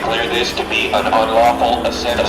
declare this to be an unlawful assembly.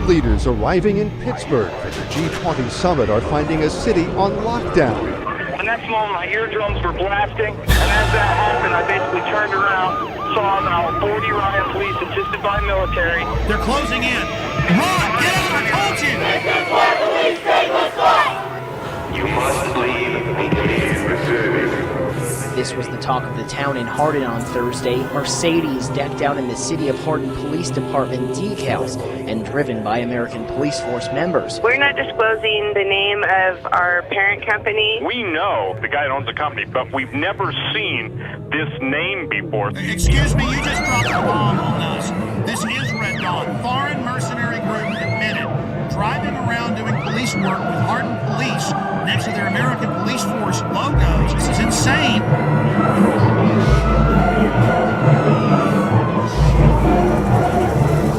Leaders arriving in Pittsburgh for the G20 summit are finding a city on lockdown. The next moment, my eardrums were blasting, and as that happened, I basically turned around, saw about 40 riot police assisted by military. They're closing in. Run! Get out! I told you! This is what police state looks like! You must leave immediately. This was the talk of the town in Hardin on Thursday. Mercedes decked out in the City of Hardin Police Department decals and driven by American Police Force members. We're not disclosing the name of our parent company. We know the guy that owns the company, but we've never seen this name before. Excuse me, you just dropped a bomb on us. This is Red Dawn, foreign mercenary group admitted, driving around doing police work with Hardin Police next to their American Police Force logos. This is insane.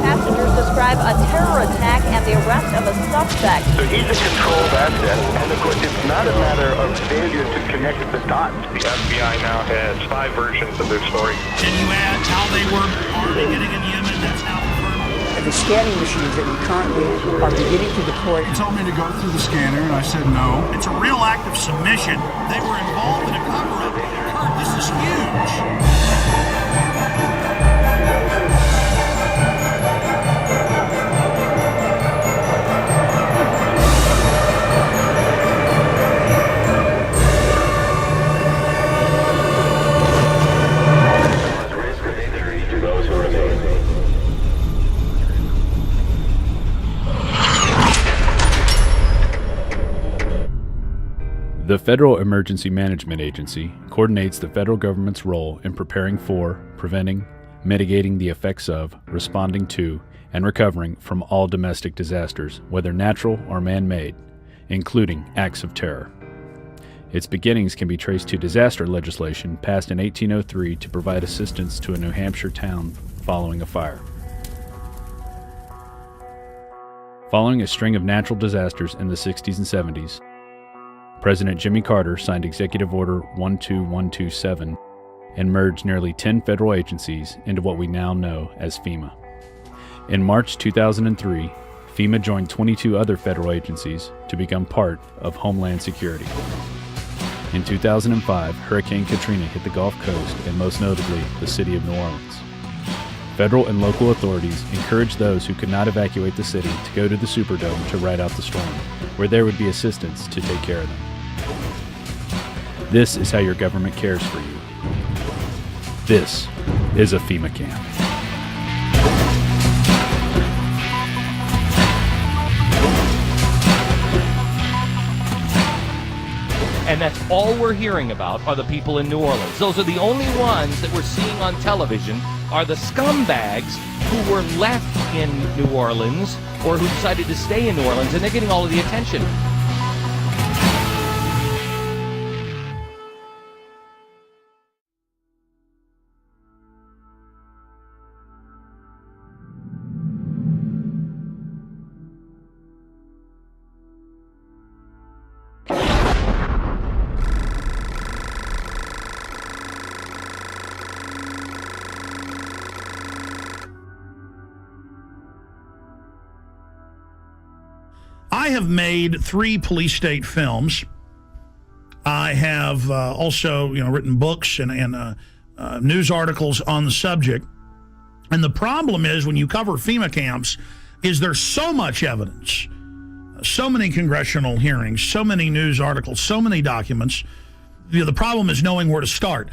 Passengers describe a terror attack and the arrest of a suspect. So he's a controlled asset, and of course it's not a matter of failure to connect the dots. The FBI now has 5 versions of their story. Can you add how they were already getting in Yemen? That's now confirmed. The scanning machines that we currently are beginning to deploy. He told me to go through the scanner, and I said no. It's a real act of submission. They were involved in a cover-up. Kurt, this is huge. The Federal Emergency Management Agency coordinates the federal government's role in preparing for, preventing, mitigating the effects of, responding to, and recovering from all domestic disasters, whether natural or man-made, including acts of terror. Its beginnings can be traced to disaster legislation passed in 1803 to provide assistance to a New Hampshire town following a fire. Following a string of natural disasters in the 60s and 70s, President Jimmy Carter signed Executive Order 12127 and merged nearly 10 federal agencies into what we now know as FEMA. In March 2003, FEMA joined 22 other federal agencies to become part of Homeland Security. In 2005, Hurricane Katrina hit the Gulf Coast and most notably the city of New Orleans. Federal and local authorities encouraged those who could not evacuate the city to go to the Superdome to ride out the storm, where there would be assistance to take care of them. This is how your government cares for you. This is a FEMA camp. And that's all we're hearing about are the people in New Orleans. Those are the only ones that we're seeing on television are the scumbags who were left in New Orleans or who decided to stay in New Orleans, and they're getting all of the attention. I have made 3 police state films. I have also, written books and news articles on the subject. And the problem is when you cover FEMA camps is there's so much evidence, so many congressional hearings, so many news articles, so many documents. The problem is knowing where to start.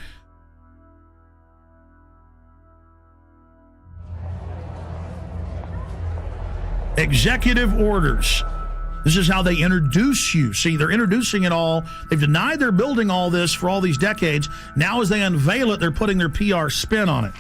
Executive orders. This is how they introduce you. See, they're introducing it all. They've denied they're building all this for all these decades. Now as they unveil it, they're putting their PR spin on it.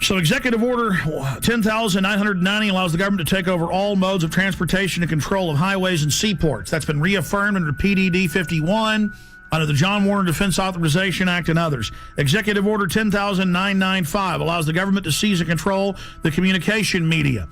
So Executive Order 10,990 allows the government to take over all modes of transportation and control of highways and seaports. That's been reaffirmed under PDD 51, under the John Warner Defense Authorization Act and others. Executive Order 10,995 allows the government to seize and control the communication media.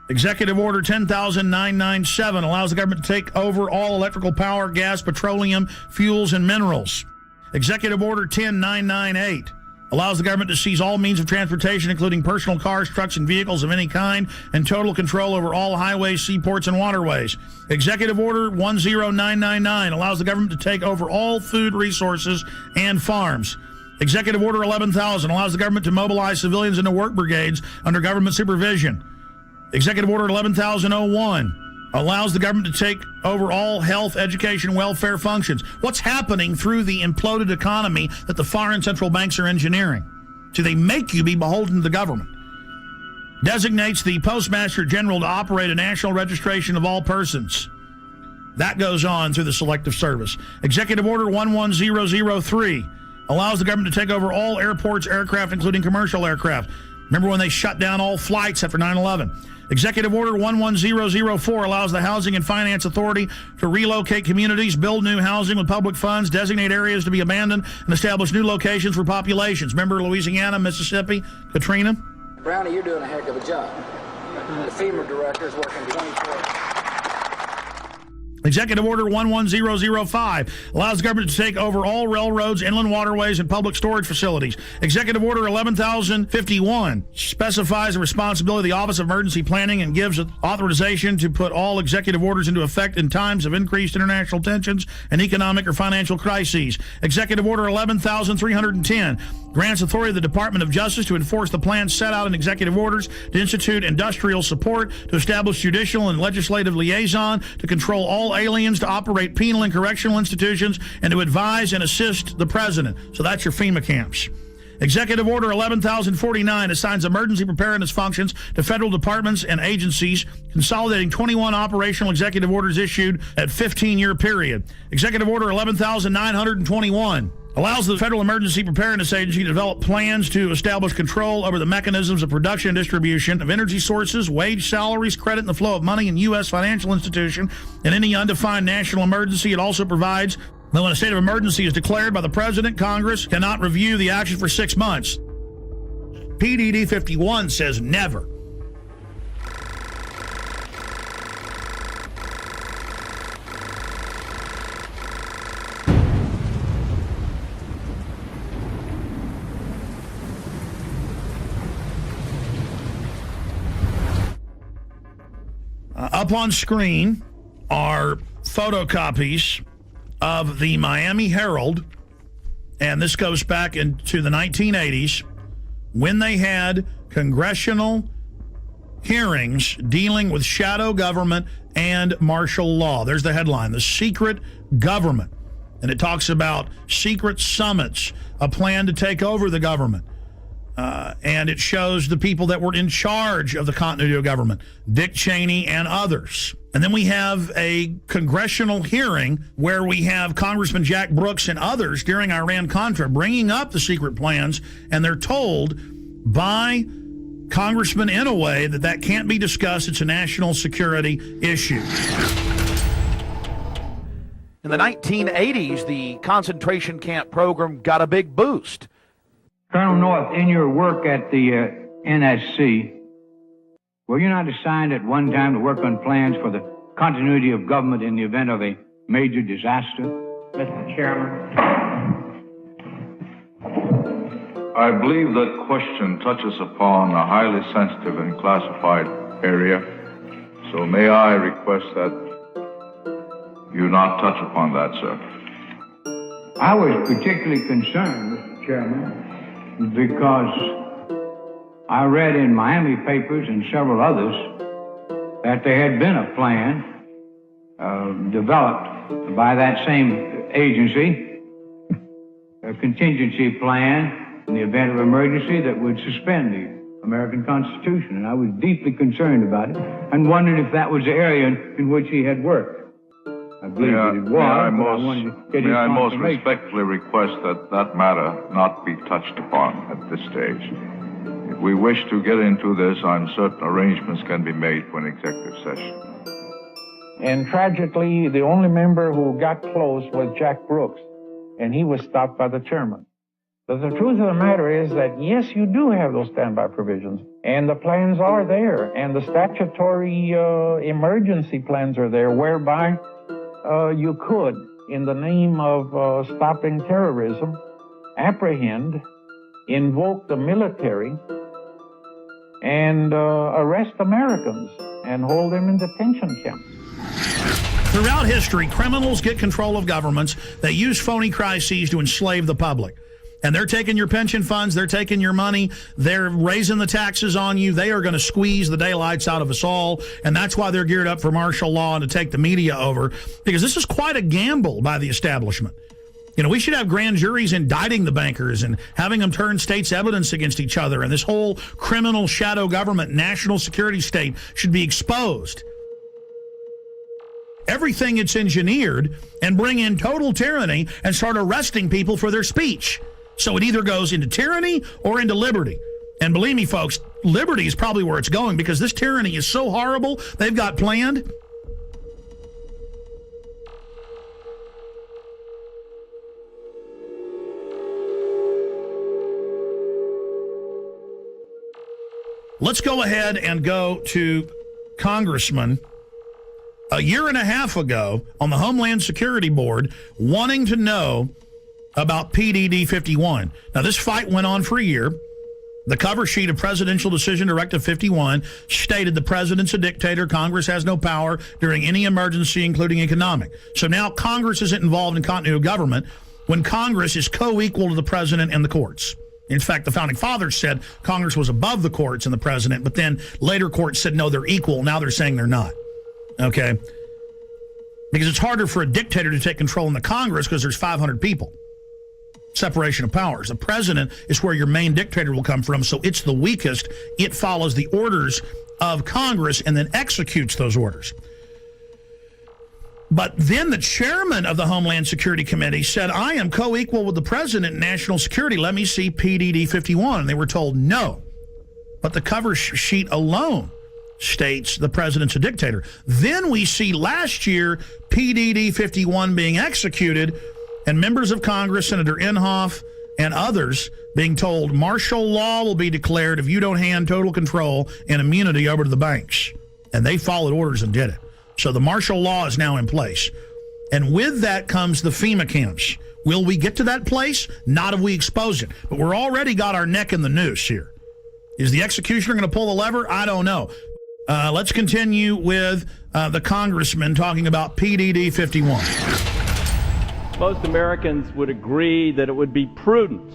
Executive Order 10,997 allows the government to take over all electrical power, gas, petroleum, fuels, and minerals. Executive Order 10,998 allows the government to seize all means of transportation, including personal cars, trucks, and vehicles of any kind, and total control over all highways, seaports, and waterways. Executive Order 10999 allows the government to take over all food resources and farms. Executive Order 11,000 allows the government to mobilize civilians into work brigades under government supervision. Executive Order 11,001 allows the government to take over all health, education, welfare functions. What's happening through the imploded economy that the foreign central banks are engineering? So they make you be beholden to the government. Designates the Postmaster General to operate a national registration of all persons. That goes on through the Selective Service. Executive Order 11003 allows the government to take over all airports, aircraft, including commercial aircraft. Remember when they shut down all flights after 9/11? Executive Order 11004 allows the Housing and Finance Authority to relocate communities, build new housing with public funds, designate areas to be abandoned, and establish new locations for populations. Remember Louisiana, Mississippi, Katrina? Brownie, you're doing a heck of a job. The FEMA director is working 24 hours. Executive Order 11005 allows the government to take over all railroads, inland waterways, and public storage facilities. Executive Order 11,051 specifies the responsibility of the Office of Emergency Planning and gives authorization to put all executive orders into effect in times of increased international tensions and economic or financial crises. Executive Order 11,310 grants authority to the Department of Justice to enforce the plans set out in executive orders, to institute industrial support, to establish judicial and legislative liaison, to control all aliens, to operate penal and correctional institutions, and to advise and assist the president. So that's your FEMA camps. Executive Order 11,049 assigns emergency preparedness functions to federal departments and agencies, consolidating 21 operational executive orders issued at 15-year period. Executive Order 11,921 allows the Federal Emergency Preparedness Agency to develop plans to establish control over the mechanisms of production and distribution of energy sources, wage, salaries, credit, and the flow of money in U.S. financial institution in any undefined national emergency. It also provides that when a state of emergency is declared by the President, Congress cannot review the action for 6 months. PDD 51 says never. Up on screen are photocopies of the Miami Herald, and this goes back into the 1980s when they had congressional hearings dealing with shadow government and martial law. There's the headline, The Secret Government. And it talks about secret summits, a plan to take over the government. And it shows the people that were in charge of the continuity of government, Dick Cheney and others. And then we have a congressional hearing where we have Congressman Jack Brooks and others during Iran-Contra bringing up the secret plans, and they're told by Congressman Inouye that can't be discussed. It's a national security issue. In the 1980s, the concentration camp program got a big boost. Colonel North, in your work at the NSC, were you not assigned at one time to work on plans for the continuity of government in the event of a major disaster? Mr. Chairman. I believe that question touches upon a highly sensitive and classified area, so may I request that you not touch upon that, sir. I was particularly concerned, Mr. Chairman, because I read in Miami papers and several others that there had been a plan developed by that same agency, a contingency plan in the event of emergency that would suspend the American Constitution. And I was deeply concerned about it and wondered if that was the area in which he had worked. I believe that it was. May I most respectfully request that matter not be touched upon at this stage. If we wish to get into this, I'm certain arrangements can be made for an executive session. And tragically, the only member who got close was Jack Brooks, and he was stopped by the chairman. But the truth of the matter is that, yes, you do have those standby provisions, and the plans are there, and the statutory emergency plans are there, whereby you could, in the name of stopping terrorism, apprehend, invoke the military, and arrest Americans and hold them in detention camps. Throughout history, criminals get control of governments. They use phony crises to enslave the public. And they're taking your pension funds, they're taking your money, they're raising the taxes on you, they are going to squeeze the daylights out of us all, and that's why they're geared up for martial law and to take the media over, because this is quite a gamble by the establishment. You know, we should have grand juries indicting the bankers and having them turn states' evidence against each other, and this whole criminal shadow government, national security state should be exposed. Everything it's engineered, and bring in total tyranny and start arresting people for their speech. So it either goes into tyranny or into liberty. And believe me, folks, liberty is probably where it's going, because this tyranny is so horrible they've got planned. Let's go ahead and go to Congressman a year and a half ago on the Homeland Security Board wanting to know about PDD 51. Now, this fight went on for a year. The cover sheet of Presidential Decision Directive 51 stated the president's a dictator. Congress has no power during any emergency, including economic. So now Congress isn't involved in continuity of government when Congress is co-equal to the president and the courts. In fact, the Founding Fathers said Congress was above the courts and the president, but then later courts said, no, they're equal. Now they're saying they're not. Okay? Because it's harder for a dictator to take control in the Congress because there's 500 people. Separation of powers. The president is where your main dictator will come from, so it's the weakest. It follows the orders of Congress and then executes those orders. But then the chairman of the Homeland Security Committee said, I am co-equal with the president in national security. Let me see PDD 51. And they were told no. But the cover sheet alone states the president's a dictator. Then we see last year PDD 51 being executed, and members of Congress, Senator Inhofe and others, being told martial law will be declared if you don't hand total control and immunity over to the banks. And they followed orders and did it. So the martial law is now in place. And with that comes the FEMA camps. Will we get to that place? Not if we expose it. But we're already got our neck in the noose here. Is the executioner going to pull the lever? I don't know. Let's continue with the congressman talking about PDD 51. Most Americans would agree that it would be prudent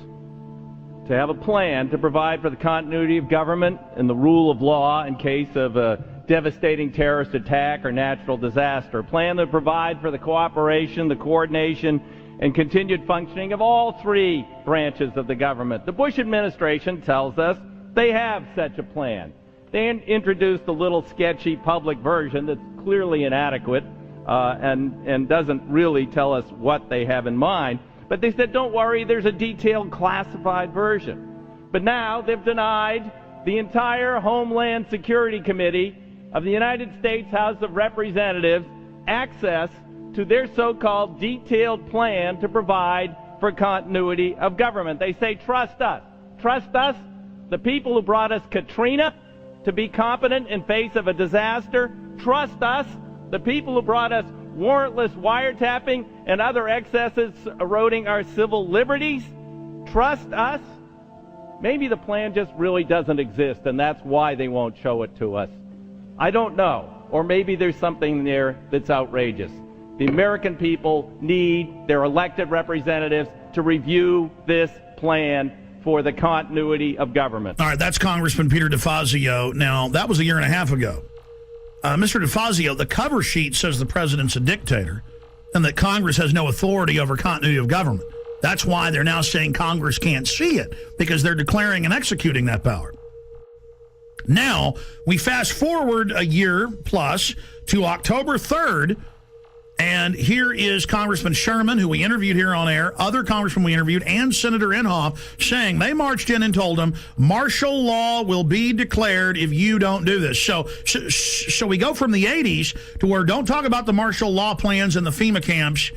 to have a plan to provide for the continuity of government and the rule of law in case of a devastating terrorist attack or natural disaster. A plan to provide for the cooperation, the coordination, and continued functioning of all three branches of the government. The Bush administration tells us they have such a plan. They introduced a little sketchy public version that's clearly inadequate and doesn't really tell us what they have in mind. But they said, don't worry, there's a detailed classified version. But now they've denied the entire Homeland Security Committee of the United States House of Representatives access to their so-called detailed plan to provide for continuity of government. They say, trust us. Trust us, the people who brought us Katrina, to be competent in face of a disaster. Trust us, the people who brought us warrantless wiretapping and other excesses eroding our civil liberties. Trust us. Maybe the plan just really doesn't exist, and that's why they won't show it to us. I don't know. Or maybe there's something there that's outrageous. The American people need their elected representatives to review this plan for the continuity of government. All right, that's Congressman Peter DeFazio. Now, that was a year and a half ago. Mr. DeFazio, the cover sheet says the president's a dictator and that Congress has no authority over continuity of government. That's why they're now saying Congress can't see it, because they're declaring and executing that power. Now, we fast forward a year plus to October 3rd, and here is Congressman Sherman, who we interviewed here on air, other congressmen we interviewed, and Senator Inhofe, saying they marched in and told them martial law will be declared if you don't do this. So we go from the 80s to where don't talk about the martial law plans and the FEMA camps.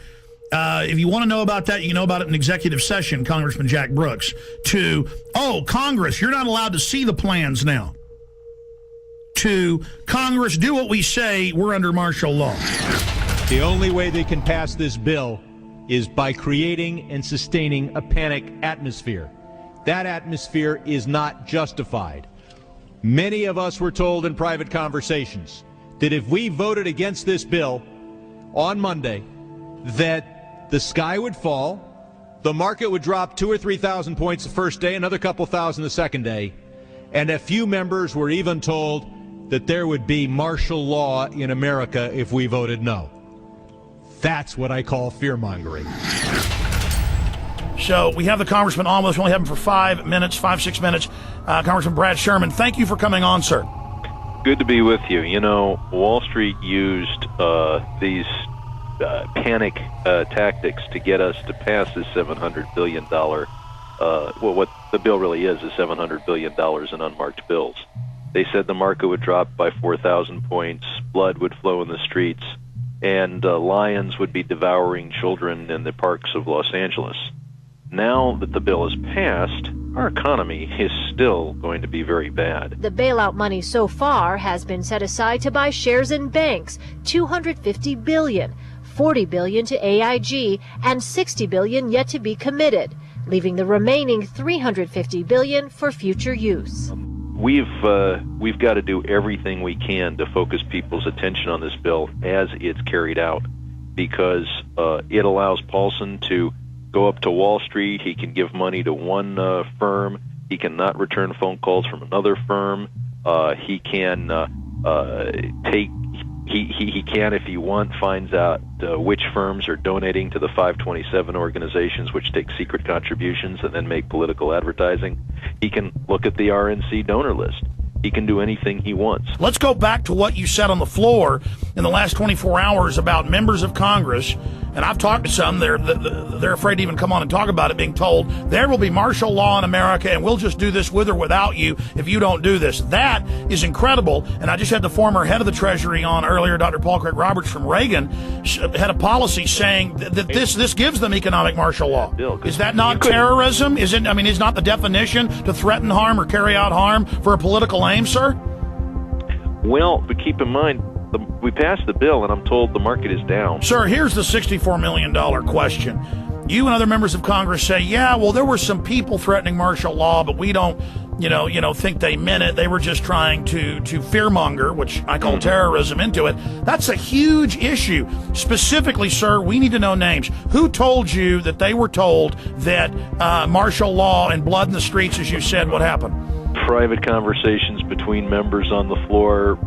If you want to know about that, you can know about it in executive session, Congressman Jack Brooks, to, oh, Congress, you're not allowed to see the plans now. To Congress, do what we say, we're under martial law. The only way they can pass this bill is by creating and sustaining a panic atmosphere. That atmosphere is not justified. Many of us were told in private conversations that if we voted against this bill on Monday, that the sky would fall, the market would drop 2,000 or 3,000 points the first day, another couple thousand the second day, and a few members were even told that there would be martial law in America if we voted no. That's what I call fear-mongering. So we have the congressman on with us. We only have him for 5 minutes, 6 minutes. Congressman Brad Sherman, thank you for coming on, sir. Good to be with you. You know, Wall Street used these panic tactics to get us to pass this $700 billion, what the bill really is $700 billion in unmarked bills. They said the market would drop by 4,000 points, blood would flow in the streets, and lions would be devouring children in the parks of Los Angeles. Now that the bill is passed, our economy is still going to be very bad. The bailout money so far has been set aside to buy shares in banks, $250 billion, $40 billion to AIG, and $60 billion yet to be committed, leaving the remaining $350 billion for future use. We've got to do everything we can to focus people's attention on this bill as it's carried out, because it allows Paulson to go up to Wall Street. He can give money to one firm. He cannot return phone calls from another firm. He can he can, if he wants, finds out which firms are donating to the 527 organizations, which take secret contributions and then make political advertising. He can look at the RNC donor list. He can do anything he wants. Let's go back to what you said on the floor in the last 24 hours about members of Congress, and I've talked to some. They're afraid to even come on and talk about it, being told there will be martial law in America and we'll just do this with or without you if you don't do this. That is incredible, and I just had the former head of the Treasury on earlier, Dr. Paul Craig Roberts from Reagan, had a policy saying that this gives them economic martial law. Is that not terrorism? Is not the definition to threaten harm or carry out harm for a political aim, sir? Well, but keep in mind, we passed the bill, and I'm told the market is down. Sir, here's the $64 million question. You and other members of Congress say, yeah, well, there were some people threatening martial law, but we don't, think they meant it. They were just trying to fearmonger, which I call terrorism, into it. That's a huge issue. Specifically, sir, we need to know names. Who told you that they were told that martial law and blood in the streets, as you said, would happen? Private conversations between members on the floor,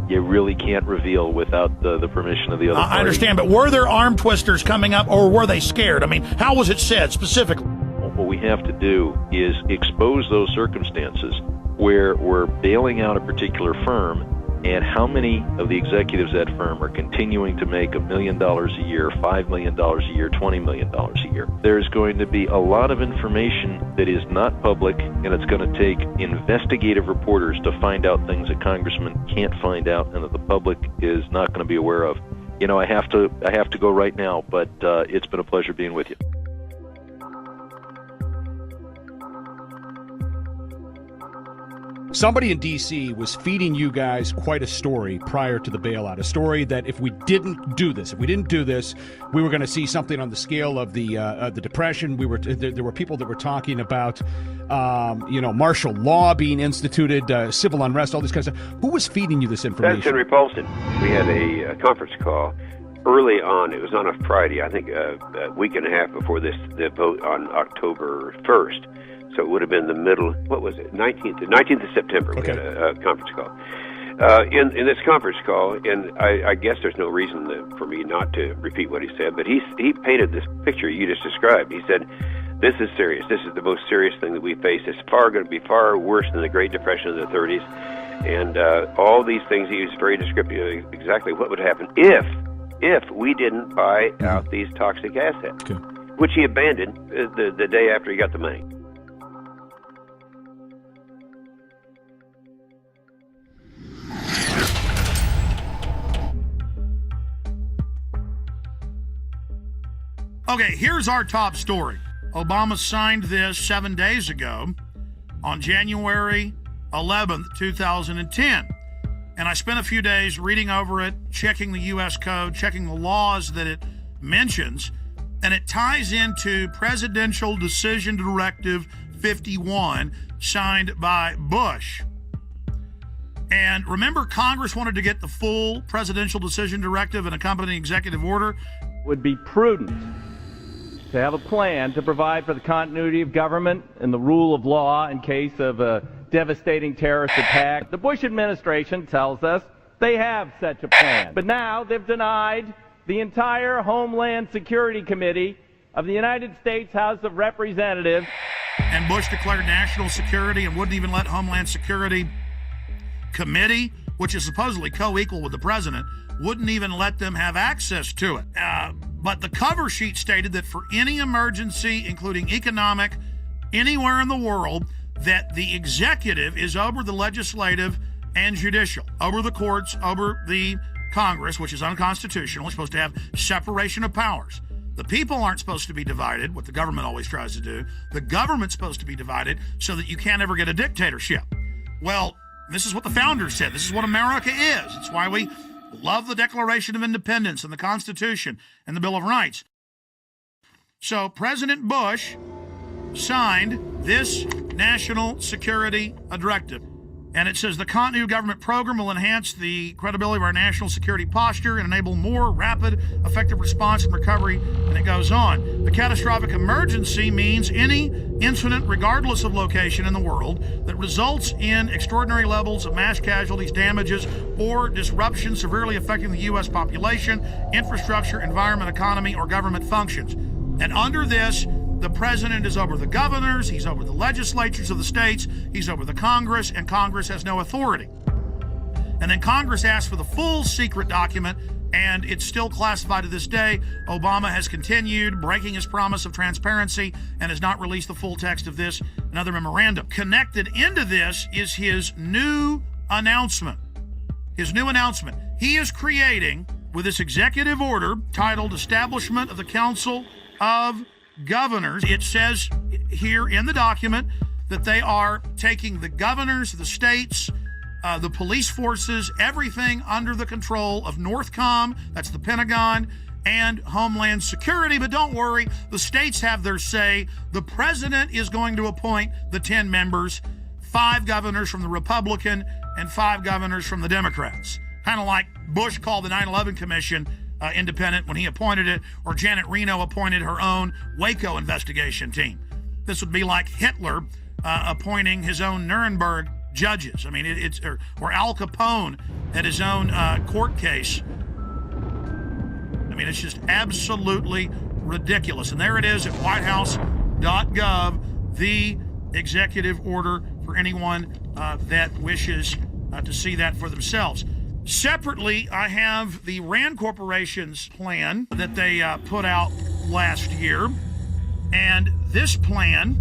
you really can't reveal without the permission of the other party. I understand, but were there arm twisters coming up, or were they scared? I mean, how was it said specifically? What we have to do is expose those circumstances where we're bailing out a particular firm, and how many of the executives at that firm are continuing to make $1 million a year, $5 million a year, $20 million a year. There's going to be a lot of information that is not public, and it's going to take investigative reporters to find out things that congressmen can't find out and that the public is not going to be aware of. I have to go right now, but it's been a pleasure being with you. Somebody in D.C. was feeding you guys quite a story prior to the bailout, a story that if we didn't do this, we were going to see something on the scale of the Depression. There were people that were talking about, martial law being instituted, civil unrest, all this kind of stuff. Who was feeding you this information? That's Henry Paulson. We had a conference call early on. It was on a Friday, I think a week and a half before the vote on October 1st. So it would have been the middle, what was it, 19th of September, we had a conference call. In this conference call, and I guess there's no reason for me not to repeat what he said, but he painted this picture you just described. He said, this is serious. This is the most serious thing that we face. It's going to be far worse than the Great Depression of the 30s. And all these things, he was very descriptive of exactly what would happen if we didn't buy out these toxic assets, which he abandoned the day after he got the money. Okay, here's our top story. Obama signed this 7 days ago on January 11th, 2010. And I spent a few days reading over it, checking the U.S. code, checking the laws that it mentions, and it ties into Presidential Decision Directive 51 signed by Bush. And remember, Congress wanted to get the full Presidential Decision Directive and accompanying executive order. Would be prudent to have a plan to provide for the continuity of government and the rule of law in case of a devastating terrorist attack. The Bush administration tells us they have such a plan. But now they've denied the entire Homeland Security Committee of the United States House of Representatives. And Bush declared national security and wouldn't even let Homeland Security Committee, which is supposedly co-equal with the president, wouldn't even let them have access to it. But the cover sheet stated that for any emergency, including economic, anywhere in the world, that the executive is over the legislative and judicial, over the courts, over the Congress, which is unconstitutional. It's supposed to have separation of powers. The people aren't supposed to be divided, what the government always tries to do. The government's supposed to be divided so that you can't ever get a dictatorship. Well, this is what the founders said. This is what America is. It's why we love the Declaration of Independence and the Constitution and the Bill of Rights. So President Bush signed this national security directive. And it says the continuity of government program will enhance the credibility of our national security posture and enable more rapid, effective response and recovery. And it goes on. The catastrophic emergency means any incident, regardless of location in the world, that results in extraordinary levels of mass casualties, damages, or disruption severely affecting the U.S. population, infrastructure, environment, economy, or government functions. And under this, the president is over the governors, he's over the legislatures of the states, he's over the Congress, and Congress has no authority. And then Congress asked for the full secret document, and it's still classified to this day. Obama has continued breaking his promise of transparency and has not released the full text of this and other memorandum. Connected into this is his new announcement. He is creating, with this executive order titled Establishment of the Council of Governors, it says here in the document that they are taking the governors, the states, the police forces, everything under the control of NORTHCOM, that's the Pentagon, and Homeland Security. But don't worry, the states have their say. The president is going to appoint the 10 members, 5 governors from the Republican and 5 governors from the Democrats. Kind of like Bush called the 9/11 Commission independent when he appointed it, or Janet Reno appointed her own Waco investigation team. This would be like Hitler appointing his own Nuremberg judges. I mean, or Al Capone had his own court case. I mean, it's just absolutely ridiculous. And there it is at whitehouse.gov, the executive order for anyone that wishes to see that for themselves. Separately, I have the Rand Corporation's plan that they put out last year. And this plan,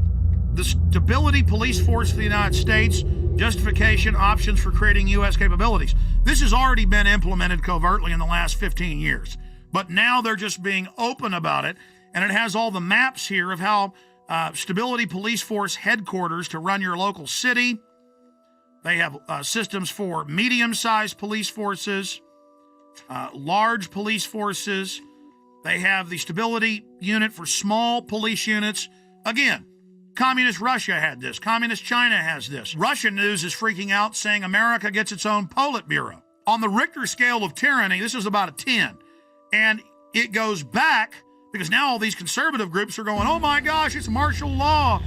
the Stability Police Force of the United States, justification, options for creating U.S. capabilities. This has already been implemented covertly in the last 15 years. But now they're just being open about it. And it has all the maps here of how Stability Police Force headquarters to run your local city. They have systems for medium-sized police forces, large police forces. They have the stability unit for small police units. Again, Communist Russia had this. Communist China has this. Russian news is freaking out, saying America gets its own Politburo. On the Richter scale of tyranny, this is about a 10. And it goes back, because now all these conservative groups are going, oh my gosh, it's martial law.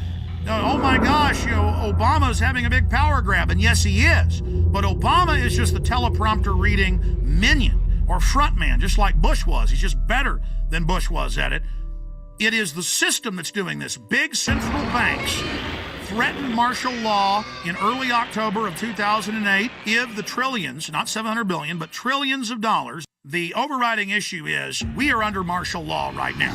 Oh my gosh, Obama's having a big power grab. And yes, he is. But Obama is just the teleprompter reading minion or frontman, just like Bush was. He's just better than Bush was at it. It is the system that's doing this. Big central banks threatened martial law in early October of 2008. Give the trillions, not 700 billion, but trillions of dollars. The overriding issue is we are under martial law right now.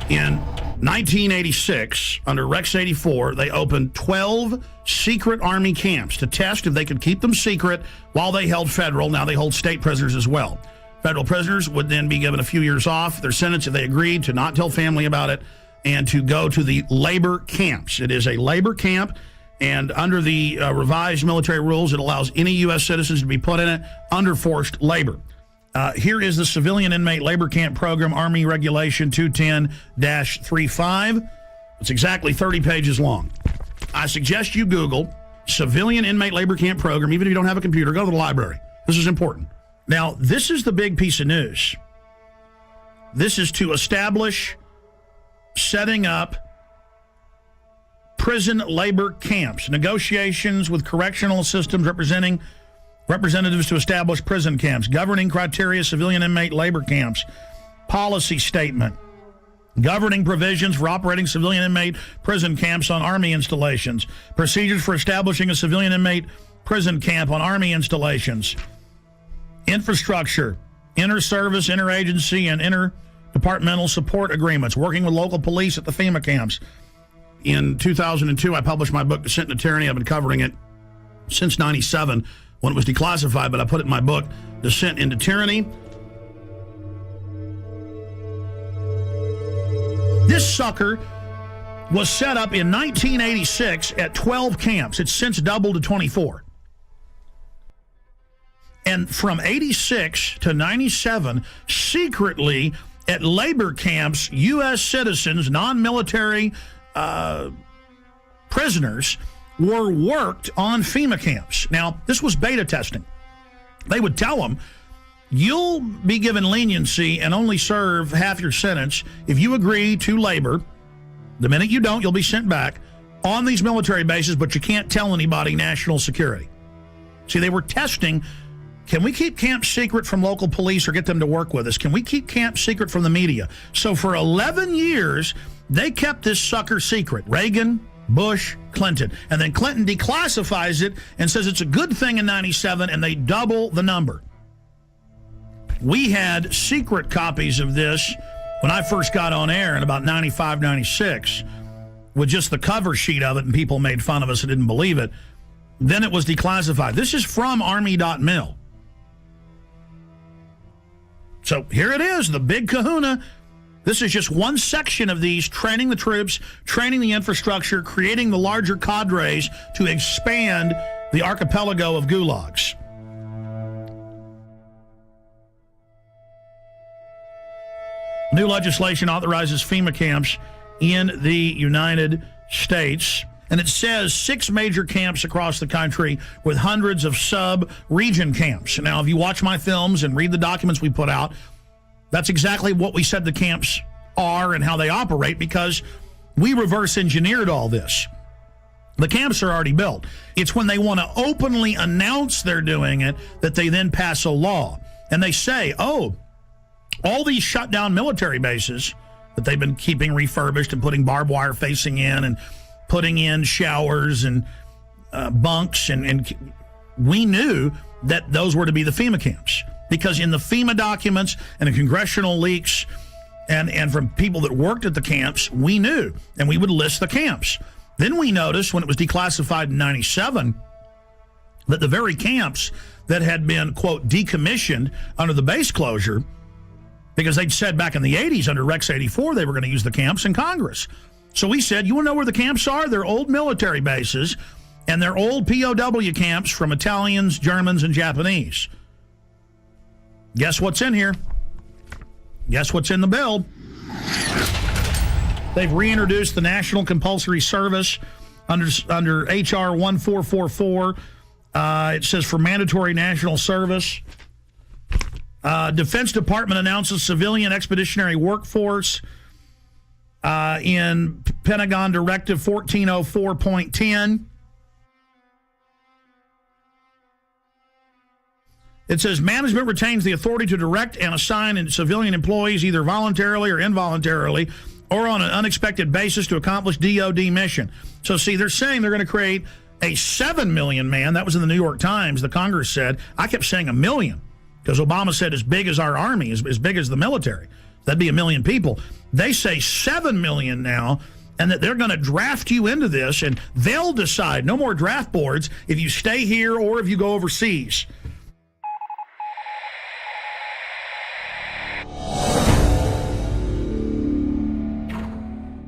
In 1986, under Rex 84, they opened 12 secret Army camps to test if they could keep them secret while they held federal. Now they hold state prisoners as well. Federal prisoners would then be given a few years off their sentence if they agreed to not tell family about it and to go to the labor camps. It is a labor camp, and under the revised military rules, it allows any U.S. citizens to be put in it under forced labor. Here is the Civilian Inmate Labor Camp Program, Army Regulation 210-35. It's exactly 30 pages long. I suggest you Google Civilian Inmate Labor Camp Program. Even if you don't have a computer, go to the library. This is important. Now, this is the big piece of news. This is to establish setting up prison labor camps, negotiations with correctional systems representatives to establish prison camps, governing criteria, civilian inmate labor camps, policy statement, governing provisions for operating civilian inmate prison camps on Army installations, procedures for establishing a civilian inmate prison camp on Army installations, infrastructure, inter-service, interagency, and interdepartmental support agreements, working with local police at the FEMA camps. In 2002, I published my book, Descent into Tyranny. I've been covering it since 97, when it was declassified, but I put it in my book, Descent into Tyranny. This sucker was set up in 1986 at 12 camps. It's since doubled to 24. And from 86 to 97, secretly at labor camps, U.S. citizens, non-military prisoners, were worked on FEMA camps. Now, this was beta testing. They would tell them, you'll be given leniency and only serve half your sentence if you agree to labor. The minute you don't, you'll be sent back on these military bases, but you can't tell anybody national security. See, they were testing, can we keep camp secret from local police or get them to work with us? Can we keep camp secret from the media? So for 11 years, they kept this sucker secret. Reagan, Bush, Clinton. And then Clinton declassifies it and says it's a good thing in 97, and they double the number. We had secret copies of this when I first got on air in about 95, 96, with just the cover sheet of it, and people made fun of us and didn't believe it. Then it was declassified. This is from Army.mil. So here it is, the big kahuna. This is just one section of these, training the troops, training the infrastructure, creating the larger cadres to expand the archipelago of gulags. New legislation authorizes FEMA camps in the United States. And it says 6 major camps across the country with hundreds of sub-region camps. Now, if you watch my films and read the documents we put out, that's exactly what we said the camps are and how they operate, because we reverse engineered all this. The camps are already built. It's when they want to openly announce they're doing it that they then pass a law. And they say, oh, all these shut down military bases that they've been keeping refurbished and putting barbed wire facing in and putting in showers and bunks, and we knew that those were to be the FEMA camps, because in the FEMA documents and the congressional leaks and from people that worked at the camps, we knew, and we would list the camps. Then we noticed when it was declassified in 97 that the very camps that had been, quote, decommissioned under the base closure, because they'd said back in the 80s under Rex 84 they were going to use the camps in Congress. So we said, you want to know where the camps are? They're old military bases, and they're old POW camps from Italians, Germans, and Japanese. Guess what's in here? Guess what's in the bill? They've reintroduced the National Compulsory Service under H.R. 1444. It says for mandatory national service. Defense Department announces civilian expeditionary workforce in Pentagon Directive 1404.10. It says management retains the authority to direct and assign civilian employees either voluntarily or involuntarily or on an unexpected basis to accomplish DOD mission. So, see, they're saying they're going to create a 7 million man. That was in the New York Times. The Congress said. I kept saying 1 million because Obama said as big as our army, as big as the military. That'd be 1 million people. They say 7 million now, and that they're going to draft you into this, and they'll decide. No more draft boards if you stay here or if you go overseas.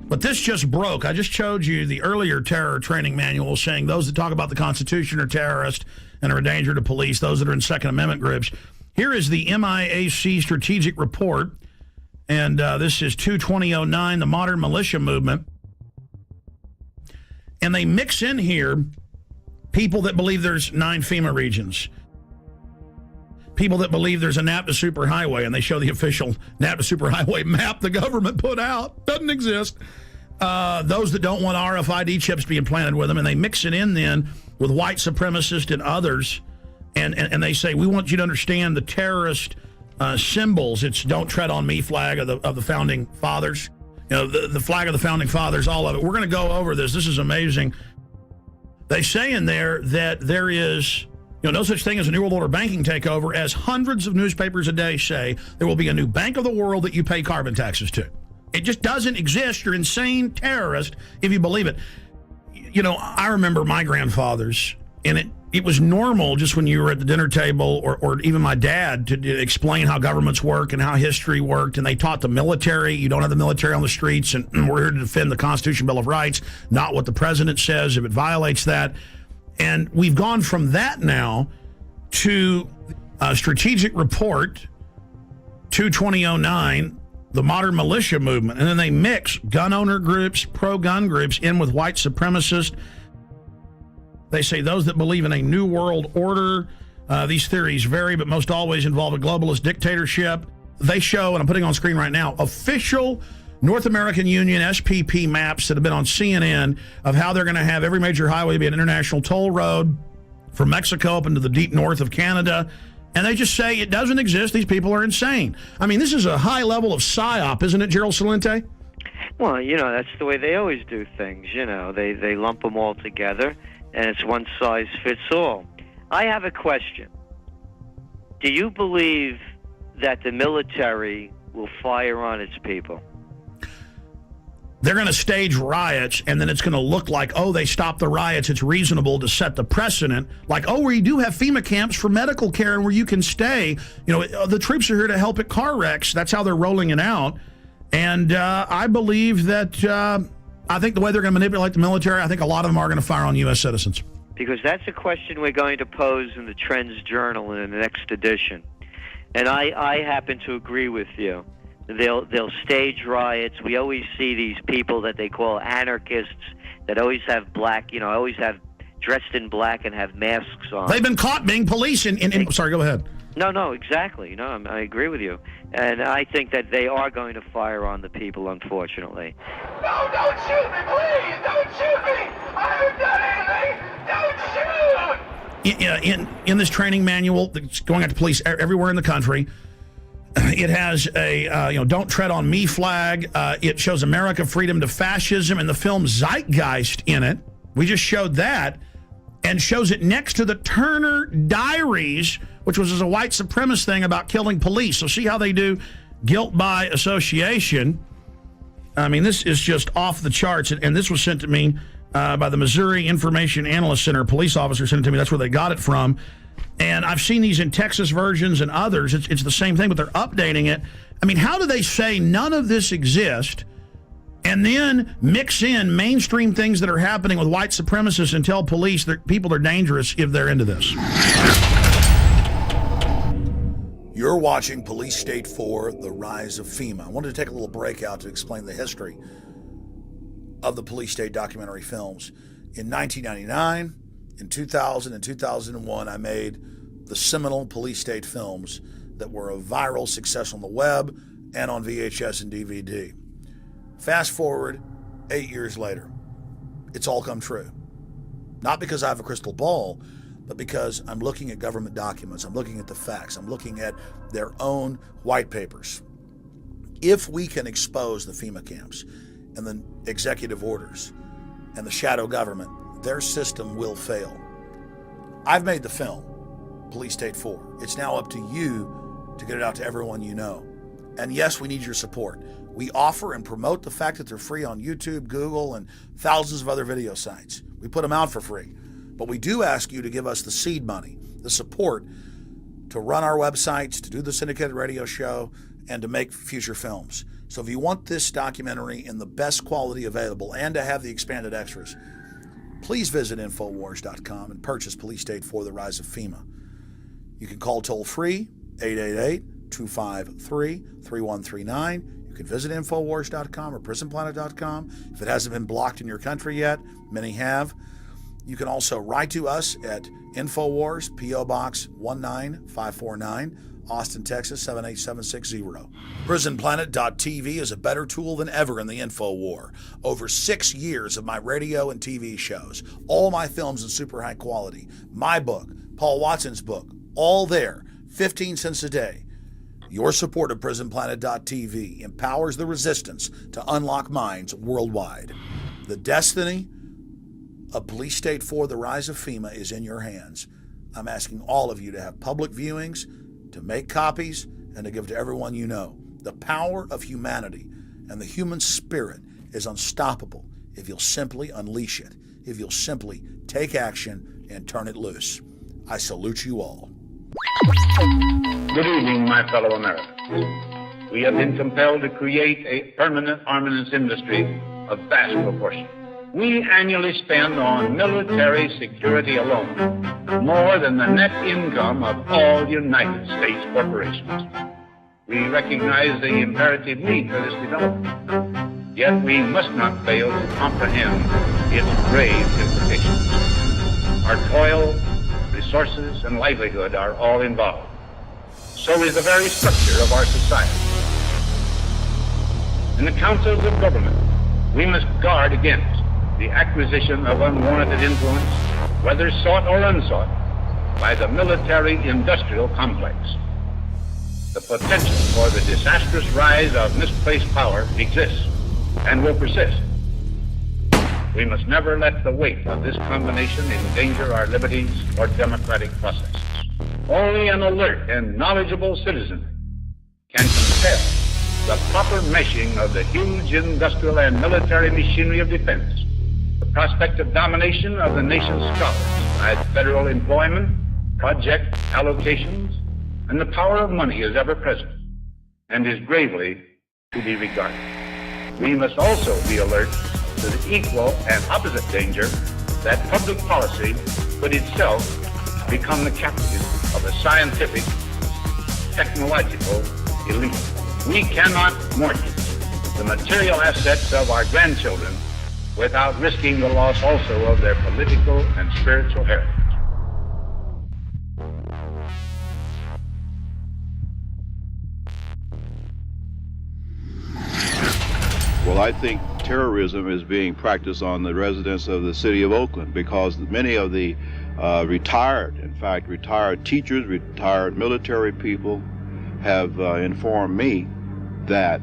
But this just broke. I just showed you the earlier terror training manual saying those that talk about the Constitution are terrorists and are a danger to police, those that are in Second Amendment groups. Here is the MIAC strategic report, and this is 2/2009, the modern militia movement. And they mix in here people that believe there's 9 FEMA regions, people that believe there's a NAPTA superhighway, and they show the official NAPTA superhighway map the government put out. Doesn't exist. Those that don't want RFID chips being planted with them, and they mix it in then with white supremacists and others, and they say, we want you to understand the terrorist symbols. It's don't tread on me flag of the Founding Fathers. You know, the flag of the Founding Fathers, all of it. We're going to go over this. This is amazing. They say in there that there is no such thing as a New World Order banking takeover, as hundreds of newspapers a day say there will be a new bank of the world that you pay carbon taxes to. It just doesn't exist. You're insane terrorist if you believe it. You know, I remember my grandfathers, and it was normal just when you were at the dinner table, or even my dad, to explain how governments work and how history worked, and they taught the military. You don't have the military on the streets, and we're here to defend the Constitution, Bill of Rights, not what the president says if it violates that. And we've gone from that now to a strategic report, 2/2009, the modern militia movement. And then they mix gun owner groups, pro-gun groups in with white supremacists. They say those that believe in a new world order. These theories vary, but most always involve a globalist dictatorship. They show, and I'm putting on screen right now, official North American Union SPP maps that have been on CNN of how they're going to have every major highway be an international toll road from Mexico up into the deep north of Canada. And they just say it doesn't exist. These people are insane. I mean, this is a high level of psyop, isn't it, Gerald Celente? Well, that's the way they always do things. They lump them all together, and it's one size fits all. I have a question. Do you believe that the military will fire on its people? They're going to stage riots, and then it's going to look like, oh, they stopped the riots. It's reasonable to set the precedent. Like, oh, we do have FEMA camps for medical care and where you can stay. The troops are here to help at car wrecks. That's how they're rolling it out. And I believe that, I think the way they're going to manipulate the military, I think a lot of them are going to fire on U.S. citizens. Because that's a question we're going to pose in the Trends Journal in the next edition. And I happen to agree with you They'll stage riots. We always see these people that they call anarchists that always have black, always have dressed in black and have masks on. They've been caught being police sorry, go ahead. No, exactly. I agree with you. And I think that they are going to fire on the people, unfortunately. No, don't shoot me, please! Don't shoot me! I haven't done anything! Don't shoot! In this training manual that's going out to police everywhere in the country, it has a "Don't Tread on Me" flag. It shows America, freedom to fascism, and the film Zeitgeist in it. We just showed that, and shows it next to the Turner Diaries, which was a white supremacist thing about killing police. So see how they do guilt by association. I mean, this is just off the charts, and this was sent to me by the Missouri Information Analyst Center. A police officer sent it to me. That's where they got it from. And I've seen these in Texas versions and others. It's the same thing, but they're updating it. I mean, how do they say none of this exists and then mix in mainstream things that are happening with white supremacists and tell police that people are dangerous if they're into this? You're watching Police State 4, The Rise of FEMA. I wanted to take a little break out to explain the history of the Police State documentary films. In 1999, in 2000 and 2001, I made the seminal Police State films that were a viral success on the web and on VHS and DVD. Fast forward 8 years later, it's all come true. Not because I have a crystal ball, but because I'm looking at government documents, I'm looking at the facts, I'm looking at their own white papers. If we can expose the FEMA camps and the executive orders and the shadow government, their system will fail. I've made the film, Police State 4. It's now up to you to get it out to everyone you know. And yes, we need your support. We offer and promote the fact that they're free on YouTube, Google, and thousands of other video sites. We put them out for free. But we do ask you to give us the seed money, the support to run our websites, to do the syndicated radio show, and to make future films. So if you want this documentary in the best quality available and to have the expanded extras, please visit Infowars.com and purchase Police State 4, The Rise of FEMA. You can call toll-free, 888-253-3139. You can visit Infowars.com or PrisonPlanet.com. If it hasn't been blocked in your country yet, many have. You can also write to us at Infowars, P.O. Box 19549, Austin, Texas 78760. PrisonPlanet.tv is a better tool than ever in the info war. Over 6 years of my radio and TV shows, all my films in super high quality, my book, Paul Watson's book, all there, 15 cents a day. Your support of PrisonPlanet.tv empowers the resistance to unlock minds worldwide. The destiny of Police State 4, The Rise of FEMA is in your hands. I'm asking all of you to have public viewings, to make copies, and to give to everyone you know. The power of humanity and the human spirit is unstoppable if you'll simply unleash it, if you'll simply take action and turn it loose. I salute you all. Good evening, my fellow Americans. We have been compelled to create a permanent armaments industry of vast proportion. We annually spend on military security alone more than the net income of all United States corporations. We recognize the imperative need for this development, yet we must not fail to comprehend its grave implications. Our toil, resources, and livelihood are all involved. So is the very structure of our society. In the councils of government, we must guard against the acquisition of unwarranted influence, whether sought or unsought, by the military-industrial complex. The potential for the disastrous rise of misplaced power exists and will persist. We must never let the weight of this combination endanger our liberties or democratic processes. Only an alert and knowledgeable citizen can compel the proper meshing of the huge industrial and military machinery of defense, the prospect of domination of the nation's scholars by federal employment, project allocations, and the power of money is ever present and is gravely to be regarded. We must also be alert to the equal and opposite danger that public policy could itself become the captive of a scientific, technological elite. We cannot mortgage the material assets of our grandchildren without risking the loss also of their political and spiritual heritage. Well, I think terrorism is being practiced on the residents of the city of Oakland because many of the retired teachers, retired military people have informed me that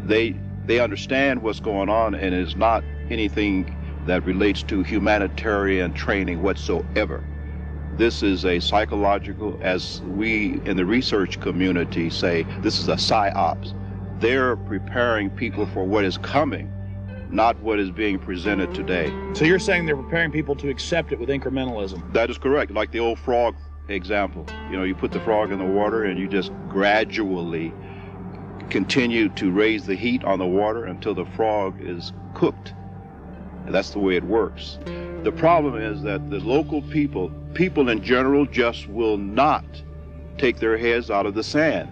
they understand what's going on, and it's not anything that relates to humanitarian training whatsoever. This is a psychological, as we in the research community say, this is a psyops. They're preparing people for what is coming, not what is being presented today. So you're saying they're preparing people to accept it with incrementalism? That is correct. Like the old frog example. You know, you put the frog in the water and you just gradually continue to raise the heat on the water until the frog is cooked. And that's the way it works. The problem is that the local people in general, just will not take their heads out of the sand.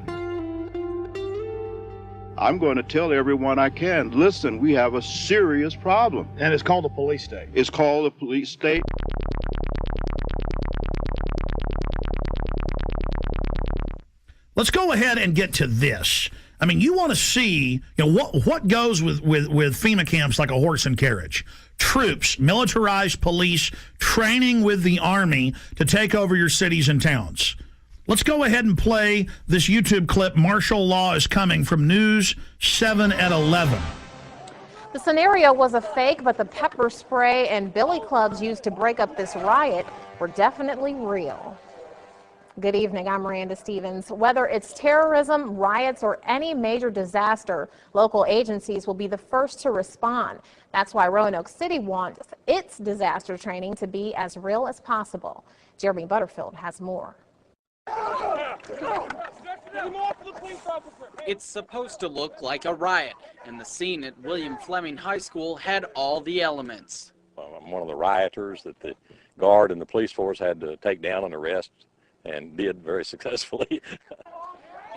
I'm going to tell everyone I can, listen, we have a serious problem. And it's called a police state. It's called a police state. Let's go ahead and get to this. I mean, you want to see, you know, what goes with FEMA camps like a horse and carriage. Troops, militarized police, training with the Army to take over your cities and towns. Let's go ahead and play this YouTube clip, Martial Law is Coming, from News 7 at 11. The scenario was a fake, but the pepper spray and billy clubs used to break up this riot were definitely real. Good evening, I'm Miranda Stevens. Whether it's terrorism, riots, or any major disaster, local agencies will be the first to respond. That's why Roanoke City wants its disaster training to be as real as possible. Jeremy Butterfield has more. It's supposed to look like a riot, and the scene at William Fleming High School had all the elements. Well, I'm one of the rioters that the guard and the police force had to take down and arrest, and did very successfully.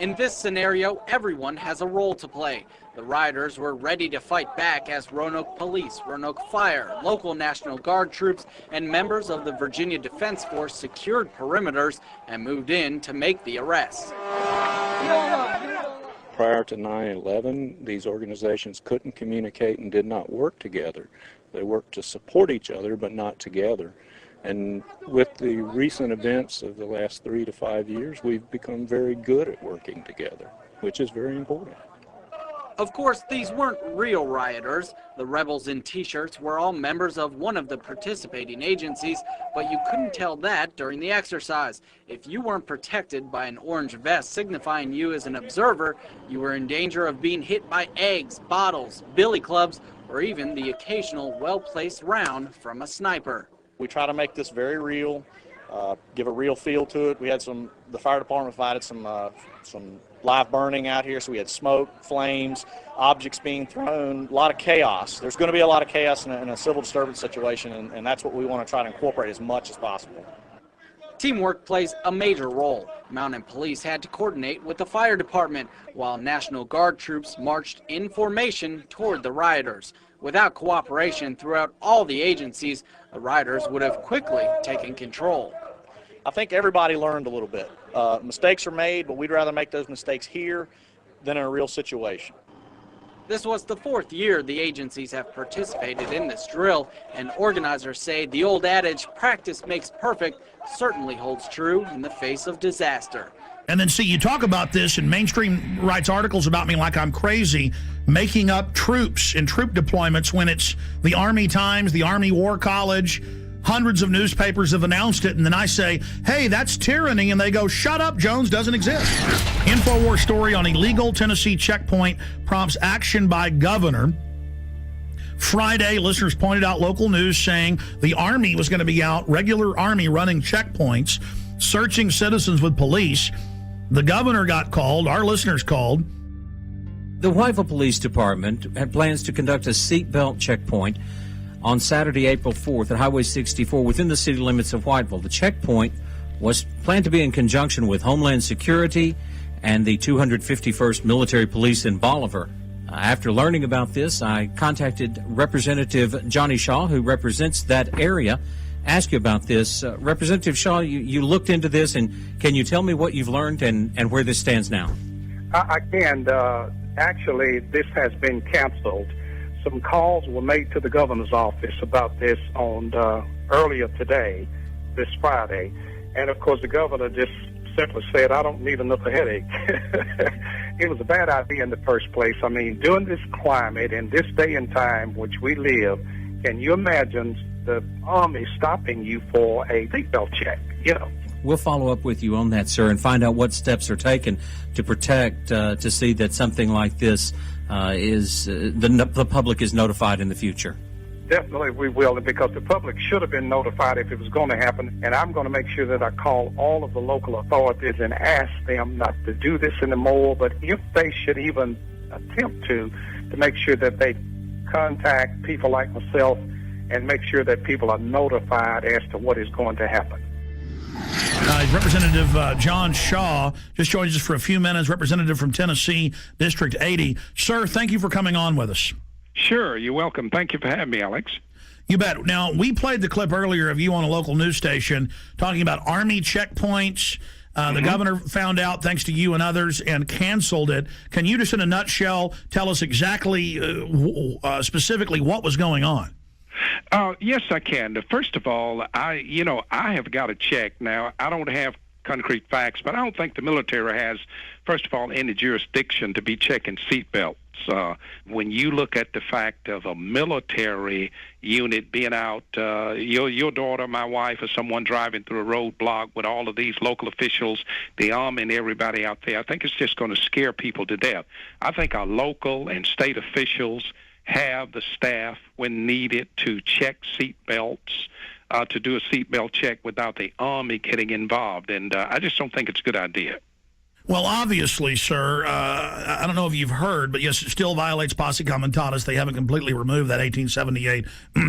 In this scenario, everyone has a role to play. The rioters were ready to fight back as Roanoke Police, Roanoke Fire, local National Guard troops, and members of the Virginia Defense Force secured perimeters and moved in to make the arrests. Prior to 9/11, these organizations couldn't communicate and did not work together. They worked to support each other, but not together. And with the recent events of the last 3 to 5 years, we've become very good at working together, which is very important. Of course, these weren't real rioters. The rebels in t-shirts were all members of one of the participating agencies, but you couldn't tell that during the exercise. If you weren't protected by an orange vest signifying you as an observer, you were in danger of being hit by eggs, bottles, billy clubs, or even the occasional well-placed round from a sniper. We try to make this very real, give a real feel to it. We had the fire department provided some live burning out here, so we had smoke, flames, objects being thrown, a lot of chaos. There's going to be a lot of chaos in a civil disturbance situation, and that's what we want to try to incorporate as much as possible. Teamwork plays a major role. Mountain Police had to coordinate with the fire department, while National Guard troops marched in formation toward the rioters. Without cooperation throughout all the agencies, the rioters would have quickly taken control. I think everybody learned a little bit. Mistakes are made, but we'd rather make those mistakes here than in a real situation. This was the 4th year the agencies have participated in this drill, and organizers say the old adage, practice makes perfect, certainly holds true in the face of disaster. And then, see, you talk about this, and mainstream writes articles about me like I'm crazy, making up troops and troop deployments when it's the Army Times, the Army War College, hundreds of newspapers have announced it, and then I say, hey, that's tyranny, and they go, shut up, Jones doesn't exist. InfoWars story on illegal Tennessee checkpoint prompts action by governor. Friday, listeners pointed out local news saying the Army was going to be out, regular Army running checkpoints, searching citizens with police. The governor got called, our listeners called. The Whiteville Police Department had plans to conduct a seatbelt checkpoint on Saturday, April 4th at Highway 64 within the city limits of Whiteville. The checkpoint was planned to be in conjunction with Homeland Security and the 251st Military Police in Bolivar. After learning about this, I contacted Representative Johnny Shaw, who represents that area, ask you about this. Representative Shaw, you looked into this, and can you tell me what you've learned and where this stands now? I can. Actually, this has been canceled. Some calls were made to the governor's office about this on earlier today, this Friday, and of course the governor just simply said, I don't need another headache. It was a bad idea in the first place. I mean, during this climate, in this day and time which we live, can you imagine the Army stopping you for a seatbelt check? You know. We'll follow up with you on that, sir, and find out what steps are taken to protect, to see that something like this the public is notified in the future. Definitely we will, because the public should have been notified if it was going to happen. And I'm going to make sure that I call all of the local authorities and ask them not to do this anymore. But if they should even attempt to make sure that they contact people like myself and make sure that people are notified as to what is going to happen. Representative John Shaw just joins us for a few minutes, representative from Tennessee, District 80. Sir, thank you for coming on with us. Sure, you're welcome. Thank you for having me, Alex. You bet. Now, we played the clip earlier of you on a local news station talking about Army checkpoints. The governor found out, thanks to you and others, and canceled it. Can you just in a nutshell tell us exactly, specifically what was going on? Yes, I can. First of all, I have got to check. Now, I don't have concrete facts, but I don't think the military has, first of all, any jurisdiction to be checking seatbelts. When you look at the fact of a military unit being out, your daughter, my wife, or someone driving through a roadblock with all of these local officials, the Army and everybody out there, I think it's just going to scare people to death. I think our local and state officials have the staff when needed to check seatbelts, to do a seatbelt check without the Army getting involved. And I just don't think it's a good idea. Well, obviously, sir, I don't know if you've heard, but yes, it still violates posse comitatus. They haven't completely removed that 1878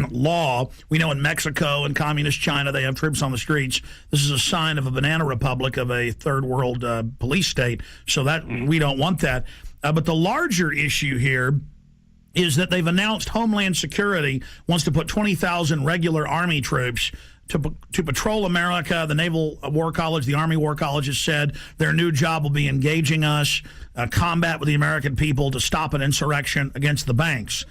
law. We know in Mexico and communist China, they have troops on the streets. This is a sign of a banana republic, of a third world police state. So that we don't want that. But the larger issue here is that they've announced Homeland Security wants to put 20,000 regular Army troops to patrol America. The Naval War College, the Army War College has said their new job will be engaging us, combat with the American people to stop an insurrection against the banks.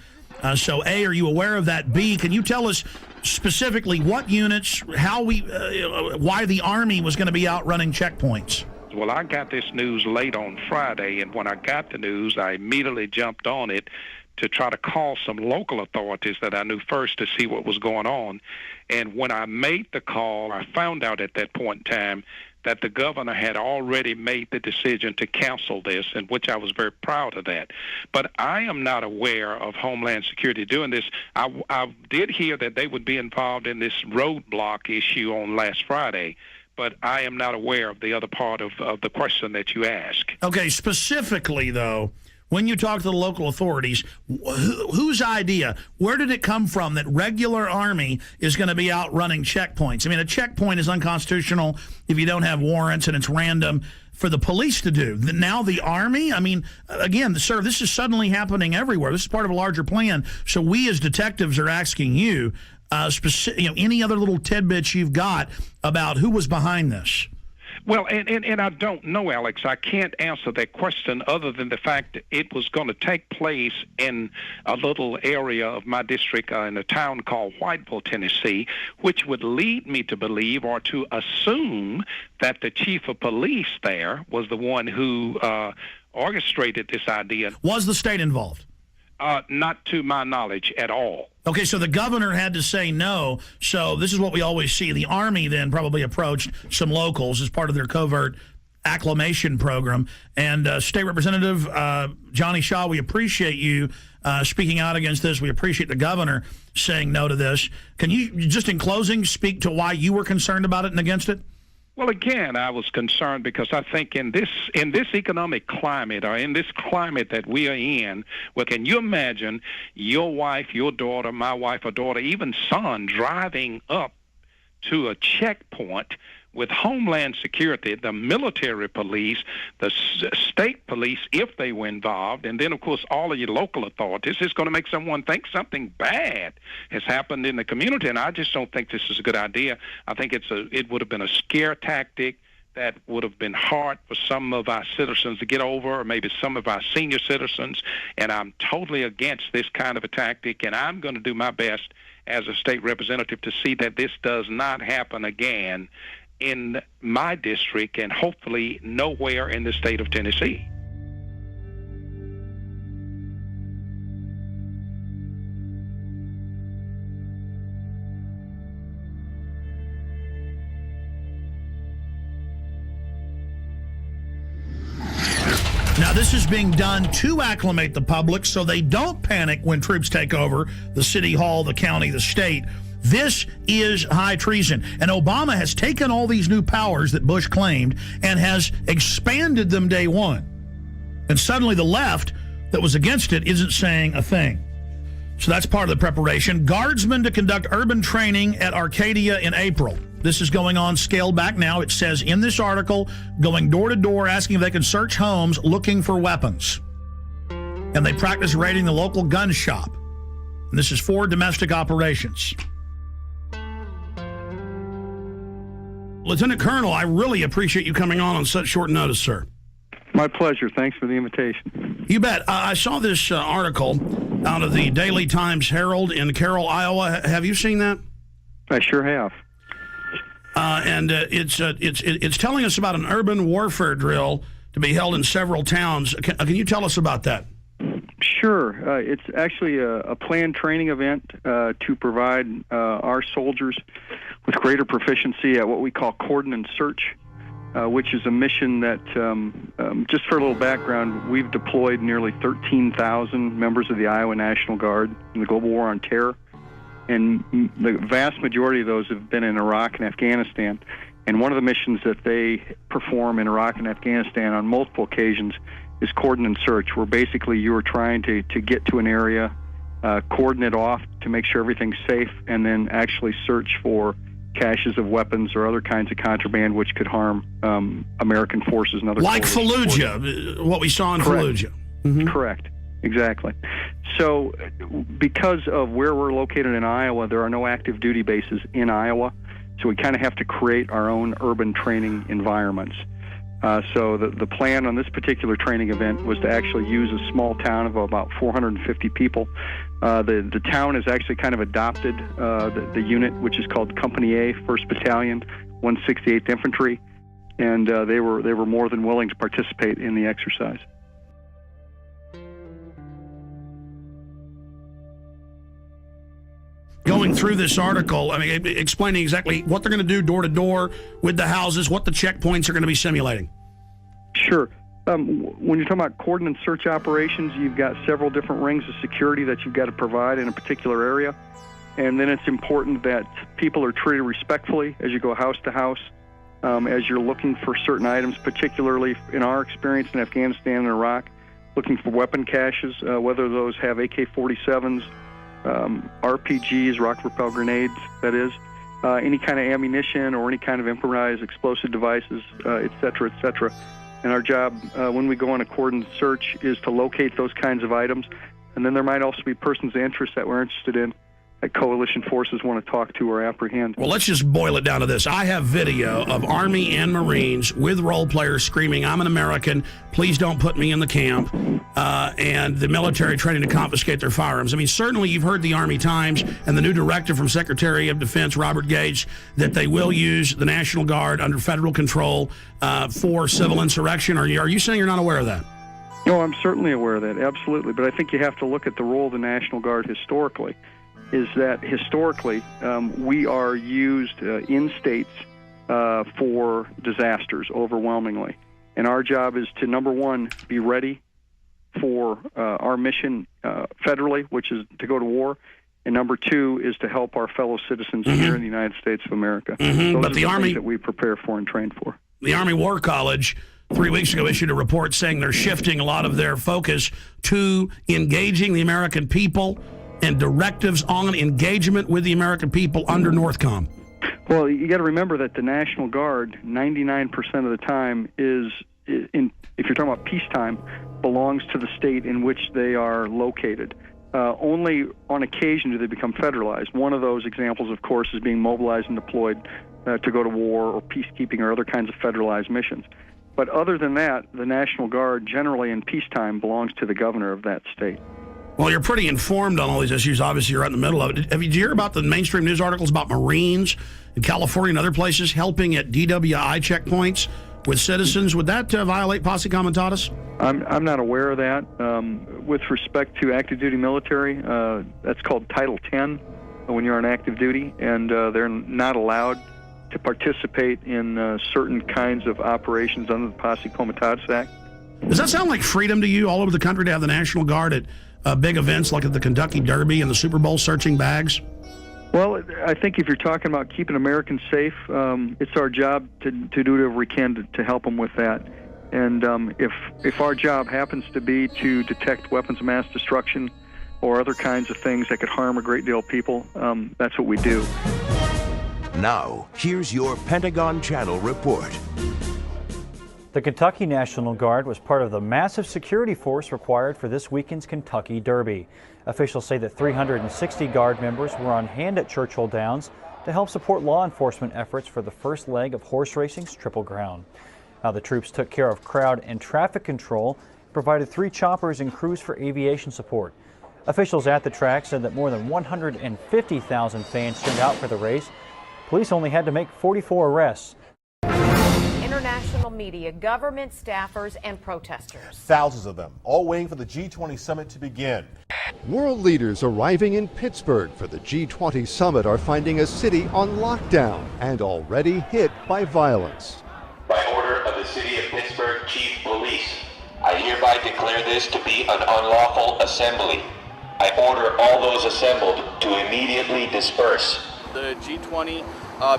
So, A, are you aware of that? B, can you tell us specifically what units, why the Army was going to be out running checkpoints? Well, I got this news late on Friday, and when I got the news, I immediately jumped on it to try to call some local authorities that I knew first to see what was going on. And when I made the call, I found out at that point in time that the governor had already made the decision to cancel this, and which I was very proud of that. But I am not aware of Homeland Security doing this. I did hear that they would be involved in this roadblock issue on last Friday, but I am not aware of the other part of the question that you asked. Okay, specifically, though, when you talk to the local authorities, whose idea, where did it come from that regular Army is going to be out running checkpoints? I mean, a checkpoint is unconstitutional if you don't have warrants and it's random for the police to do. Now the Army? I mean, again, sir, this is suddenly happening everywhere. This is part of a larger plan. So we as detectives are asking you, any other little tidbits you've got about who was behind this? Well, and I don't know, Alex. I can't answer that question other than the fact that it was going to take place in a little area of my district in a town called Whiteville, Tennessee, which would lead me to believe or to assume that the chief of police there was the one who orchestrated this idea. Was the state involved? Not to my knowledge at all. Okay, so the governor had to say no. So this is what we always see. The Army then probably approached some locals as part of their covert acclimation program. And State Representative Johnny Shaw, we appreciate you speaking out against this. We appreciate the governor saying no to this. Can you, just in closing, speak to why you were concerned about it and against it? Well, again, I was concerned because I think in this economic climate, or in this climate that we are in, well, can you imagine your wife, your daughter, my wife or daughter, even son driving up to a checkpoint with Homeland Security, the military police, the state police, if they were involved, and then, of course, all of your local authorities, it's going to make someone think something bad has happened in the community, and I just don't think this is a good idea. I think it would have been a scare tactic that would have been hard for some of our citizens to get over, or maybe some of our senior citizens, and I'm totally against this kind of a tactic, and I'm going to do my best as a state representative to see that this does not happen again in my district and hopefully nowhere in the state of Tennessee. Now, this is being done to acclimate the public so they don't panic when troops take over the city hall, the county, the state. This is high treason. And Obama has taken all these new powers that Bush claimed and has expanded them day one. And suddenly the left that was against it isn't saying a thing. So that's part of the preparation. Guardsmen to conduct urban training at Arcadia in April. This is going on, scaled back now. It says in this article, going door to door, asking if they can search homes looking for weapons. And they practice raiding the local gun shop. And this is for domestic operations. Lieutenant Colonel, I really appreciate you coming on such short notice, sir. My pleasure. Thanks for the invitation. You bet. I saw this article out of the Daily Times Herald in Carroll, Iowa. Have you seen that? I sure have. And it's telling us about an urban warfare drill to be held in several towns. Can you tell us about that? Sure. It's actually a planned training event to provide our soldiers with greater proficiency at what we call cordon and search, which is a mission that, just for a little background, we've deployed nearly 13,000 members of the Iowa National Guard in the global war on terror. And the vast majority of those have been in Iraq and Afghanistan. And one of the missions that they perform in Iraq and Afghanistan on multiple occasions is cordon and search, where basically you are trying to get to an area, cordon it off to make sure everything's safe, and then actually search for caches of weapons or other kinds of contraband which could harm American forces and other like Fallujah, what we saw in Correct. Fallujah. Mm-hmm. Correct. Exactly. So because of where we're located in Iowa, there are no active duty bases in Iowa, so we kind of have to create our own urban training environments. So the plan on this particular training event was to actually use a small town of about 450 people. The town has actually kind of adopted the unit, which is called Company A, 1st Battalion, 168th Infantry, and they were more than willing to participate in the exercise. Going through this article, I mean, explaining exactly what they're going to do door to door with the houses, what the checkpoints are going to be simulating. Sure. When you're talking about cordon and search operations, you've got several different rings of security that you've got to provide in a particular area. And then it's important that people are treated respectfully as you go house to house, as you're looking for certain items, particularly in our experience in Afghanistan and Iraq, looking for weapon caches, whether those have AK-47s, RPGs, rocket-propelled grenades, that is, any kind of ammunition or any kind of improvised explosive devices, et cetera, et cetera. And our job, when we go on a cordon search, is to locate those kinds of items. And then there might also be persons of interest that we're interested in that coalition forces want to talk to or apprehend. Well, let's just boil it down to this. I have video of Army and Marines with role players screaming, "I'm an American, please don't put me in the camp," and the military trying to confiscate their firearms. I mean, certainly you've heard the Army Times and the new directive from Secretary of Defense Robert Gates that they will use the National Guard under federal control for civil insurrection. Are you saying you're not aware of that? No, I'm certainly aware of that, absolutely. But I think you have to look at the role of the National Guard historically. Is that historically we are used in states for disasters overwhelmingly. And our job is to, number one, be ready for our mission federally, which is to go to war. And number two is to help our fellow citizens here in the United States of America. Those But are the Army things that we prepare for and train for. The Army War College 3 weeks ago issued a report saying they're shifting a lot of their focus to engaging the American people and directives on engagement with the American people under NORTHCOM. Well, you got to remember that the National Guard, 99% of the time, if you're talking about peacetime, belongs to the state in which they are located. Only on occasion do they become federalized. One of those examples, of course, is being mobilized and deployed to go to war or peacekeeping or other kinds of federalized missions. But other than that, the National Guard generally in peacetime belongs to the governor of that state. Well, you're pretty informed on all these issues. Obviously, you're right in the middle of it. Did you hear about the mainstream news articles about Marines in California and other places helping at DWI checkpoints with citizens? Would that violate posse comitatus? I'm not aware of that. With respect to active duty military, that's called Title 10 when you're on active duty, and they're not allowed to participate in certain kinds of operations under the Posse Comitatus Act. Does that sound like freedom to you all over the country to have the National Guard at big events like at the Kentucky Derby and the Super Bowl searching bags? Well, I think if you're talking about keeping Americans safe, it's our job to do whatever we can to help them with that. And if our job happens to be to detect weapons of mass destruction or other kinds of things that could harm a great deal of people, that's what we do. Now, here's your Pentagon Channel report. The Kentucky National Guard was part of the massive security force required for this weekend's Kentucky Derby. Officials say that 360 Guard members were on hand at Churchill Downs to help support law enforcement efforts for the first leg of horse racing's Triple Crown. Now, the troops took care of crowd and traffic control, provided 3 choppers and crews for aviation support. Officials at the track said that more than 150,000 fans turned out for the race. Police only had to make 44 arrests. International media, government staffers, and protesters. Thousands of them, all waiting for the G20 summit to begin. World leaders arriving in Pittsburgh for the G20 summit are finding a city on lockdown and already hit by violence. By order of the City of Pittsburgh Chief Police, I hereby declare this to be an unlawful assembly. I order all those assembled to immediately disperse. The G20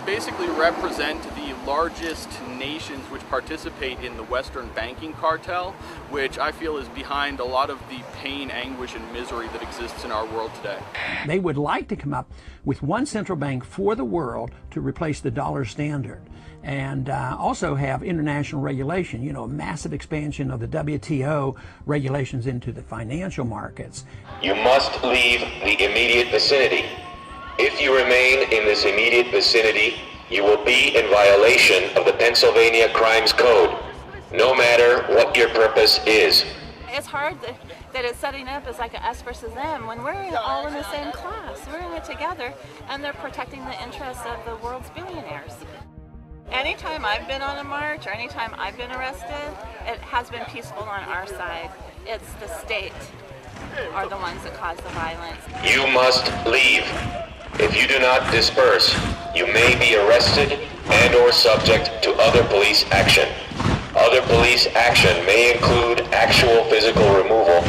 basically represent the largest nations which participate in the Western banking cartel, which I feel is behind a lot of the pain, anguish, and misery that exists in our world today. They would like to come up with one central bank for the world to replace the dollar standard, and also have international regulation, a massive expansion of the WTO regulations into the financial markets. You must leave the immediate vicinity. If you remain in this immediate vicinity, you will be in violation of the Pennsylvania Crimes Code, no matter what your purpose is. It's hard that it's setting up as like a us versus them when we're all in the same class. We're in it together, and they're protecting the interests of the world's billionaires. Anytime I've been on a march or anytime I've been arrested, it has been peaceful on our side. It's the state are the ones that cause the violence. You must leave. If you do not disperse, you may be arrested and or subject to other police action. Other police action may include actual physical removal,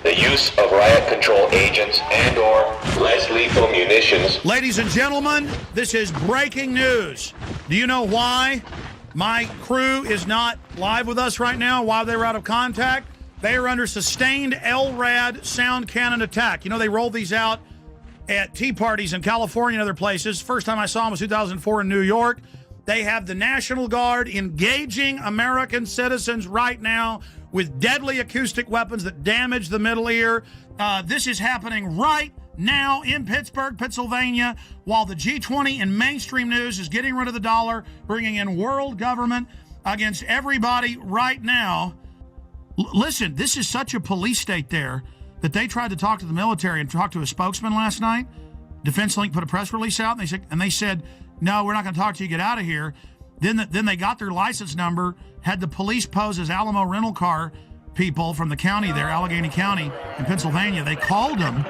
the use of riot control agents and or less lethal munitions. Ladies and gentlemen, this is breaking news. Do you know why my crew is not live with us right now, why they were out of contact? They are under sustained LRAD sound cannon attack. They rolled these out at tea parties in California and other places. First time I saw them was 2004 in New York. They have the National Guard engaging American citizens right now with deadly acoustic weapons that damage the middle ear. This is happening right now in Pittsburgh, Pennsylvania, while the G20 in mainstream news is getting rid of the dollar, bringing in world government against everybody right now. Listen, this is such a police state there that they tried to talk to the military and talk to a spokesman last night. Defense Link put a press release out, and they said, no, we're not going to talk to you, get out of here. Then they got their license number, had the police pose as Alamo rental car people from the county there, Allegheny County in Pennsylvania. They called them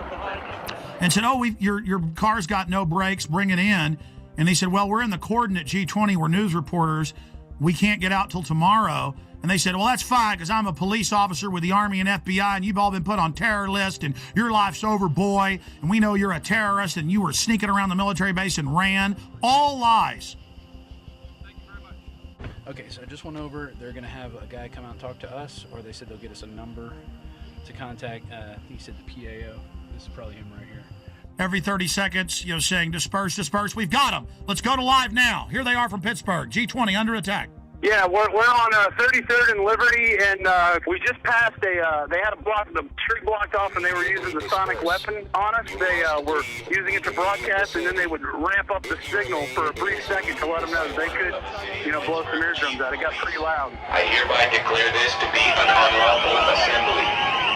and said, your car's got no brakes, bring it in. And they said, well, we're in the cordon at G20, we're news reporters, we can't get out till tomorrow. And they said, well, that's fine, because I'm a police officer with the Army and FBI, and you've all been put on terror list, and your life's over, boy, and we know you're a terrorist, and you were sneaking around the military base and ran. All lies. Thank you very much. Okay, so I just went over. They're going to have a guy come out and talk to us, or they said they'll get us a number to contact. He said the PAO. This is probably him right here. every 30 seconds, saying disperse, disperse. We've got them. Let's go to live now. Here they are from Pittsburgh. G20 under attack. Yeah, we're on 33rd and Liberty, and we just passed they had the street blocked off, and they were using the sonic weapon on us. They were using it to broadcast, and then they would ramp up the signal for a brief second to let them know that they could, blow some eardrums out. It got pretty loud. I hereby declare this to be an unlawful assembly.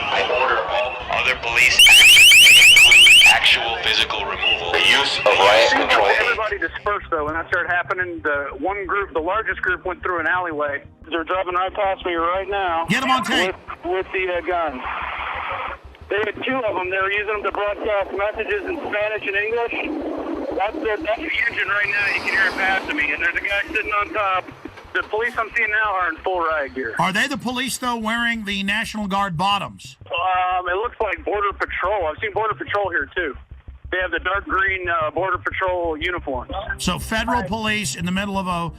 I order all other police actions to include actual physical removal, the use of riot control. Everybody dispersed, though, when that started happening. The largest group, went through an alleyway. They're driving right past me right now. Get them on tape. With the guns. They had two of them. They were using them to broadcast messages in Spanish and English. That's the engine right now. You can hear it passing me. And there's a guy sitting on top. The police I'm seeing now are in full riot gear. Are they the police, though, wearing the National Guard bottoms? It looks like Border Patrol. I've seen Border Patrol here, too. They have the dark green Border Patrol uniforms. So federal police in the middle of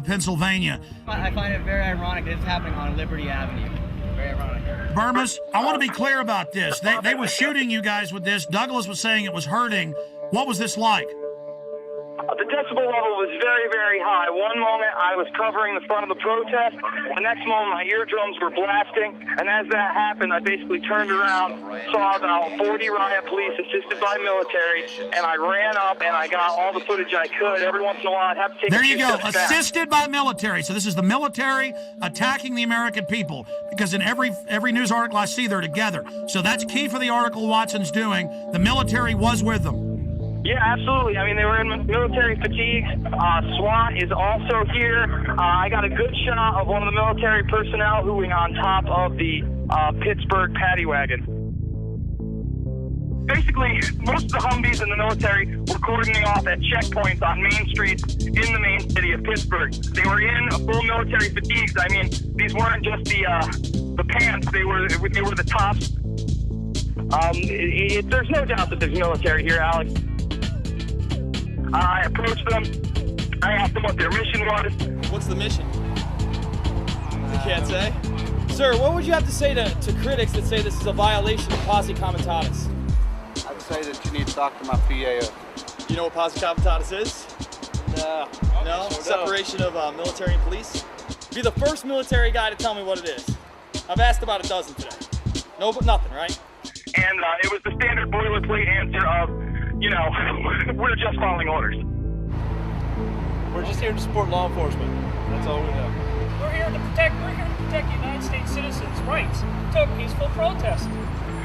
Pennsylvania. I find it very ironic that it's happening on Liberty Avenue. Very ironic. Burmis, I want to be clear about this. They were shooting you guys with this. Douglas was saying it was hurting. What was this like? The decibel level was very, very high. One moment I was covering the front of the protest. The next moment my eardrums were blasting. And as that happened, I basically turned around, saw about 40 riot police assisted by military, and I ran up and I got all the footage I could. Every once in a while I'd have to take There you go, assisted by military. So this is the military attacking the American people, because in every news article I see, they're together. So that's key for the article Watson's doing. The military was with them. Yeah, absolutely. I mean, they were in military fatigues. SWAT is also here. I got a good shot of one of the military personnel moving on top of the Pittsburgh paddy wagon. Basically, most of the Humvees in the military were cordoning off at checkpoints on main streets in the main city of Pittsburgh. They were in full military fatigues. I mean, these weren't just the pants; they were the tops. There's no doubt that there's military here, Alex. I approached them. I asked them what their mission was. What's the mission? You can't say? Sir, what would you have to say to critics that say this is a violation of posse comitatus? I'd say that you need to talk to my PAO. You know what posse comitatus is? No. No? Separation of military and police? Be the first military guy to tell me what it is. I've asked about a dozen today. No, but nothing, right? And it was the standard boilerplate answer of, we're just following orders. We're just here to support law enforcement. That's all we know. We're here to protect United States citizens' rights to a peaceful protest.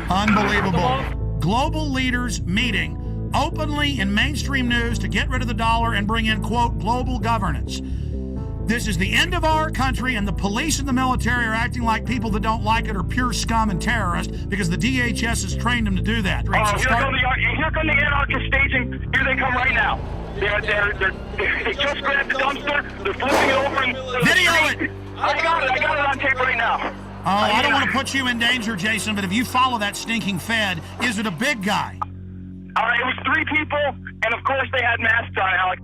Unbelievable. Global leaders meeting openly in mainstream news to get rid of the dollar and bring in, quote, global governance. This is the end of our country, and the police and the military are acting like people that don't like it are pure scum and terrorists because the DHS has trained them to do that. Here come the anarchist staging. Here they come right now. They just grabbed the dumpster. They're flipping it over. Video it! I got it on tape right now. Oh, I don't want to put you in danger, Jason, but if you follow that stinking Fed, is it a big guy? It was 3 people, and of course they had masks on, Alex.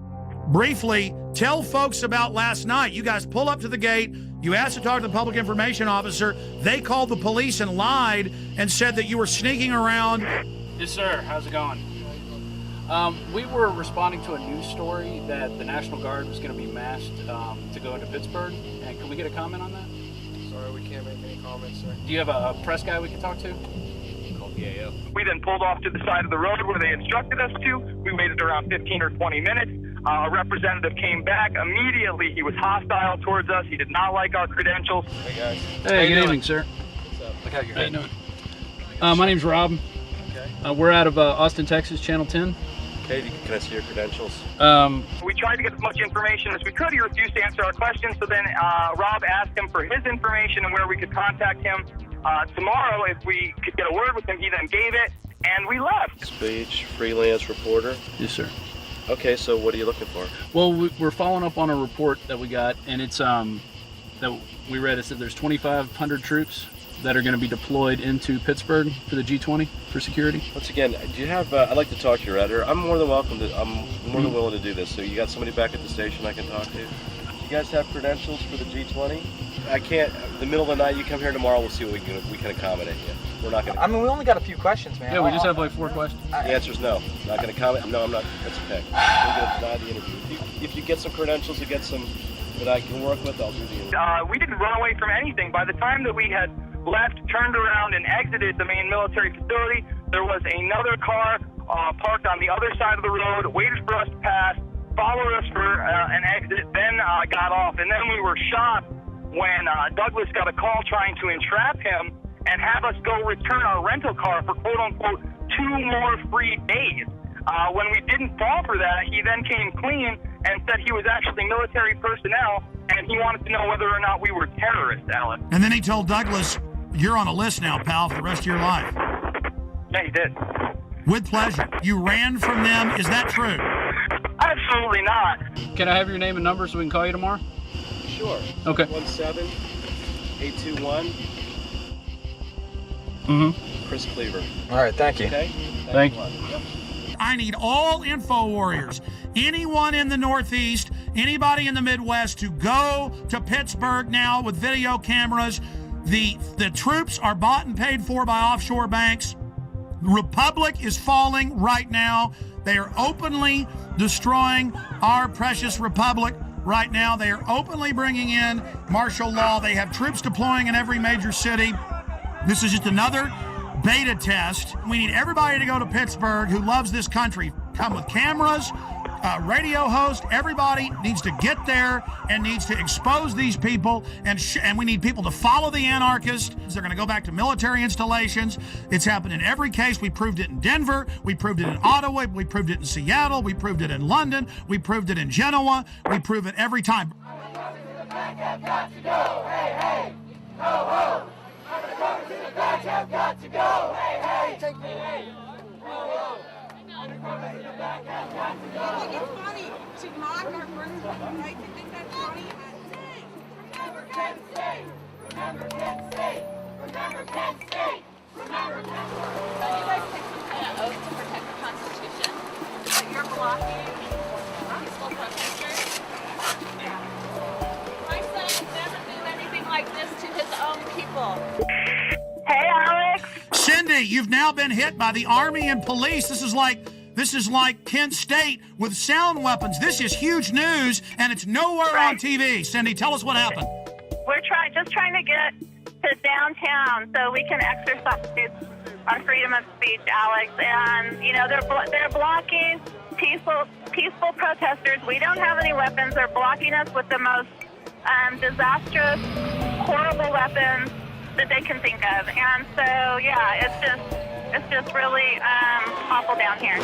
Briefly, tell folks about last night. You guys pull up to the gate. You asked to talk to the public information officer. They called the police and lied and said that you were sneaking around. Yes, sir. How's it going? We were responding to a news story that the National Guard was going to be masked to go into Pittsburgh. And can we get a comment on that? Sorry, we can't make any comments, sir. Do you have a press guy we can talk to? Call PAO. We then pulled off to the side of the road where they instructed us to. We waited around 15 or 20 minutes. A representative came back. Immediately, he was hostile towards us. He did not like our credentials. Hey, guys. Hey, good evening, sir. What's up? Look how you're doing. My name's Rob. Okay. We're out of Austin, Texas, Channel 10. Okay, can I see your credentials? We tried to get as much information as we could. He refused to answer our questions. So then Rob asked him for his information and where we could contact him tomorrow if we could get a word with him. He then gave it, and we left. Speech, freelance reporter. Yes, sir. Okay, so what are you looking for? Well, we're following up on a report that we got, and it's that we read. It said there's 2,500 troops that are going to be deployed into Pittsburgh for the G20 for security. Once again, do you have? I'd like to talk to your editor. I'm more than willing to do this. So you got somebody back at the station I can talk to? You guys have credentials for the G20? I can't. the middle of the night, you come here tomorrow, we'll see what we can accommodate you. We're not going to... I mean, we only got a few questions, man. Yeah, we just have like 4 questions. The answer is no. Not going to comment. No, I'm not. That's okay. I'm going to deny the interview. If you get some credentials, you get some that I can work with, I'll do the interview. We didn't run away from anything. By the time that we had left, turned around, and exited the main military facility, there was another car parked on the other side of the road, waited for us to pass, followed us for an exit, then got off. And then we were shocked when Douglas got a call trying to entrap him and have us go return our rental car for quote-unquote 2 more free days. When we didn't fall for that, he then came clean and said he was actually military personnel, and he wanted to know whether or not we were terrorists, Alex. And then he told Douglas, you're on a list now, pal, for the rest of your life. Yeah, he did. With pleasure. You ran from them. Is that true? Absolutely not. Can I have your name and number so we can call you tomorrow? Sure. Okay. 17821. Chris Cleaver. All right, thank you. Okay? Thank you. I need all info warriors, anyone in the Northeast, anybody in the Midwest, to go to Pittsburgh now with video cameras. The troops are bought and paid for by offshore banks. The Republic is falling right now. They are openly destroying our precious Republic right now. They are openly bringing in martial law. They have troops deploying in every major city. This is just another beta test. We need everybody to go to Pittsburgh who loves this country. Come with cameras, radio host. Everybody needs to get there and needs to expose these people. And we need people to follow the anarchists. They're going to go back to military installations. It's happened in every case. We proved it in Denver. We proved it in Ottawa. We proved it in Seattle. We proved it in London. We proved it in Genoa. We prove it every time. Hey, Alex. Cindy, you've now been hit by the Army and police. This is like Kent State with sound weapons. This is huge news, and it's nowhere on TV. Cindy, tell us what happened. We're just trying to get to downtown so we can exercise our freedom of speech, Alex. And they're blocking peaceful protesters. We don't have any weapons. They're blocking us with the most disastrous, horrible weapons that they can think of. And so, yeah, it's just really awful down here.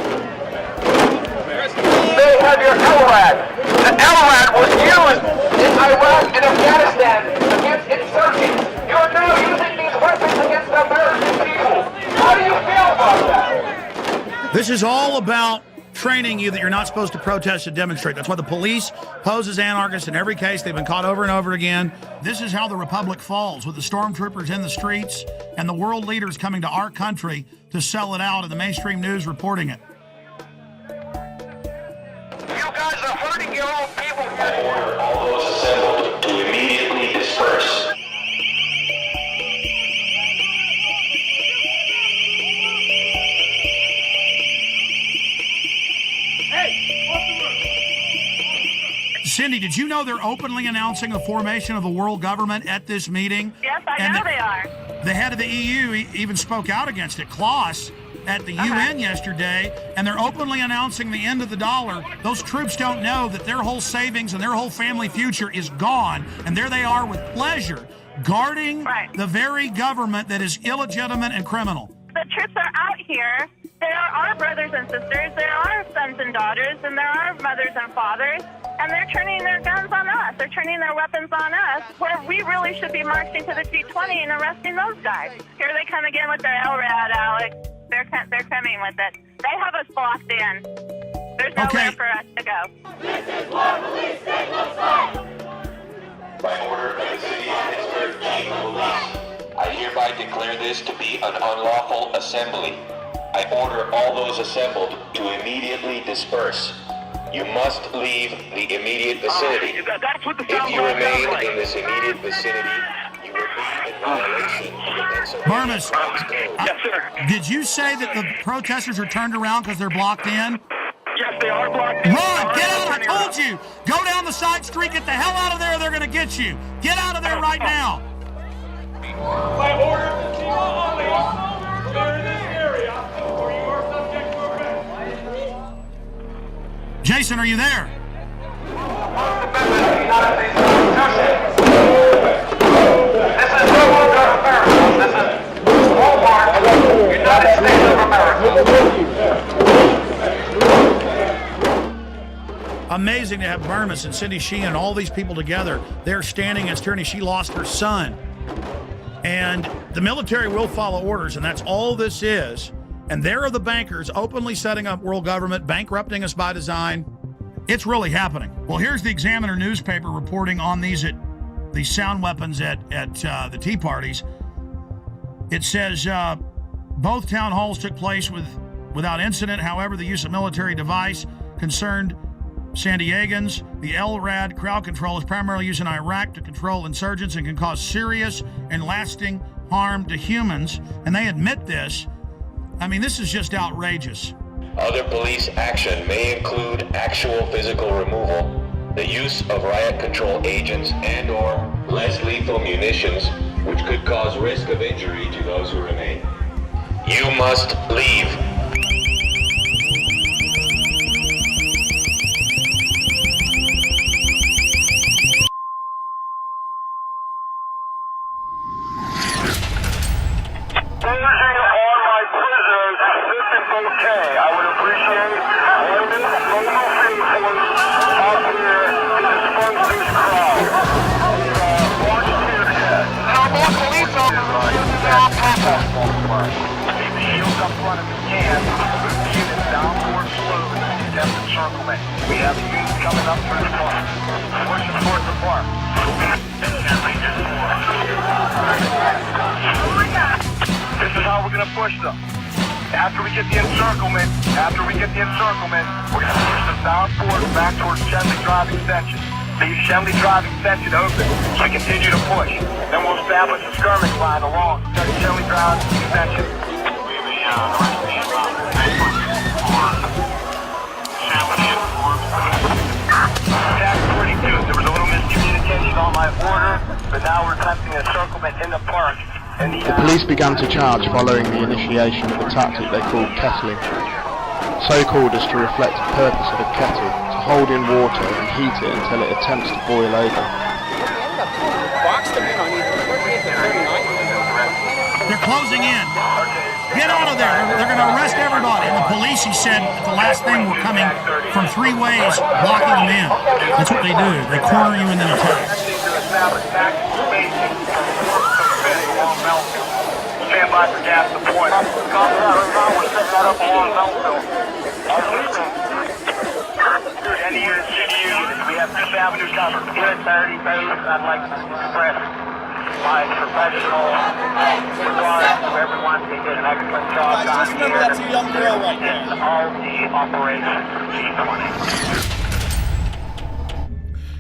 They have your LRAD. The LRAD was used in Iraq and Afghanistan against insurgents. You're now using these weapons against the American people. How do you feel about that? This is all about training you that you're not supposed to protest and demonstrate. That's why the police pose as anarchists in every case. They've been caught over and over again. This is how the Republic falls, with the stormtroopers in the streets and the world leaders coming to our country to sell it out and the mainstream news reporting it. You guys are hurting your own people. I order all those assembled to immediately disperse. Cindy, did you know they're openly announcing the formation of a world government at this meeting? Yes, I know they are. The head of the EU even spoke out against it, Klaus, at the UN yesterday, and they're openly announcing the end of the dollar. Those troops don't know that their whole savings and their whole family future is gone, and there they are with pleasure, guarding the very government that is illegitimate and criminal. The troops are out here. There are our brothers and sisters, there are sons and daughters, and there are mothers and fathers, and they're turning their guns on us. They're turning their weapons on us, where we really should be marching to the G20 and arresting those guys. Here they come again with their LRAD, Alex. They're coming with it. They have us blocked in. There's nowhere for us to go. This is what police state looks like. By order of the City of Pittsburgh Chief of Police, I hereby declare this to be an unlawful assembly. I order all those assembled to immediately disperse. You must leave the immediate vicinity. If you remain in this immediate vicinity, you will Barnes. Yes, sir. Did you say that the protesters are turned around because they're blocked in? Yes, they are blocked in. Run! Get out! I told you! Go down the side street, get the hell out of there, they're going to get you! Get out of there right now! By order of the chief of police, clear this area, or you are subject to arrest. Jason, are you there? This is no longer America. This is Walmart, United States of America. Amazing to have Burmis and Cindy Sheehan and all these people together. They're standing against tyranny. She lost her son. And the military will follow orders, and that's all this is. And there are the bankers openly setting up world government, bankrupting us by design. It's really happening. Well, here's the Examiner newspaper reporting on these sound weapons at the Tea Parties. It says both town halls took place without incident. However, the use of military device concerned San Diegans. The LRAD crowd control is primarily used in Iraq to control insurgents and can cause serious and lasting harm to humans. And they admit this. I mean, this is just outrageous. Other police action may include actual physical removal, the use of riot control agents and/or less lethal munitions, which could cause risk of injury to those who remain. You must leave. We have youth coming up through the park. Pushing towards the park. This is how we're going to push them. After we get the encirclement, we're going to push them down forward back towards Chemley Drive Extension. Leave Chemley Drive Extension open so we continue to push. Then we'll establish a skirmish line along Chemley Drive Extension. There was a little miscommunication on my order, but now we're attempting a encirclement in the park. The police began to charge following the initiation of a tactic they called kettling. So called as to reflect the purpose of a kettle, to hold in water and heat it until it attempts to boil over. They're closing in. Get out of there. They're going to arrest everybody. And the police, he said, at the last thing, were coming from 3 ways, blocking them in. That's what they do. They corner you and then attack. Stand by for gas deployment. We're setting that up along Melville. Any units, we have 5th Avenue covered. Unit 30, I'd like to express my professional regard to everyone. They did an excellent job down here. That's a young girl right there. In all the Operation G20.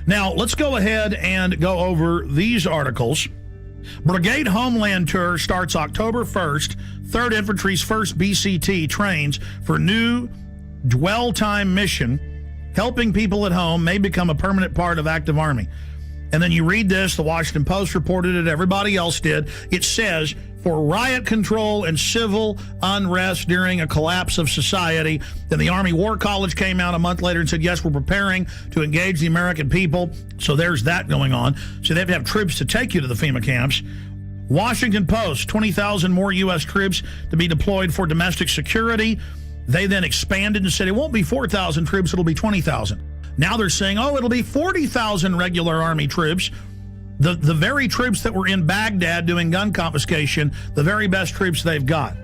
Now, let's go ahead and go over these articles. Brigade Homeland Tour starts October 1st. 3rd Infantry's 1st BCT trains for new dwell time mission. Helping people at home may become a permanent part of active Army. And then you read this, the Washington Post reported it, everybody else did. It says, for riot control and civil unrest during a collapse of society. Then the Army War College came out a month later and said, yes, we're preparing to engage the American people. So there's that going on. So they have to have troops to take you to the FEMA camps. Washington Post, 20,000 more U.S. troops to be deployed for domestic security. They then expanded and said it won't be 4,000 troops, it'll be 20,000. Now they're saying, oh, it'll be 40,000 regular Army troops. The very troops that were in Baghdad doing gun confiscation, the very best troops they've got.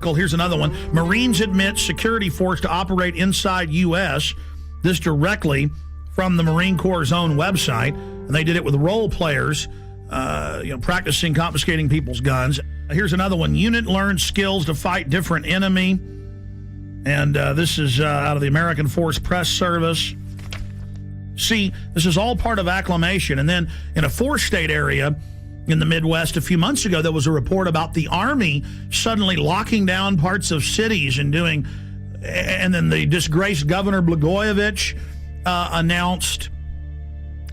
Here's another one. Marines admit security force to operate inside U.S. This directly from the Marine Corps' own website. And they did it with role players, practicing confiscating people's guns. Here's another one. Unit learns skills to fight different enemy. And this is out of the American Force Press Service. See, this is all part of acclimation. And then in a 4-state area, in the Midwest a few months ago, there was a report about the Army suddenly locking down parts of cities and then the disgraced Governor Blagojevich announced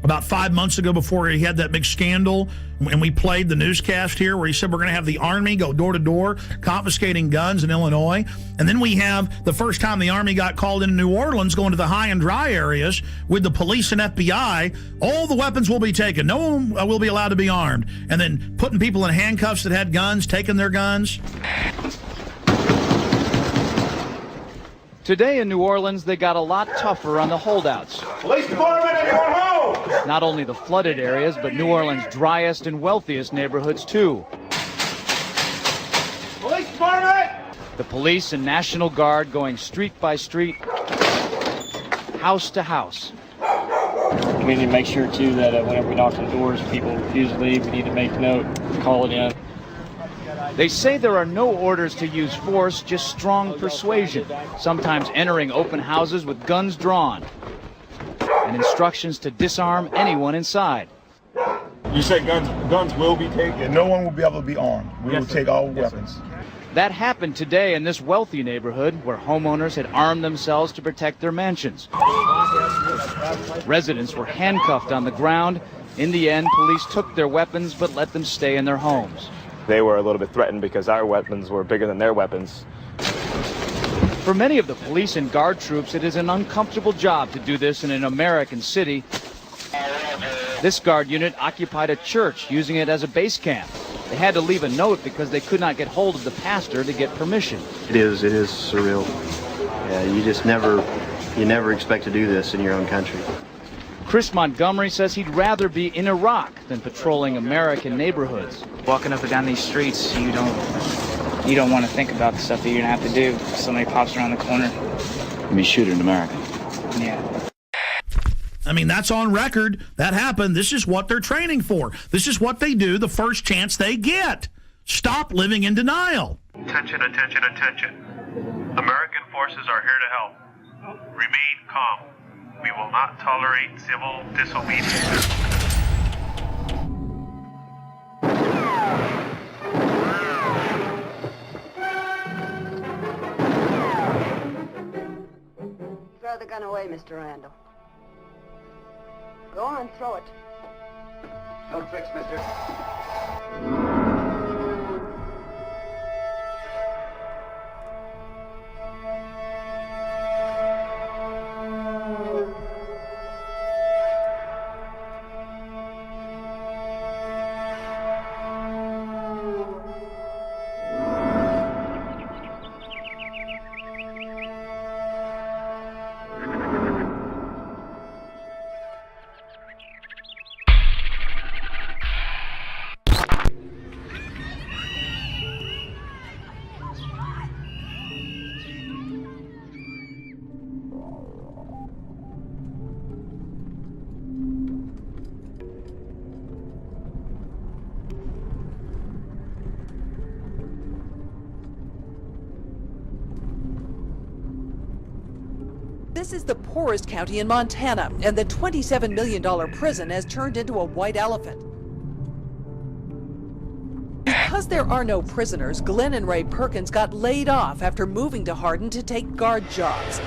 about 5 months ago, before he had that big scandal, and we played the newscast here where he said we're going to have the Army go door to door confiscating guns in Illinois. And then we have the first time the Army got called into New Orleans, going to the high and dry areas with the police and FBI. All the weapons will be taken. No one will be allowed to be armed. And then putting people in handcuffs that had guns, taking their guns. Today in New Orleans, they got a lot tougher on the holdouts. Police department, everyone home! Not only the flooded areas, but New Orleans' driest and wealthiest neighborhoods, too. Police department! The police and National Guard going street by street, house to house. We need to make sure, too, that whenever we knock on doors, people refuse to leave. We need to make note, call it in. They say there are no orders to use force, just strong persuasion, sometimes entering open houses with guns drawn, and instructions to disarm anyone inside. You say guns will be taken? No one will be able to be armed. We will take all weapons. That happened today in this wealthy neighborhood where homeowners had armed themselves to protect their mansions. Residents were handcuffed on the ground. In the end, police took their weapons but let them stay in their homes. They were a little bit threatened because our weapons were bigger than their weapons. For many of the police and guard troops, it is an uncomfortable job to do this in an American city. This guard unit occupied a church, using it as a base camp. They had to leave a note because they could not get hold of the pastor to get permission. It is surreal. Yeah, you never expect to do this in your own country. Chris Montgomery says he'd rather be in Iraq than patrolling American neighborhoods. Walking up and down these streets, you don't want to think about the stuff that you're going to have to do if somebody pops around the corner. I mean, shoot an American. Yeah. I mean, that's on record. That happened. This is what they're training for. This is what they do the first chance they get. Stop living in denial. Attention, attention, attention. American forces are here to help. Remain calm. We will not tolerate civil disobedience. Throw the gun away, Mr. Randall. Go on, throw it. No tricks, mister. This is the poorest county in Montana, and the $27 million prison has turned into a white elephant. Because there are no prisoners, Glenn and Ray Perkins got laid off after moving to Hardin to take guard jobs.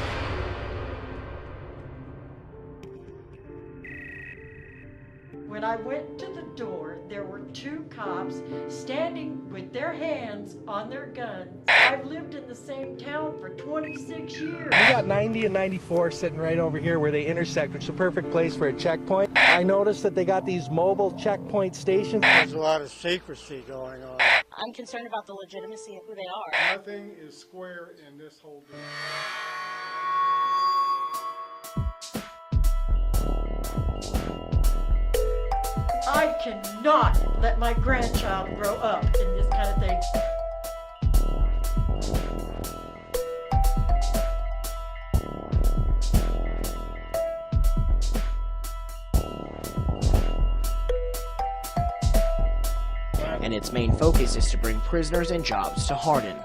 When I went to the door, there were two cops standing with their hands on their guns. I've lived in the same town for 26 years. We got 90 and 94 sitting right over here where they intersect, which is a perfect place for a checkpoint. I noticed that they got these mobile checkpoint stations. There's a lot of secrecy going on. I'm concerned about the legitimacy of who they are. Nothing is square in this whole deal. I cannot let my grandchild grow up in this kind of thing. And its main focus is to bring prisoners and jobs to Hardin.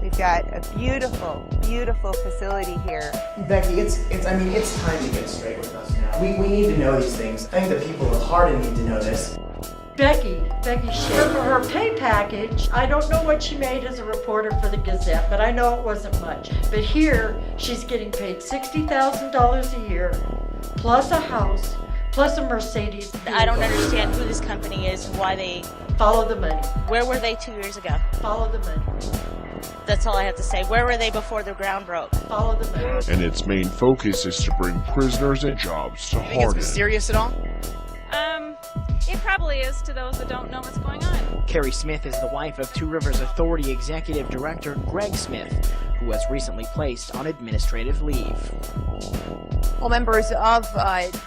We've got a beautiful, beautiful facility here. Becky, it's time to get straight with us now. We need to know these things. I think the people of Hardin need to know this. Becky Schiff, for her pay package, I don't know what she made as a reporter for the Gazette, but I know it wasn't much. But here, she's getting paid $60,000 a year, plus a house, plus a Mercedes. I don't understand who this company is and why they... Follow the money. Where were they 2 years ago? Follow the money. That's all I have to say. Where were they before the ground broke? Follow the money. And its main focus is to bring prisoners and jobs to Think it's Hardin. mysterious at all? It probably is to those that don't know what's going on. Carrie Smith is the wife of Two Rivers Authority Executive Director Greg Smith, who was recently placed on administrative leave. Well, members of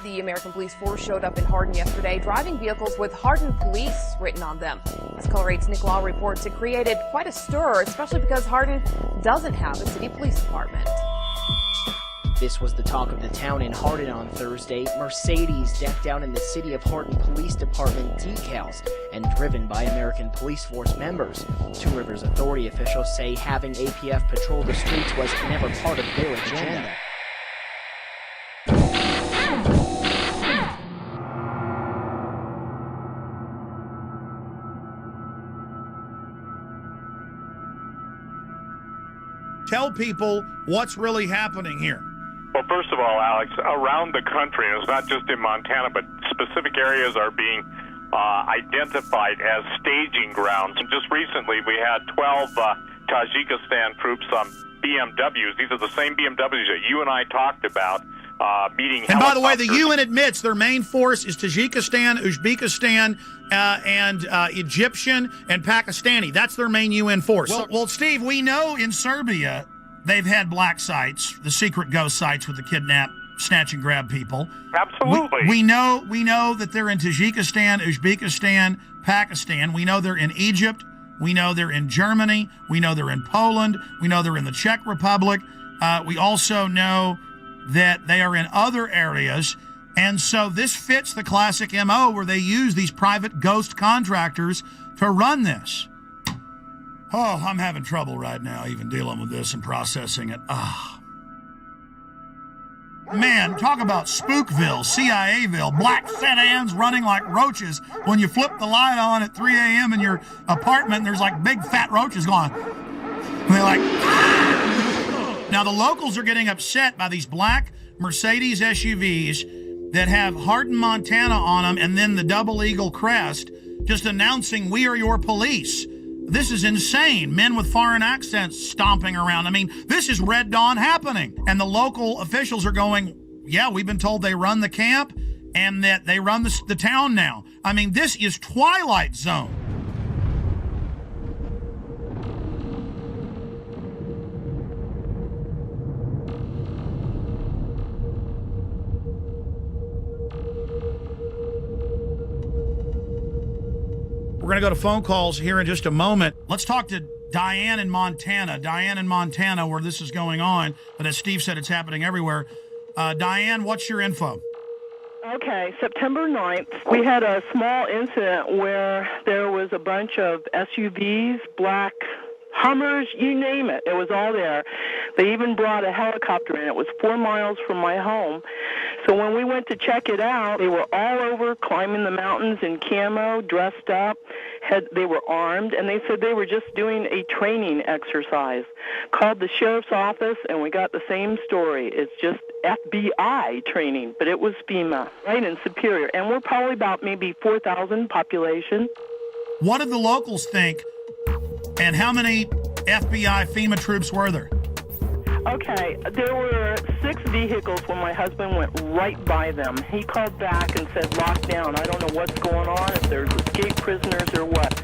the American Police Force showed up in Hardin yesterday, driving vehicles with Hardin Police written on them. As Color 8's Nick Law reports, it created quite a stir, especially because Hardin doesn't have a city police department. This was the talk of the town in Hardin on Thursday. Mercedes decked out in the City of Hardin Police Department decals and driven by American Police Force members. Two Rivers Authority officials say having APF patrol the streets was never part of their agenda. Tell people what's really happening here. Well, first of all, Alex, around the country, and it's not just in Montana, but specific areas are being identified as staging grounds. And just recently, we had 12 Tajikistan troops on BMWs. These are the same BMWs that you and I talked about meeting. And by the way, the UN admits their main force is Tajikistan, Uzbekistan, and Egyptian and Pakistani. That's their main UN force. Well, Steve, we know in Serbia they've had black sites, the secret ghost sites with the kidnap, snatch and grab people. Absolutely. We know that they're in Tajikistan, Uzbekistan, Pakistan. We know they're in Egypt. We know they're in Germany. We know they're in Poland. We know they're in the Czech Republic. We also know that they are in other areas. And so this fits the classic MO where they use these private ghost contractors to run this. Oh, I'm having trouble right now even dealing with this and processing it. Man, talk about Spookville, CIAville, black sedans running like roaches when you flip the light on at 3 a.m. in your apartment and there's like big fat roaches going. And they're like, ah! Now the locals are getting upset by these black Mercedes SUVs that have Hardin, Montana on them and then the double eagle crest just announcing we are your police. This is insane. Men with foreign accents stomping around. I mean, this is Red Dawn happening. And the local officials are going, yeah, we've been told they run the camp and that they run the town now. I mean, this is Twilight Zone. We're going to go to phone calls here in just a moment. Let's talk to Diane in Montana. Diane in Montana, where this is going on. But as Steve said, it's happening everywhere. Diane, what's your info? Okay, September 9th, we had a small incident where there was a bunch of SUVs, black Hummers, you name it. It was all there. They even brought a helicopter in. It was 4 miles from my home. So when we went to check it out, they were all over climbing the mountains in camo, dressed up. They were armed, and they said they were just doing a training exercise. Called the sheriff's office, and we got the same story. It's just FBI training, but it was FEMA, right in Superior. And we're probably about maybe 4,000 population. What did the locals think, and how many FBI FEMA troops were there? Okay, there were 6 vehicles when my husband went right by them. He called back and said, lock down. I don't know what's going on, if there's escaped prisoners or what.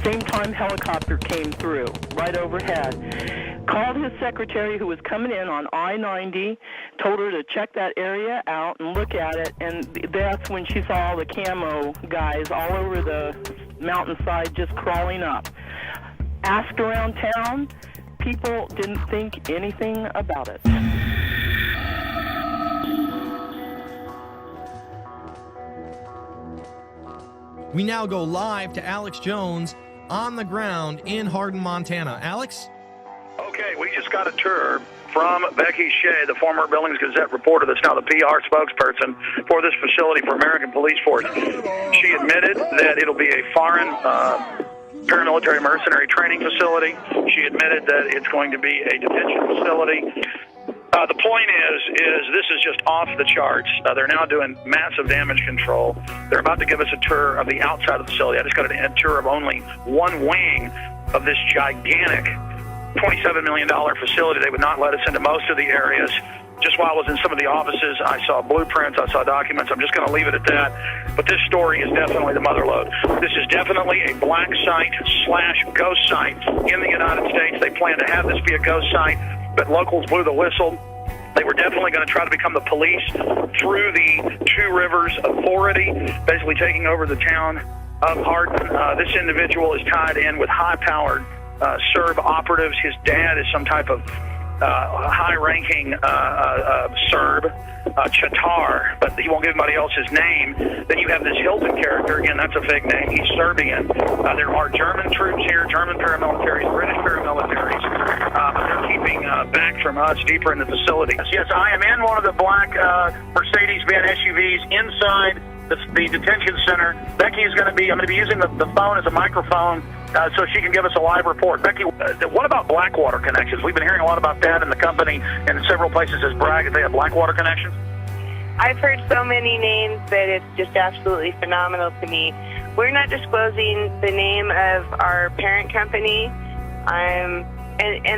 Same time, helicopter came through, right overhead. Called his secretary who was coming in on I-90, told her to check that area out and look at it, and that's when she saw all the camo guys all over the mountainside just crawling up. Asked around town, people didn't think anything about it. We now go live to Alex Jones on the ground in Hardin, Montana. Alex? Okay, we just got a tour from Becky Shea, the former Billings Gazette reporter that's now the PR spokesperson for this facility for American Police Force. She admitted that it'll be a foreign paramilitary mercenary training facility. She admitted that it's going to be a detention facility. The point is this is just off the charts. They're now doing massive damage control. They're about to give us a tour of the outside of the facility. I just got a tour of only one wing of this gigantic $27 million facility. They would not let us into most of the areas. Just while I was in some of the offices, I saw blueprints, I saw documents. I'm just going to leave it at that. But this story is definitely the mother lode. This is definitely a black site / ghost site in the United States. They plan to have this be a ghost site, but locals blew the whistle. They were definitely going to try to become the police through the Two Rivers Authority, basically taking over the town of Hardin. This individual is tied in with high-powered Serb operatives. His dad is some type of high-ranking Serb, Chatar, but he won't give anybody else his name. Then you have this Hilton character. Again, that's a fake name. He's Serbian. There are German troops here, German paramilitaries, British paramilitaries, but they're keeping back from us deeper in the facility. Yes, I am in one of the black Mercedes-Benz SUVs inside the detention center. Becky is going to be, I'm going to be using the phone as a microphone so she can give us a live report. Becky, what about Blackwater connections? We've been hearing a lot about that, and the company in several places has bragged that they have Blackwater connections. I've heard so many names that it's just absolutely phenomenal to me. We're not disclosing the name of our parent company, and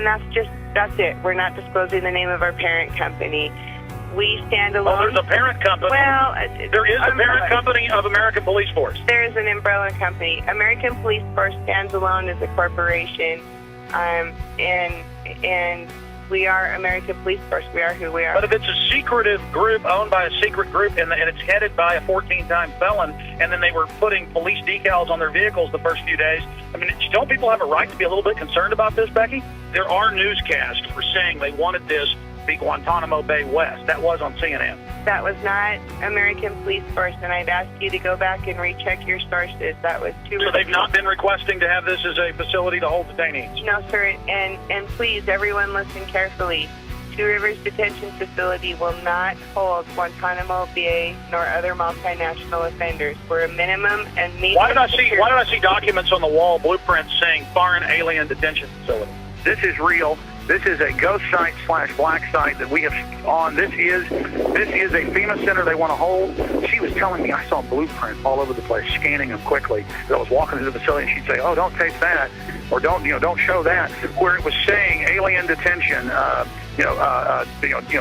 that's it. We're not disclosing the name of our parent company. We stand alone. Well, there's a parent company. Well, there is a parent company of American Police Force. There is an umbrella company. American Police Force stands alone as a corporation, and we are American Police Force. We are who we are. But if it's a secretive group owned by a secret group and it's headed by a 14-time felon, and then they were putting police decals on their vehicles the first few days, I mean, don't people have a right to be a little bit concerned about this, Becky? There are newscasts for saying they wanted this be Guantanamo Bay West. That was on CNN. That was not American Police Force, and I'd ask you to go back and recheck your sources. That was too. So they've not been requesting to have this as a facility to hold detainees? No, sir, and please, everyone listen carefully. Two Rivers Detention Facility will not hold Guantanamo Bay nor other multinational offenders. We're a minimum and medium. Why did I see documents on the wall, blueprints saying foreign alien detention facility? This is real. This is a ghost site / black site that we have on. This is a FEMA center they want to hold. She was telling me I saw blueprints all over the place, scanning them quickly. As I was walking through the facility, and she'd say, "Oh, don't taste that," or "Don't show that." Where it was saying alien detention,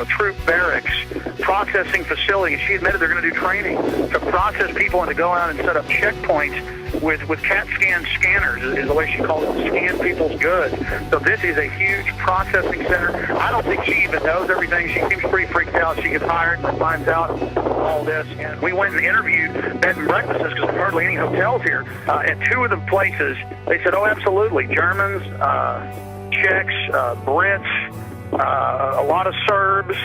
troop barracks, processing facility. She admitted they're going to do training to process people and to go out and set up checkpoints with CAT scan scanners, is the way she calls it, to scan people's goods. So this is a huge processing center. I don't think she even knows everything. She seems pretty freaked out. She gets hired and finds out all this. And we went and interviewed bed and breakfasts, because there's hardly any hotels here. At two of the places, they said, "Oh, absolutely. Germans, Czechs, Brits, a lot of Serbs,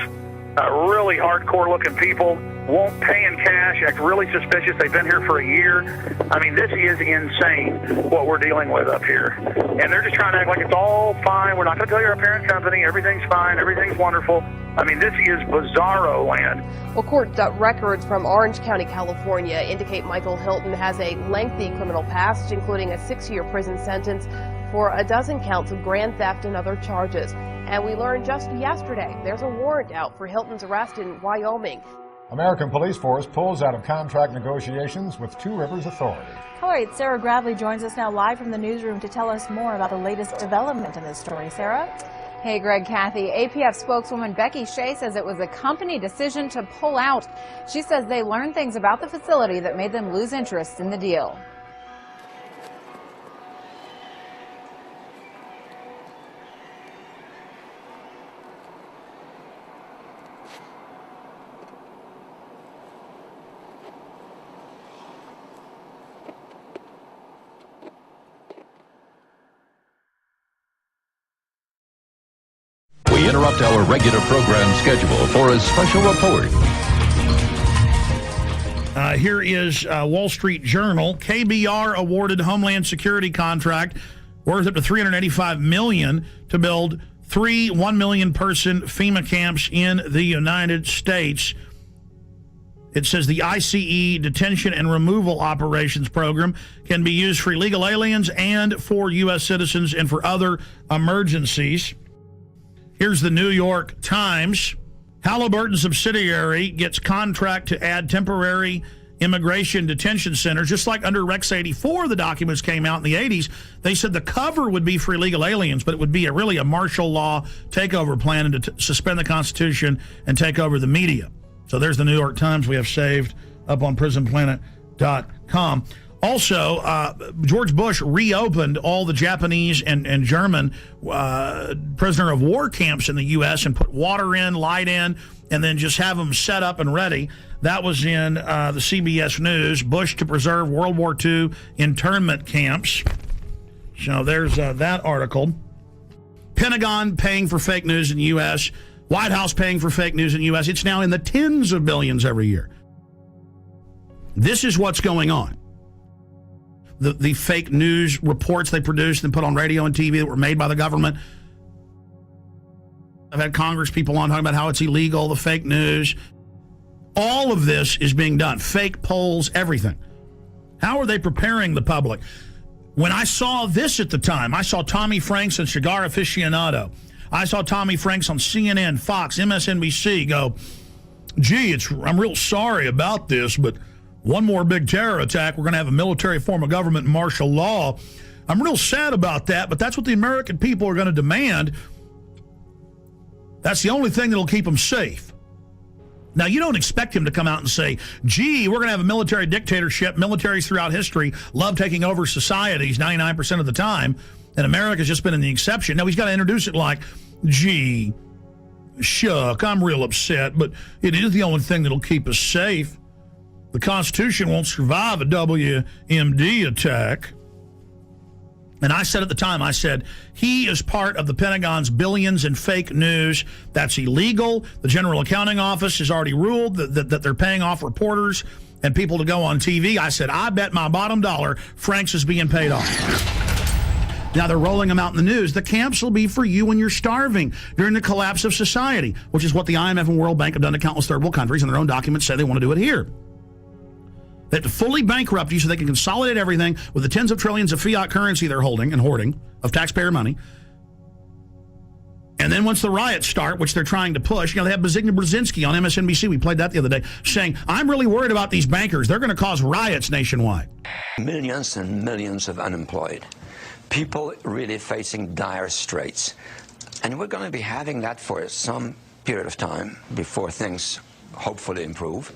really hardcore-looking people, won't pay in cash, act really suspicious. They've been here for a year. I mean, this is insane what we're dealing with up here. And they're just trying to act like it's all fine. We're not going to tell you our parent company. Everything's fine. Everything's wonderful. I mean, this is bizarro land. Well, court records from Orange County, California indicate Michael Hilton has a lengthy criminal past, including a 6-year prison sentence for a dozen counts of grand theft and other charges. And we learned just yesterday there's a warrant out for Hilton's arrest in Wyoming. American Police Force pulls out of contract negotiations with Two Rivers Authority. Color 8 Sarah Gradley joins us now live from the newsroom to tell us more about the latest development in this story. Sarah? Hey, Greg, Kathy. APF spokeswoman Becky Shea says it was a company decision to pull out. She says they learned things about the facility that made them lose interest in the deal. We interrupt our regular program schedule for a special report. Here is Wall Street Journal. KBR awarded Homeland Security contract worth up to $385 million to build 3 1 million person FEMA camps in the United States. It says the ICE detention and removal operations program can be used for illegal aliens and for U.S. citizens and for other emergencies. Here's the New York Times. Halliburton subsidiary gets contract to add temporary immigration detention centers. Just like under Rex 84, the documents came out in the 80s. They said the cover would be for illegal aliens, but it would be really a martial law takeover plan and to suspend the Constitution and take over the media. So there's the New York Times we have saved up on prisonplanet.com. Also, George Bush reopened all the Japanese and German prisoner of war camps in the U.S. and put water in, light in, and then just have them set up and ready. That was in the CBS News. Bush to preserve World War II internment camps. So there's that article. Pentagon paying for fake news in the U.S., White House paying for fake news in the U.S. It's now in the tens of billions every year. This is what's going on. The fake news reports they produced and put on radio and TV that were made by the government. I've had Congress people on talking about how it's illegal, the fake news. All of this is being done. Fake polls, everything. How are they preparing the public? When I saw this at the time, I saw Tommy Franks and Cigar Aficionado. I saw Tommy Franks on CNN, Fox, MSNBC go, gee, I'm real sorry about this, but one more big terror attack, we're going to have a military form of government and martial law. I'm real sad about that, but that's what the American people are going to demand. That's the only thing that'll keep them safe. Now, you don't expect him to come out and say, gee, we're going to have a military dictatorship. Militaries throughout history love taking over societies 99% of the time, and America's just been in the exception. No, he's got to introduce it like, gee, shuck, I'm real upset, but it is the only thing that'll keep us safe. The Constitution won't survive a WMD attack. And I said at the time, I said, he is part of the Pentagon's billions in fake news. That's illegal. The General Accounting Office has already ruled that they're paying off reporters and people to go on TV. I said, I bet my bottom dollar Franks is being paid off. Now they're rolling them out in the news. The camps will be for you when you're starving during the collapse of society, which is what the IMF and World Bank have done to countless third world countries, and their own documents say they want to do it here. They have to fully bankrupt you so they can consolidate everything with the tens of trillions of fiat currency they're holding and hoarding of taxpayer money. And then once the riots start, which they're trying to push, they have Zbigniew Brzezinski on MSNBC, we played that the other day, saying, I'm really worried about these bankers. They're going to cause riots nationwide. Millions and millions of unemployed. People really facing dire straits. And we're going to be having that for some period of time before things hopefully improve.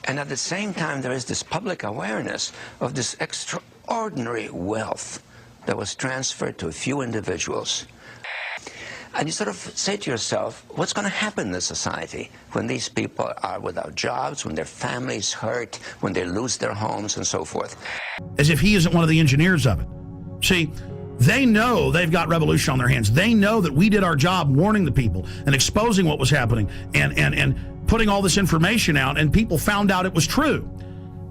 And at the same time, there is this public awareness of this extraordinary wealth that was transferred to a few individuals. And you sort of say to yourself, what's going to happen in this society when these people are without jobs, when their families hurt, when they lose their homes and so forth? As if he isn't one of the engineers of it. See, they know they've got revolution on their hands. They know that we did our job warning the people and exposing what was happening and putting all this information out, and people found out it was true.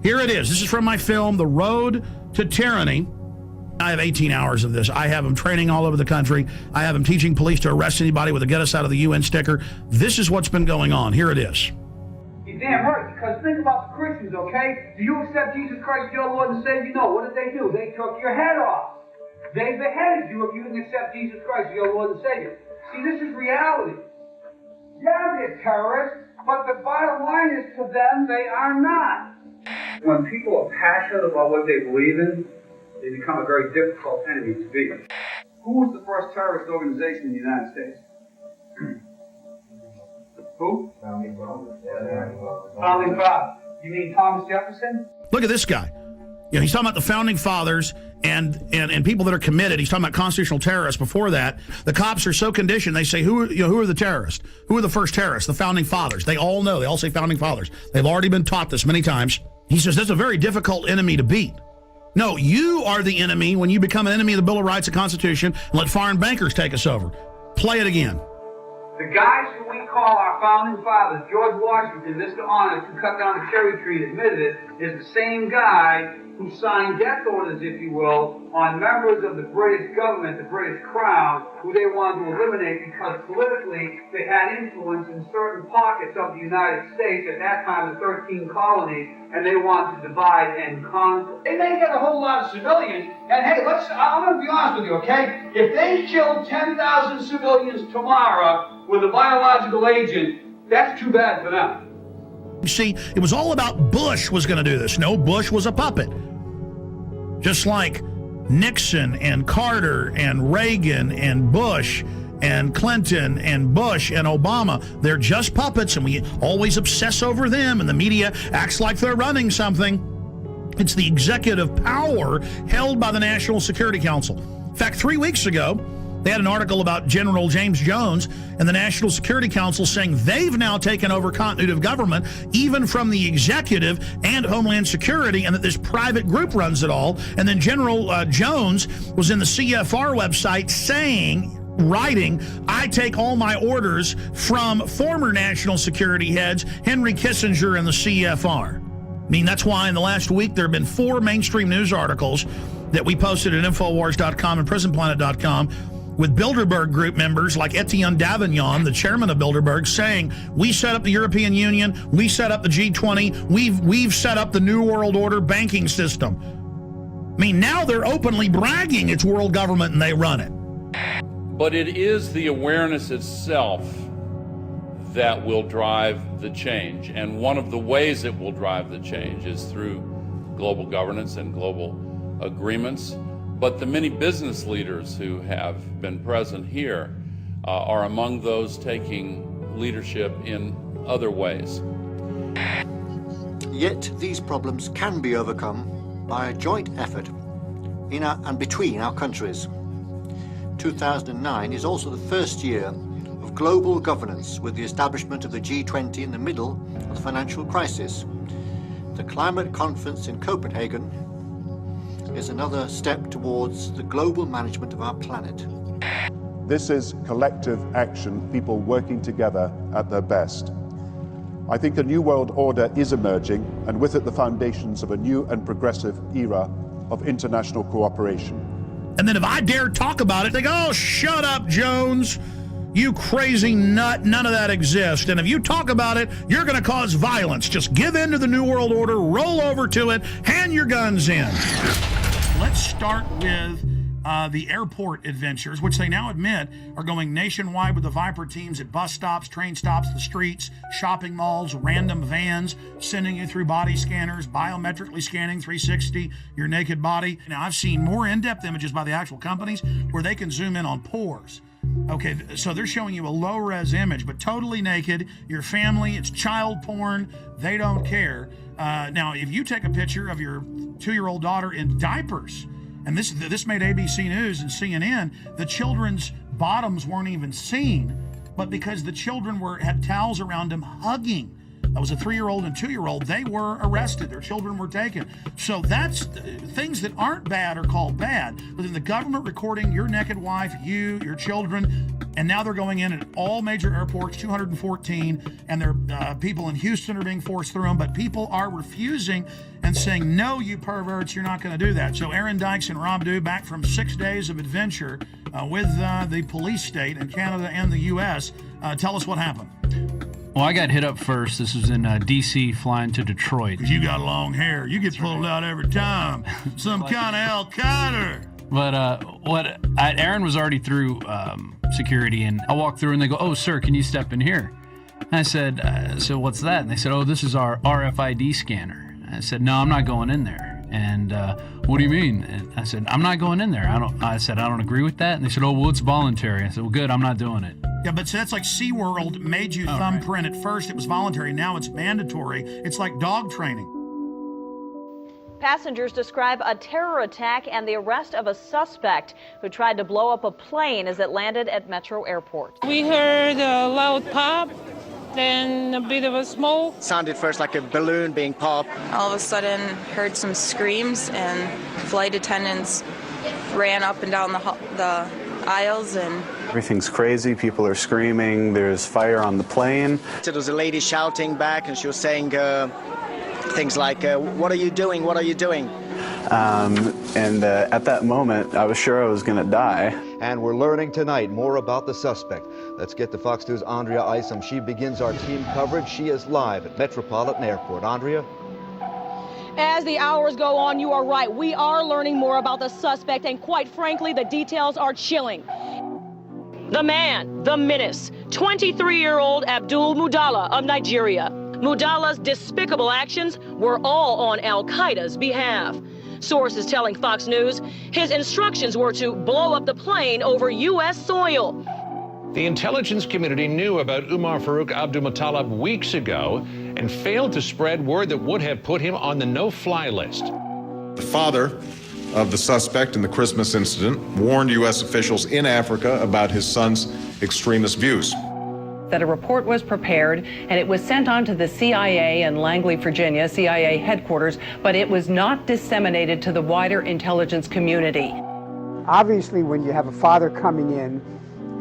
Here it is. This is from my film, The Road to Tyranny. I have 18 hours of this. I have them training all over the country. I have them teaching police to arrest anybody with a get us out of the UN sticker. This is what's been going on. Here it is. You're damn right, because think about the Christians, okay? Do you accept Jesus Christ as your Lord and Savior? No. What did they do? They took your head off. They beheaded you if you didn't accept Jesus Christ as your Lord and Savior. See, this is reality. Yeah, they're terrorists, but the bottom line is to them, they are not. When people are passionate about what they believe in, they become a very difficult enemy to beat. Who was the first terrorist organization in the United States? Who? Founding Fathers. You mean Thomas Jefferson? Look at this guy. He's talking about the founding fathers and people that are committed. He's talking about constitutional terrorists. Before that, the cops are so conditioned. They say, who are the terrorists? Who are the first terrorists? The founding fathers. They all know. They all say founding fathers. They've already been taught this many times. He says that's a very difficult enemy to beat. No, you are the enemy when you become an enemy of the Bill of Rights and Constitution and let foreign bankers take us over. Play it again. The guys who we call our founding fathers, George Washington, Mr. Honest, who cut down the cherry tree and admitted it, is the same guy who signed death orders, if you will, on members of the British government, the British Crown, who they wanted to eliminate because politically they had influence in certain pockets of the United States, at that time the 13 colonies, and they wanted to divide and conquer. They may get a whole lot of civilians, and hey, I'm going to be honest with you, okay? If they killed 10,000 civilians tomorrow with a biological agent, that's too bad for them. You see, it was all about Bush was going to do this. No, Bush was a puppet. Just like Nixon and Carter and Reagan and Bush and Clinton and Bush and Obama, they're just puppets, and we always obsess over them, and the media acts like they're running something. It's the executive power held by the National Security Council. In fact, 3 weeks ago, they had an article about General James Jones and the National Security Council saying they've now taken over continuity of government, even from the executive and Homeland Security, and that this private group runs it all. And then General Jones was in the CFR website writing, I take all my orders from former national security heads, Henry Kissinger and the CFR. I mean, that's why in the last week there have been 4 mainstream news articles that we posted at Infowars.com and PrisonPlanet.com with Bilderberg group members like Etienne Davignon, the chairman of Bilderberg, saying, we set up the European Union, we set up the G20, we've set up the New World Order banking system. I mean, now they're openly bragging it's world government and they run it. But it is the awareness itself that will drive the change. And one of the ways it will drive the change is through global governance and global agreements. But the many business leaders who have been present here are among those taking leadership in other ways. Yet these problems can be overcome by a joint effort in and between our countries. 2009 is also the first year of global governance, with the establishment of the G20 in the middle of the financial crisis. The climate conference in Copenhagen is another step towards the global management of our planet. This is collective action, people working together at their best. I think a new world order is emerging, and with it the foundations of a new and progressive era of international cooperation. And then if I dare talk about it, they go, oh, shut up, Jones. You crazy nut, none of that exists. And if you talk about it, you're going to cause violence. Just give in to the New World Order, roll over to it, hand your guns in. Let's start with the airport adventures, which they now admit are going nationwide with the Viper teams at bus stops, train stops, the streets, shopping malls, random vans, sending you through body scanners, biometrically scanning 360 your naked body. Now, I've seen more in-depth images by the actual companies where they can zoom in on pores. Okay, so they're showing you a low-res image, but totally naked, your family, it's child porn, they don't care. Now, if you take a picture of your 2-year-old daughter in diapers, and this made ABC News and CNN, the children's bottoms weren't even seen, but because the children had towels around them hugging. That was a 3-year-old and 2-year-old. They were arrested. Their children were taken. So that's things that aren't bad are called bad. But then the government recording your naked wife, you, your children, and now they're going in at all major airports, 214, and their people in Houston are being forced through them. But people are refusing and saying, no, you perverts, you're not going to do that. So Aaron Dykes and Rob Dew, back from 6 days of adventure with the police state in Canada and the U.S., tell us what happened. Well, I got hit up first. This was in D.C. flying to Detroit. Because you got long hair. You get pulled out every time. Some kind of Al Qaeda. But Aaron was already through security, and I walked through, and they go, oh, sir, can you step in here? And I said, so what's that? And they said, oh, this is our RFID scanner. And I said, no, I'm not going in there. And what do you mean? And I said, I'm not going in there. I said, I don't agree with that. And they said, oh, well, it's voluntary. I said, well, good, I'm not doing it. Yeah, but so that's like SeaWorld made you thumbprint at first. It was voluntary. Now it's mandatory. It's like dog training. Passengers describe a terror attack and the arrest of a suspect who tried to blow up a plane as it landed at Metro Airport. We heard a loud pop, then a bit of a smoke. Sounded first like a balloon being popped. All of a sudden, heard some screams, and flight attendants ran up and down the aisles, and Everything's crazy. People are screaming. There's fire on the plane. There was a lady shouting back, and she was saying things like, what are you doing? What are you doing? At that moment, I was sure I was going to die. And we're learning tonight more about the suspect. Let's get to Fox News' Andrea Isom. She begins our team coverage. She is live at Metropolitan Airport. Andrea? As the hours go on, you are right. We are learning more about the suspect, and quite frankly, the details are chilling. The man, the menace, 23-year-old Abdul Mudala of Nigeria. Mudala's despicable actions were all on Al-Qaeda's behalf. Sources telling Fox News his instructions were to blow up the plane over U.S. soil. The intelligence community knew about Umar Farouk Abdulmutallab weeks ago and failed to spread word that would have put him on the no-fly list. The father of the suspect in the Christmas incident warned U.S. officials in Africa about his son's extremist views. That a report was prepared and it was sent on to the CIA in Langley, Virginia, CIA headquarters, but it was not disseminated to the wider intelligence community. Obviously, when you have a father coming in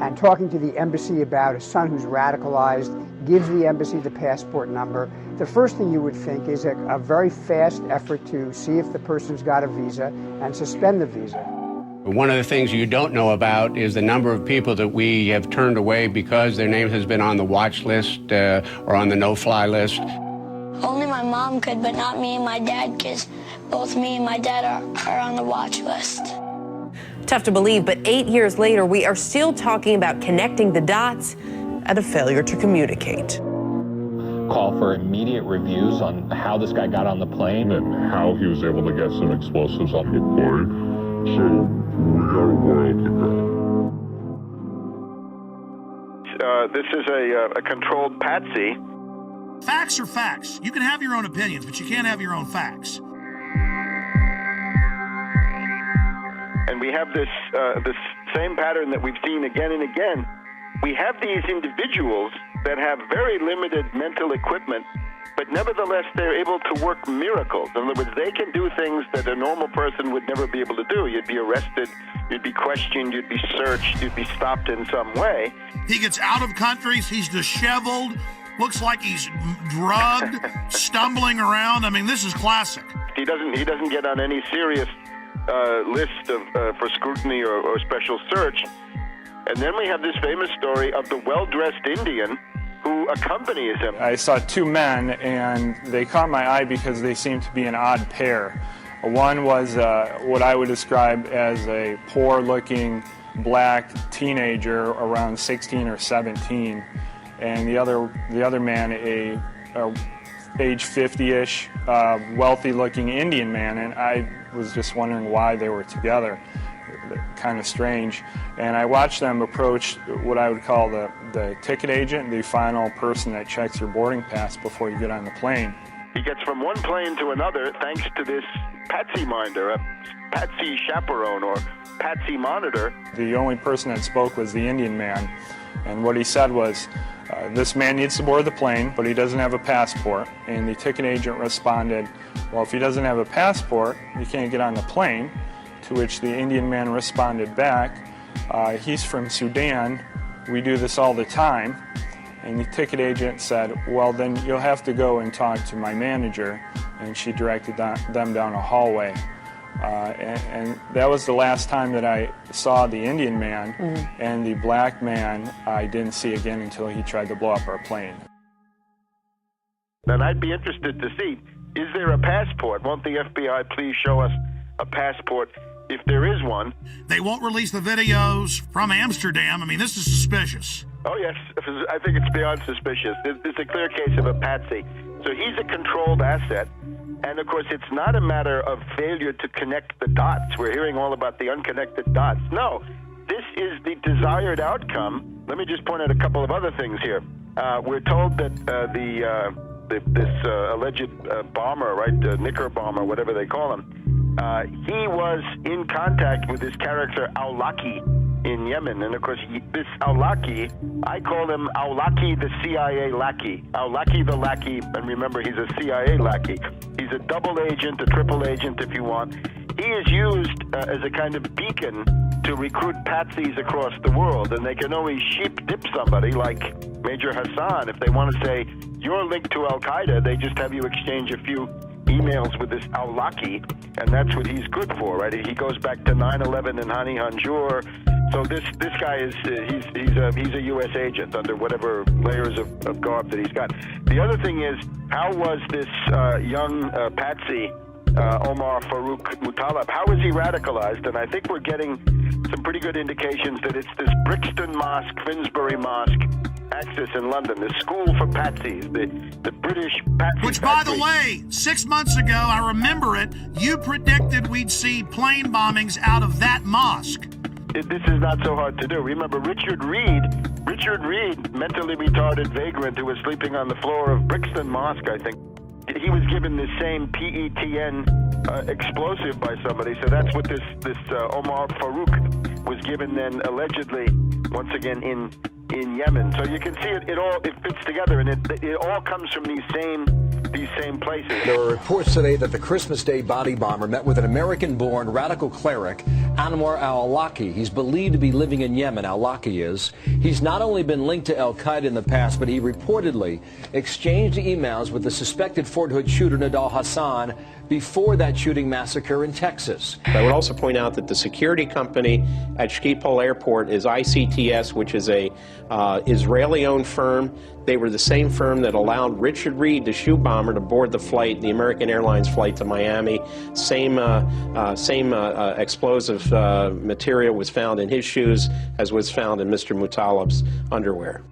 and talking to the embassy about a son who's radicalized, gives the embassy the passport number, the first thing you would think is a very fast effort to see if the person's got a visa and suspend the visa. One of the things you don't know about is the number of people that we have turned away because their name has been on the watch list or on the no-fly list. Only my mom could, but not me and my dad, because both me and my dad are on the watch list. Tough to believe, but 8 years later, we are still talking about connecting the dots at a failure to communicate. Call for immediate reviews on how this guy got on the plane and how he was able to get some explosives on the plane. So we got a while to go. This is a controlled patsy. Facts are facts. You can have your own opinions, but you can't have your own facts. And we have this same pattern that we've seen again and again. We have these individuals that have very limited mental equipment, but nevertheless they're able to work miracles. In other words, they can do things that a normal person would never be able to do. You'd be arrested, you'd be questioned, you'd be searched, you'd be stopped in some way. He gets out of countries, he's disheveled, looks like he's drugged, stumbling around. I mean, this is classic. He doesn't get on any serious list of for scrutiny or special search. And then we have this famous story of the well-dressed Indian who accompanies him. I saw two men, and they caught my eye because they seemed to be an odd pair. One was what I would describe as a poor-looking black teenager around 16 or 17, and the other man, a age 50-ish, wealthy-looking Indian man, and I was just wondering why they were together. Kind of strange. And I watched them approach what I would call the ticket agent, the final person that checks your boarding pass before you get on the plane. He gets from one plane to another thanks to this patsy minder, a patsy chaperone or patsy monitor. The only person that spoke was the Indian man, and what he said was, this man needs to board the plane, but he doesn't have a passport. And the ticket agent responded, well, if he doesn't have a passport, he can't get on the plane. To which the Indian man responded back, he's from Sudan, we do this all the time. And the ticket agent said, well, then you'll have to go and talk to my manager. And she directed them down a hallway. And that was the last time that I saw the Indian man, and the black man I didn't see again until he tried to blow up our plane. Then I'd be interested to see, is there a passport? Won't the FBI please show us a passport if there is one? They won't release the videos from Amsterdam. I mean, this is suspicious. Oh, yes. I think it's beyond suspicious. It's a clear case of a patsy. So he's a controlled asset. And, of course, it's not a matter of failure to connect the dots. We're hearing all about the unconnected dots. No, this is the desired outcome. Let me just point out a couple of other things here. We're told that this alleged bomber, right, Knicker bomber, whatever they call him, he was in contact with this character Awlaki in Yemen. And, of course, this Awlaki, I call him Awlaki the CIA lackey. Awlaki the lackey, and remember, he's a CIA lackey. He's a double agent, a triple agent, if you want. he is used as a kind of beacon to recruit patsies across the world, and they can always sheep dip somebody like Major Hassan. If they want to say, you're linked to Al-Qaeda, they just have you exchange a few emails with this Al-Laki, and that's what he's good for, right? He goes back to 9/11 and Hani Hanjour. So this guy is he's a U.S. agent under whatever layers of garb that he's got. The other thing is, how was this young patsy Omar Farouk Muttalib, how is he radicalized? And I think we're getting some pretty good indications that it's this Brixton Mosque, Finsbury Mosque axis in London, the school for patsies, the British patsy Which, by the way, 6 months ago, I remember it, you predicted we'd see plane bombings out of that mosque. This is not so hard to do. Remember Richard Reed, mentally retarded vagrant who was sleeping on the floor of Brixton Mosque, I think. He was given the same PETN explosive by somebody, so that's what this Omar Farouk was given then, allegedly, once again in Yemen. So you can see it fits together, and it all comes from these same places. There are reports today that the Christmas Day body bomber met with an American-born radical cleric, Anwar al-Awlaki. He's believed to be living in Yemen, al-Awlaki is. He's not only been linked to al-Qaeda in the past, but he reportedly exchanged emails with the suspected Fort Hood shooter Nidal Hassan before that shooting massacre in Texas. I would also point out that the security company at Schiphol Airport is ICTS, which is a Israeli-owned firm. They were the same firm that allowed Richard Reed, the shoe bomber, to board the flight, the American Airlines flight to Miami. Same explosive material was found in his shoes as was found in Mr. Muttalib's underwear.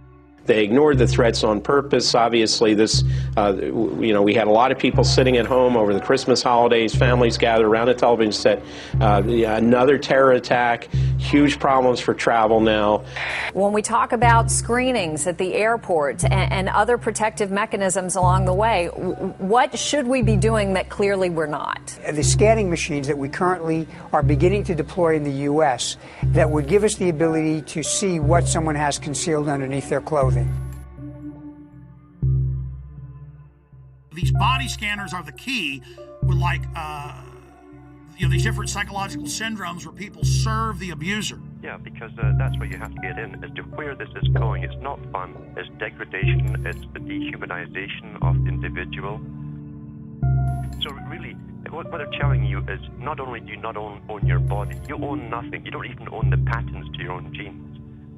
They ignored the threats on purpose. Obviously, this, we had a lot of people sitting at home over the Christmas holidays, families gathered around a television set. Another terror attack, huge problems for travel now. When we talk about screenings at the airport and other protective mechanisms along the way, what should we be doing that clearly we're not? The scanning machines that we currently are beginning to deploy in the U.S. that would give us the ability to see what someone has concealed underneath their clothing. These body scanners are the key with these different psychological syndromes where people serve the abuser. Yeah, because that's what you have to get in, as to where this is going. It's not fun. It's degradation. It's the dehumanization of the individual. So really, what they're telling you is not only do you not own your body, you own nothing. You don't even own the patents to your own genes.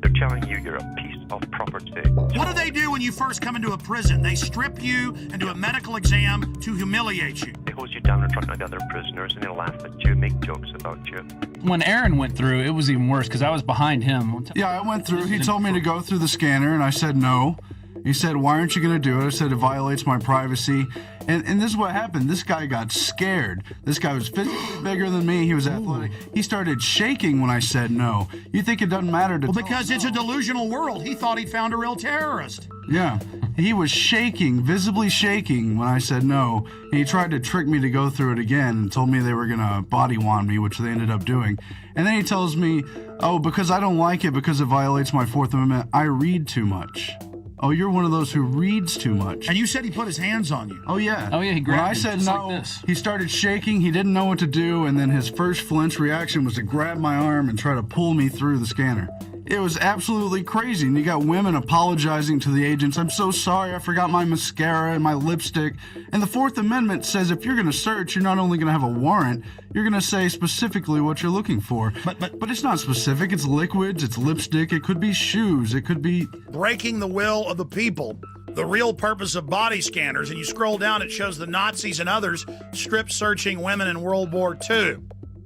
They're telling you you're a piece of property. What do they do when you first come into a prison? They strip you and do a medical exam to humiliate you. They hose you down in front of the other prisoners and they laugh at you, make jokes about you. When Aaron went through, it was even worse because I was behind him. Yeah, I went through. He told me to go through the scanner, and I said no. He said, why aren't you going to do it? I said, it violates my privacy. And this is what happened. This guy got scared. This guy was physically bigger than me. He was athletic. He started shaking when I said no. You think it doesn't matter to... Well, because it's a delusional world. He thought he'd found a real terrorist. Yeah. He was shaking, visibly shaking when I said no. And he tried to trick me to go through it again and told me they were going to body wand me, which they ended up doing. And then he tells me, oh, because I don't like it, because it violates my Fourth Amendment, I read too much. Oh, you're one of those who reads too much. And you said he put his hands on you. Oh, yeah. Oh, yeah, he grabbed When I said no, like this. He started shaking. He didn't know what to do, and then his first flinch reaction was to grab my arm and try to pull me through the scanner. It was absolutely crazy, and you got women apologizing to the agents. I'm so sorry, I forgot my mascara and my lipstick. And the Fourth Amendment says if you're going to search, you're not only going to have a warrant, you're going to say specifically what you're looking for. But it's not specific. It's liquids, it's lipstick, it could be shoes, it could be... Breaking the will of the people. The real purpose of body scanners, and you scroll down, it shows the Nazis and others strip searching women in World War II.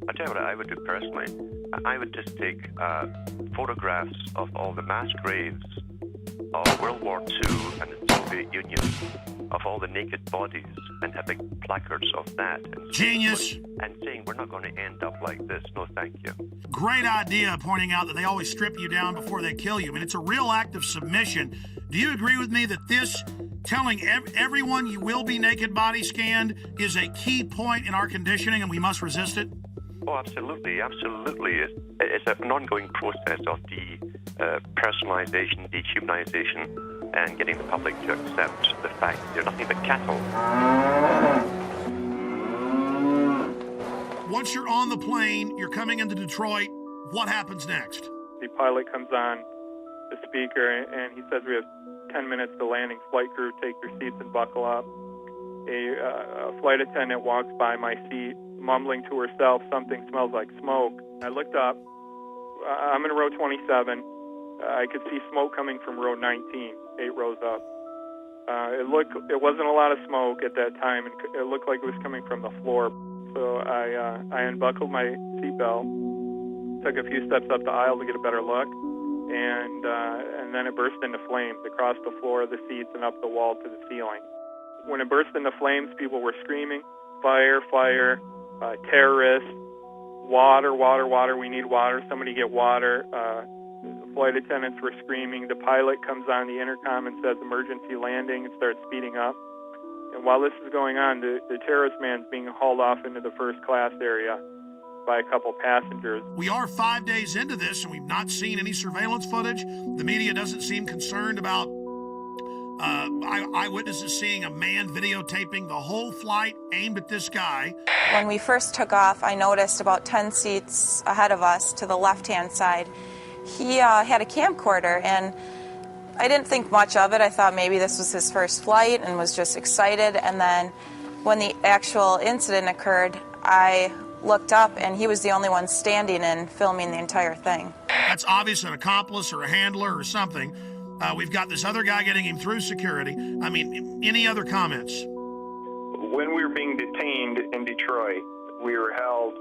I'll tell you what I would do personally. I would just take photographs of all the mass graves of World War II and the Soviet Union, of all the naked bodies, and have big placards of that. And Genius! And saying, we're not going to end up like this. No, thank you. Great idea, pointing out that they always strip you down before they kill you. I mean, it's a real act of submission. Do you agree with me that this, telling everyone you will be naked body scanned, is a key point in our conditioning and we must resist it? Oh, absolutely, absolutely. It's an ongoing process of personalization, dehumanization, and getting the public to accept the fact that they're nothing but cattle. Once you're on the plane, you're coming into Detroit, what happens next? The pilot comes on the speaker and he says we have 10 minutes to landing. Flight crew, take your seats and buckle up. A flight attendant walks by my seat, mumbling to herself, something smells like smoke. I looked up. I'm in row 27. I could see smoke coming from row 19, 8 rows up. It wasn't a lot of smoke at that time, and it looked like it was coming from the floor. So I unbuckled my seatbelt, took a few steps up the aisle to get a better look, and then it burst into flames across the floor of the seats and up the wall to the ceiling. When it burst into flames, people were screaming, "Fire, fire, terrorists, water, water, water, we need water, somebody get water." Flight attendants were screaming. The pilot comes on the intercom and says emergency landing and starts speeding up. And while this is going on, the terrorist man's being hauled off into the first class area by a couple passengers. We are 5 days into this, and we've not seen any surveillance footage. The media doesn't seem concerned about eyewitnesses seeing a man videotaping the whole flight aimed at this guy. When we first took off, I noticed about 10 seats ahead of us to the left-hand side, he had a camcorder, and I didn't think much of it. I thought maybe this was his first flight and was just excited. And then when the actual incident occurred, I looked up, and he was the only one standing and filming the entire thing. That's obvious, an accomplice or a handler or something. We've got this other guy getting him through security. I mean, any other comments? When we were being detained in Detroit, we were held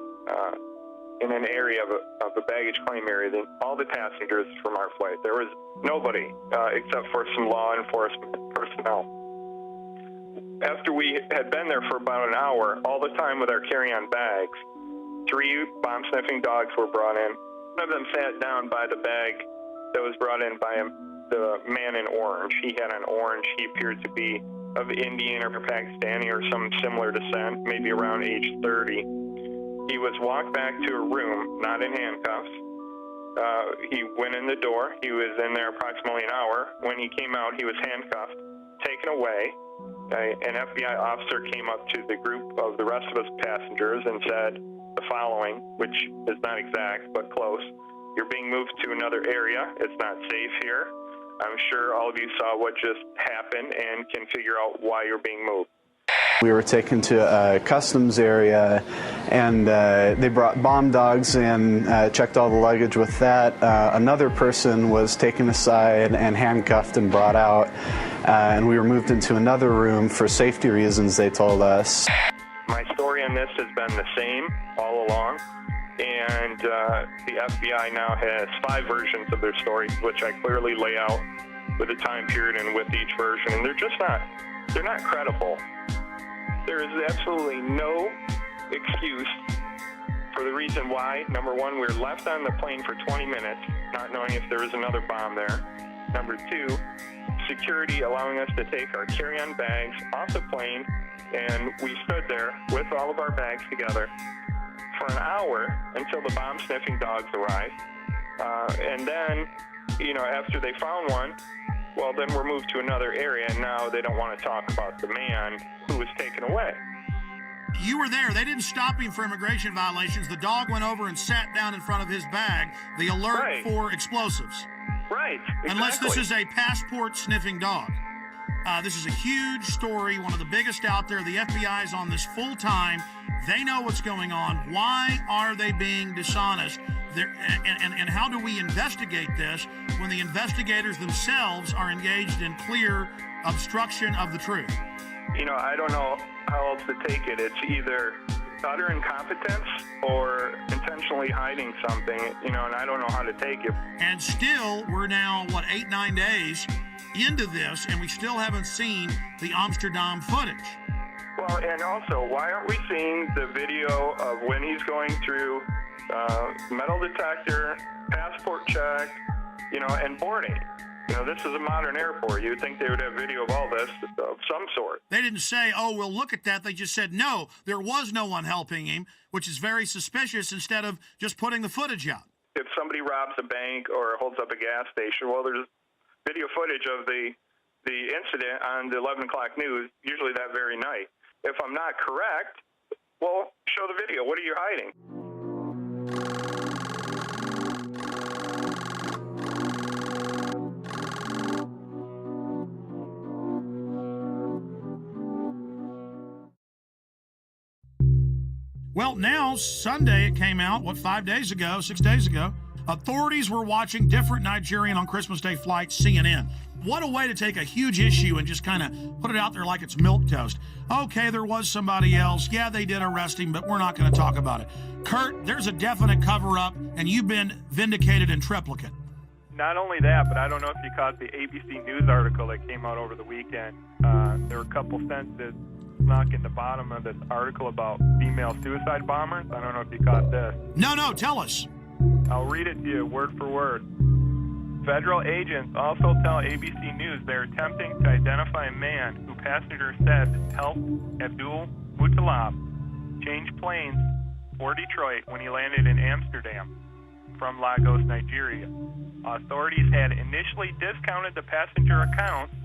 in an area of a baggage claim area. Then all the passengers from our flight, there was nobody except for some law enforcement personnel. After we had been there for about an hour, all the time with our carry-on bags, 3 bomb-sniffing dogs were brought in. One of them sat down by the bag that was brought in by the man in orange. He had an orange. He appeared to be of Indian or Pakistani or some similar descent, maybe around age 30. He was walked back to a room, not in handcuffs. He went in the door. He was in there approximately an hour. When he came out, he was handcuffed, taken away. An FBI officer came up to the group of the rest of us passengers and said the following, which is not exact but close. You're being moved to another area. It's not safe here. I'm sure all of you saw what just happened and can figure out why you're being moved. We were taken to a customs area, and they brought bomb dogs in, checked all the luggage with that. Another person was taken aside and handcuffed and brought out, and we were moved into another room for safety reasons, they told us. My story on this has been the same all along, and the FBI now has 5 versions of their story, which I clearly lay out with a time period and with each version, and they're not credible. There is absolutely no excuse for the reason why. Number one, we were left on the plane for 20 minutes, not knowing if there was another bomb there. Number 2, security allowing us to take our carry-on bags off the plane, and we stood there with all of our bags together for an hour until the bomb-sniffing dogs arrived. And then, after they found one, well, then we're moved to another area, and now they don't want to talk about the man who was taken away. You were there. They didn't stop him for immigration violations. The dog went over and sat down in front of his bag. The alert for explosives. Right. Exactly. Unless this is a passport-sniffing dog. This is a huge story, one of the biggest out there. The FBI is on this full time. They know what's going on. Why are they being dishonest? And how do we investigate this when the investigators themselves are engaged in clear obstruction of the truth? I don't know how else to take it. It's either utter incompetence or intentionally hiding something, and I don't know how to take it. And still, we're now, 8-9 days into this, and we still haven't seen the Amsterdam footage. Well, and also, why aren't we seeing the video of when he's going through metal detector, passport check, and boarding? This is a modern airport. You'd think they would have video of all this of some sort. They didn't say, oh, we'll look at that. They just said, no, there was no one helping him, which is very suspicious, instead of just putting the footage out. If somebody robs a bank or holds up a gas station, well, there's video footage of the incident on the 11 o'clock news, usually that very night. If I'm not correct, Well, show the video. What are you hiding? Well, now, Sunday it came out, 6 days ago, authorities were watching different Nigerian on Christmas Day flights, CNN. What a way to take a huge issue and just kind of put it out there like it's milquetoast. Okay, there was somebody else. Yeah, they did arrest him, but we're not going to talk about it. Kurt, there's a definite cover-up, and you've been vindicated in triplicate. Not only that, but I don't know if you caught the ABC News article that came out over the weekend. There were a couple sentences snuck in the bottom of this article about female suicide bombers. I don't know if you caught this. No, tell us. I'll read it to you word for word. Federal agents also tell ABC News they're attempting to identify a man who passengers said helped Abdul Muttalab change planes for Detroit when he landed in Amsterdam from Lagos, Nigeria. Authorities had initially discounted the passenger accounts,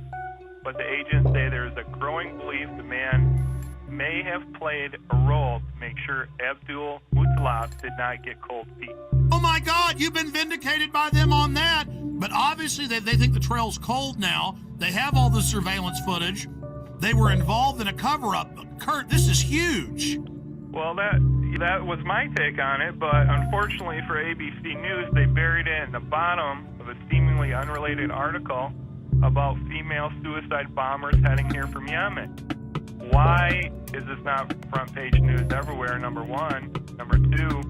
but the agents say there's a growing belief the man may have played a role to make sure Abdul Muttalab did not get cold feet. Oh my God, you've been vindicated by them on that. But obviously they think the trail's cold now. They have all the surveillance footage. They were involved in a cover-up. Kurt, this is huge. Well, that was my take on it, but unfortunately for ABC News, they buried it in the bottom of a seemingly unrelated article about female suicide bombers heading here from Yemen. Why is this not front page news everywhere, number one? Number two,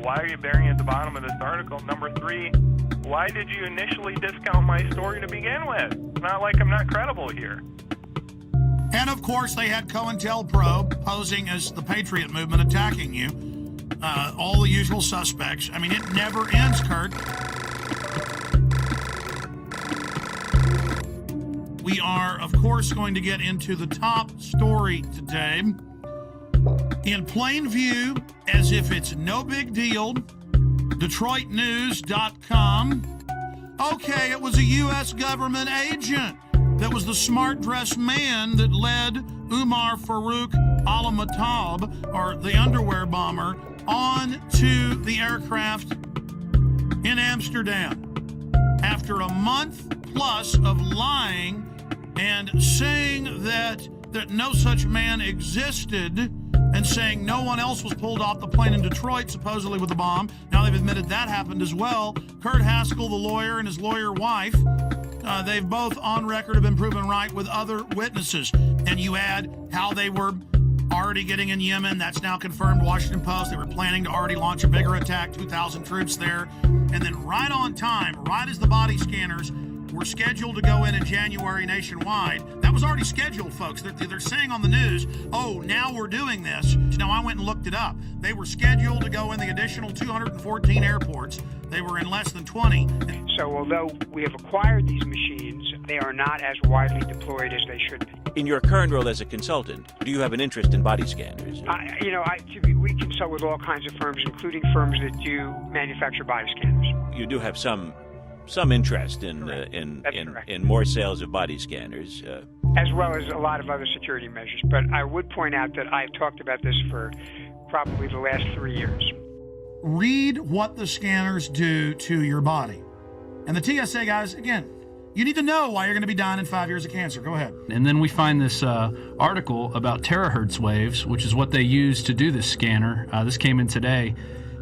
why are you burying it at the bottom of this article? Number three, why did you initially discount my story to begin with? It's not like I'm not credible here. And of course, they had COINTELPRO posing as the Patriot movement attacking you. All the usual suspects. I mean, it never ends, Kurt. We are, of course, going to get into the top story today. In plain view, as if it's no big deal, DetroitNews.com. Okay, it was a U.S. government agent that was the smart-dressed man that led Umar Farouk al-Matab, or the underwear bomber, on to the aircraft in Amsterdam. After a month plus of lying and saying that no such man existed, and saying no one else was pulled off the plane in Detroit, supposedly with a bomb. Now they've admitted that happened as well. Kurt Haskell, the lawyer, and his lawyer wife, they've both on record have been proven right with other witnesses. And you add how they were already getting in Yemen. That's now confirmed. Washington Post. They were planning to already launch a bigger attack, 2,000 troops there. And then right on time, right as the body scanners were scheduled to go in January nationwide. That was already scheduled, folks. They're saying on the news, oh, now we're doing this. Now, I went and looked it up. They were scheduled to go in the additional 214 airports. They were in less than 20. So although we have acquired these machines, they are not as widely deployed as they should be. In your current role as a consultant, do you have an interest in body scanners? We consult with all kinds of firms, including firms that do manufacture body scanners. You do have some interest in more sales of body scanners. As well as a lot of other security measures. But I would point out that I've talked about this for probably the last 3 years. Read what the scanners do to your body. And the TSA guys, again, you need to know why you're going to be dying in 5 years of cancer. Go ahead. And then we find this article about terahertz waves, which is what they use to do this scanner. This came in today.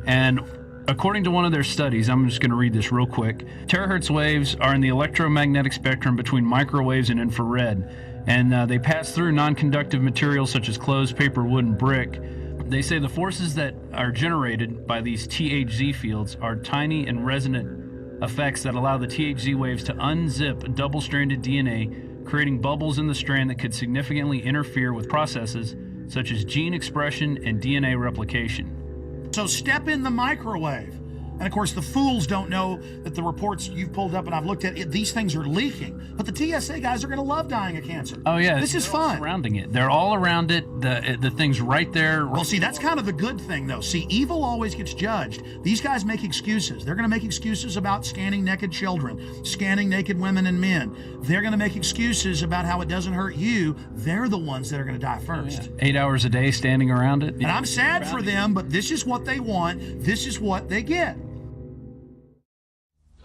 And according to one of their studies, I'm just going to read this real quick. Terahertz waves are in the electromagnetic spectrum between microwaves and infrared, and they pass through non-conductive materials such as clothes, paper, wood, and brick. They say the forces that are generated by these THZ fields are tiny and resonant effects that allow the THZ waves to unzip double-stranded DNA, creating bubbles in the strand that could significantly interfere with processes such as gene expression and DNA replication. So step in the microwave. And of course, the fools don't know that the reports you've pulled up and I've looked at, these things are leaking. But the TSA guys are going to love dying of cancer. Oh yeah, this is fun. Surrounding it, they're all around it. The thing's right there. Well, see, that's kind of the good thing, though. See, evil always gets judged. These guys make excuses. They're going to make excuses about scanning naked children, scanning naked women and men. They're going to make excuses about how it doesn't hurt you. They're the ones that are going to die first. Oh, yeah. 8 hours a day standing around it. And I'm sad for them, but this is what they want. This is what they get.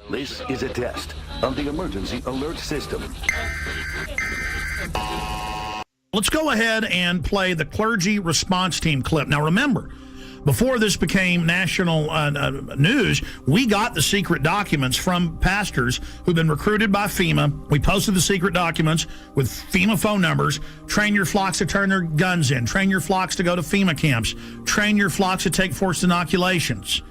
This is a test of the emergency alert system. Let's go ahead and play the clergy response team clip. Now remember, before this became national news, we got the secret documents from pastors who've been recruited by FEMA. We posted the secret documents with FEMA phone numbers. Train your flocks to turn their guns in. Train your flocks to go to FEMA camps. Train your flocks to take forced inoculations.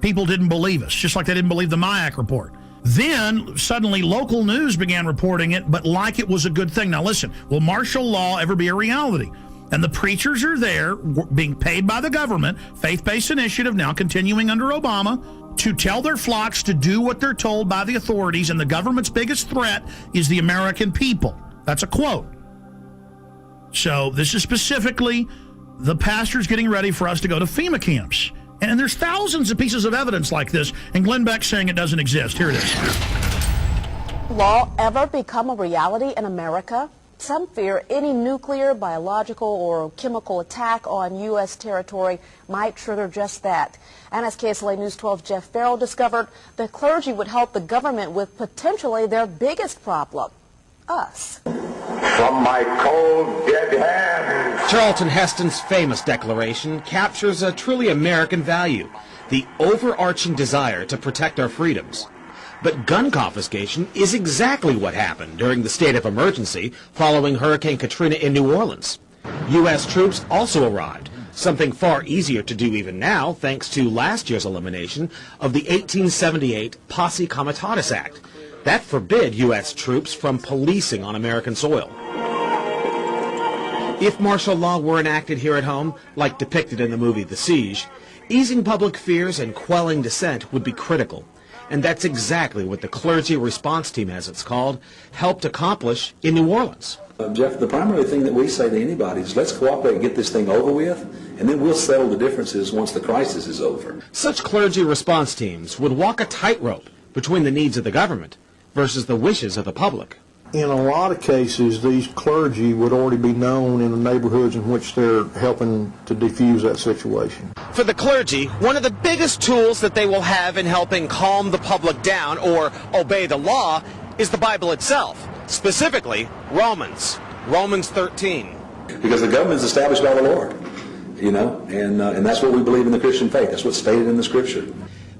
People didn't believe us, just like they didn't believe the MIAC report. Then, suddenly, local news began reporting it, but like it was a good thing. Now listen, will martial law ever be a reality? And the preachers are there, being paid by the government, faith-based initiative, now continuing under Obama, to tell their flocks to do what they're told by the authorities, and the government's biggest threat is the American people. That's a quote. So this is specifically the pastors getting ready for us to go to FEMA camps. And there's thousands of pieces of evidence like this, and Glenn Beck's saying it doesn't exist. Here it is. Law ever become a reality in America? Some fear any nuclear, biological, or chemical attack on U.S. territory might trigger just that. And as KSLA News 12's Jeff Farrell discovered, the clergy would help the government with potentially their biggest problem, us. From my cold, dead hands. Charlton Heston's famous declaration captures a truly American value, the overarching desire to protect our freedoms. But gun confiscation is exactly what happened during the state of emergency following Hurricane Katrina in New Orleans. U.S. troops also arrived, something far easier to do even now thanks to last year's elimination of the 1878 Posse Comitatus Act. That forbid U.S. troops from policing on American soil. If martial law were enacted here at home, like depicted in the movie The Siege, easing public fears and quelling dissent would be critical. And that's exactly what the clergy response team, as it's called, helped accomplish in New Orleans. Jeff, the primary thing that we say to anybody is let's cooperate and get this thing over with, and then we'll settle the differences once the crisis is over. Such clergy response teams would walk a tightrope between the needs of the government versus the wishes of the public. In a lot of cases, these clergy would already be known in the neighborhoods in which they're helping to defuse that situation. For the clergy, one of the biggest tools that they will have in helping calm the public down or obey the law is the Bible itself, specifically Romans 13. Because the government is established by the Lord, you know, and that's what we believe in the Christian faith. That's what's stated in the Scripture.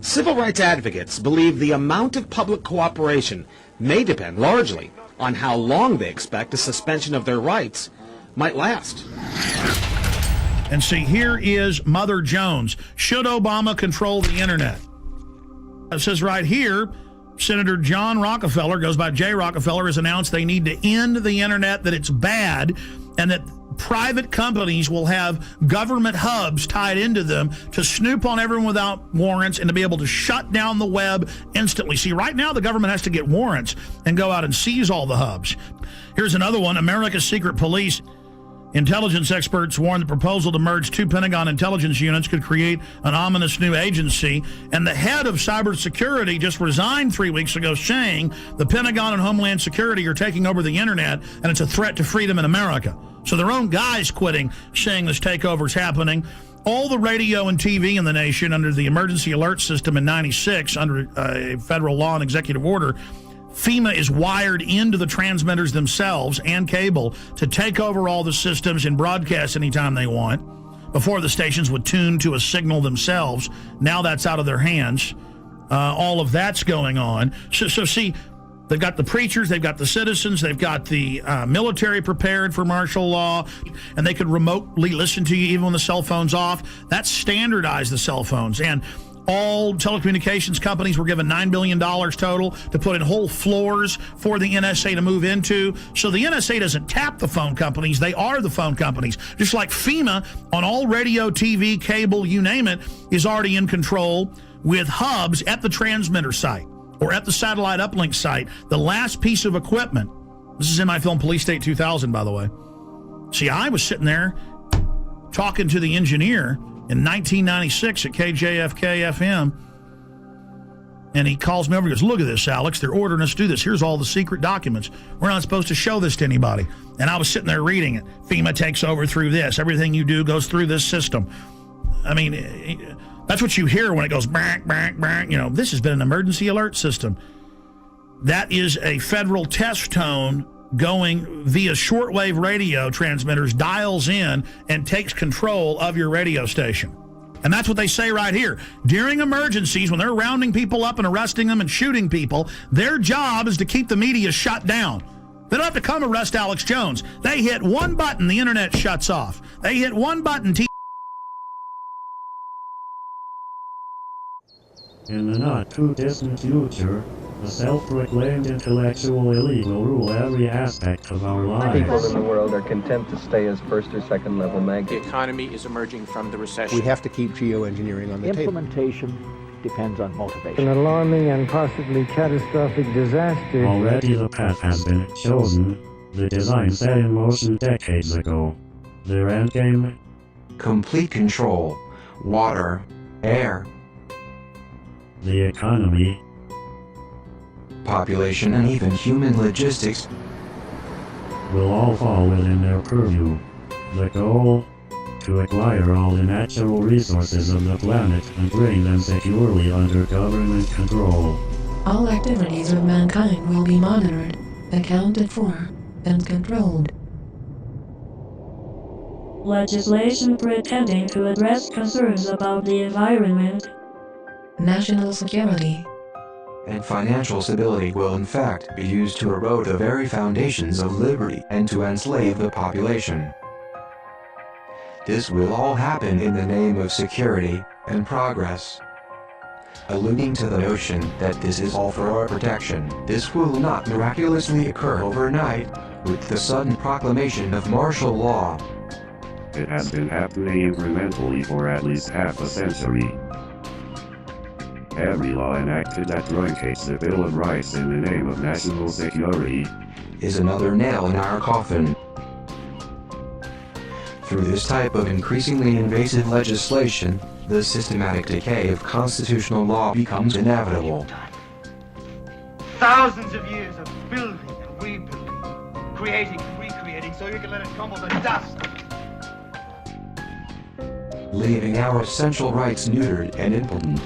Civil rights advocates believe the amount of public cooperation may depend largely on how long they expect a suspension of their rights might last. And see, here is Mother Jones. Should Obama control the internet? It says right here, Senator John Rockefeller, goes by Jay Rockefeller, has announced they need to end the internet, that it's bad, and that private companies will have government hubs tied into them to snoop on everyone without warrants and to be able to shut down the web instantly. See, right now the government has to get warrants and go out and seize all the hubs. Here's another one. America's secret police. Intelligence experts warn the proposal to merge two Pentagon intelligence units could create an ominous new agency. And the head of cybersecurity just resigned 3 weeks ago, saying the Pentagon and Homeland Security are taking over the internet and it's a threat to freedom in America. So their own guys quitting, saying this takeover is happening. All the radio and TV in the nation under the emergency alert system in '96 under a federal law and executive order, FEMA is wired into the transmitters themselves and cable to take over all the systems and broadcast anytime they want. Before, the stations would tune to a signal themselves. Now that's out of their hands. All of that's going on. So see, they've got the preachers, they've got the citizens, they've got the military prepared for martial law, and they could remotely listen to you even when the cell phone's off. That's standardized the cell phones. And all telecommunications companies were given $9 billion total to put in whole floors for the NSA to move into. So the NSA doesn't tap the phone companies. They are the phone companies. Just like FEMA on all radio, TV, cable, you name it, is already in control. with hubs at the transmitter site or at the satellite uplink site, the last piece of equipment. This is in my film Police State 2000, by the way. See, I was sitting there talking to the engineer in 1996 at KJFK FM, and he calls me over and goes, look at this, Alex. They're ordering us to do this. Here's all the secret documents. We're not supposed to show this to anybody. And I was sitting there reading it. FEMA takes over through this. Everything you do goes through this system. I mean, that's what you hear when it goes, bang, bang, bang. You know, this has been an emergency alert system. That is a federal test tone going via shortwave radio transmitters, dials in, and takes control of your radio station. And that's what they say right here. During emergencies, when they're rounding people up and arresting them and shooting people, their job is to keep the media shut down. They don't have to come arrest Alex Jones. They hit one button, the internet shuts off. They hit one button, In the not-too-distant future, a self-proclaimed intellectual elite will rule every aspect of our lives. People in the world are content to stay as first or second level maggots. The economy is emerging from the recession. We have to keep geoengineering on the table. Implementation depends on motivation. An alarming and possibly catastrophic disaster. Already the path has been chosen. The design set in motion decades ago. Their endgame? Complete control. Water. Air. The economy. Population and even human logistics will all fall within their purview. The goal? To acquire all the natural resources of the planet and bring them securely under government control. All activities of mankind will be monitored, accounted for, and controlled. Legislation pretending to address concerns about the environment, national security, and financial stability will in fact be used to erode the very foundations of liberty and to enslave the population. This will all happen in the name of security and progress. Alluding to the notion that this is all for our protection, this will not miraculously occur overnight with the sudden proclamation of martial law. It has been happening incrementally for at least half a century. Every law enacted that truncates the Bill of Rights in the name of national security is another nail in our coffin. Through this type of increasingly invasive legislation, the systematic decay of constitutional law becomes inevitable. Thousands of years of building and rebuilding, creating and recreating so you can let it crumble to dust. Leaving our essential rights neutered and impotent.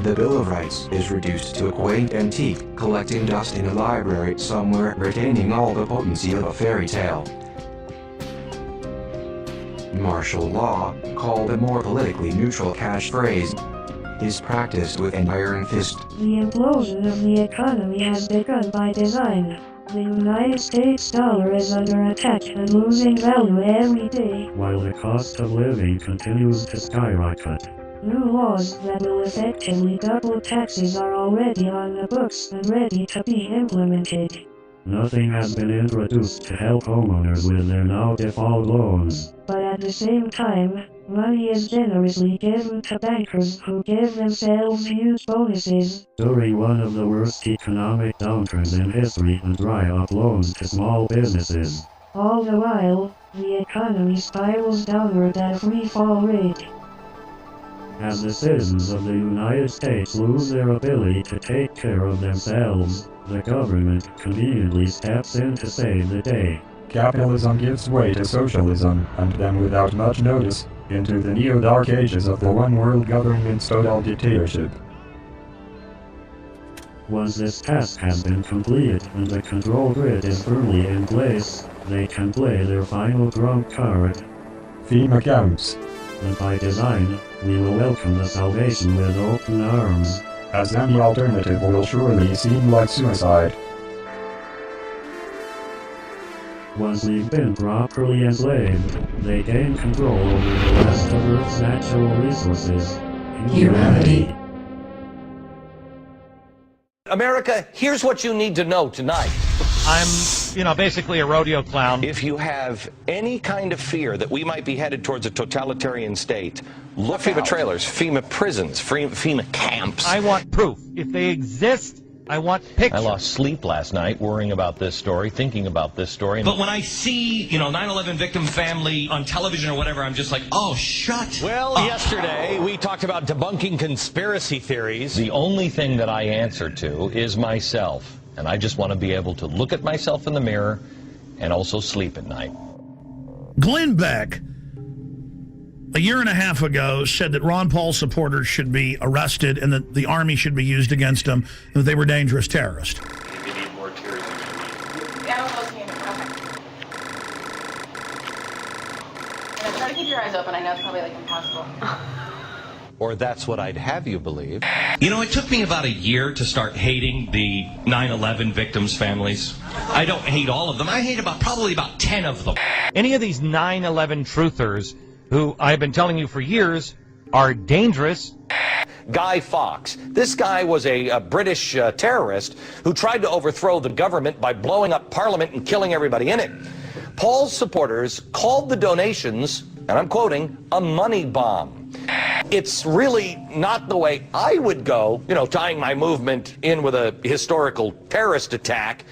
The Bill of Rights is reduced to a quaint antique, collecting dust in a library somewhere, retaining all the potency of a fairy tale. Martial law, called a more politically neutral catchphrase, is practiced with an iron fist. The implosion of the economy has begun by design. The United States dollar is under attack and losing value every day, while the cost of living continues to skyrocket. New laws that will effectively double taxes are already on the books and ready to be implemented. Nothing has been introduced to help homeowners with their now default loans. But at the same time, money is generously given to bankers who give themselves huge bonuses during one of the worst economic downturns in history and dry up loans to small businesses. All the while, the economy spirals downward at a free fall rate. As the citizens of the United States lose their ability to take care of themselves, the government conveniently steps in to save the day. Capitalism gives way to socialism, and then without much notice, into the neo-dark ages of the one-world government's total dictatorship. Once this task has been completed and the control grid is firmly in place, they can play their final trump card. FEMA camps. And by design, we will welcome the salvation with open arms. As any alternative will surely seem like suicide. Once we've been properly enslaved, they gain control over the rest of Earth's natural resources. Humanity. America, here's what you need to know tonight. I'm, basically a rodeo clown. If you have any kind of fear that we might be headed towards a totalitarian state, look FEMA trailers, FEMA prisons, FEMA camps. I want proof. If they exist, I want pictures. I lost sleep last night worrying about this story, thinking about this story. But when I see, 9/11 victim family on television or whatever, I'm just like, oh, shut Well, up. yesterday we talked about debunking conspiracy theories. The only thing that I answer to is myself. And I just want to be able to look at myself in the mirror and also sleep at night. Glenn Beck, a year and a half ago, said that Ron Paul supporters should be arrested and that the army should be used against them, and that they were dangerous terrorists. You need more tears. And try to keep your eyes open. I know it's probably impossible. Or that's what I'd have you believe. It took me about a year to start hating the 9/11 victims' families. I don't hate all of them. I hate probably about 10 of them. Any of these 9/11 truthers who I've been telling you for years are dangerous. Guy Fawkes. This guy was a British terrorist who tried to overthrow the government by blowing up Parliament and killing everybody in it. Paul's supporters called the donations, and I'm quoting, a money bomb. It's really not the way I would go, tying my movement in with a historical terrorist attack.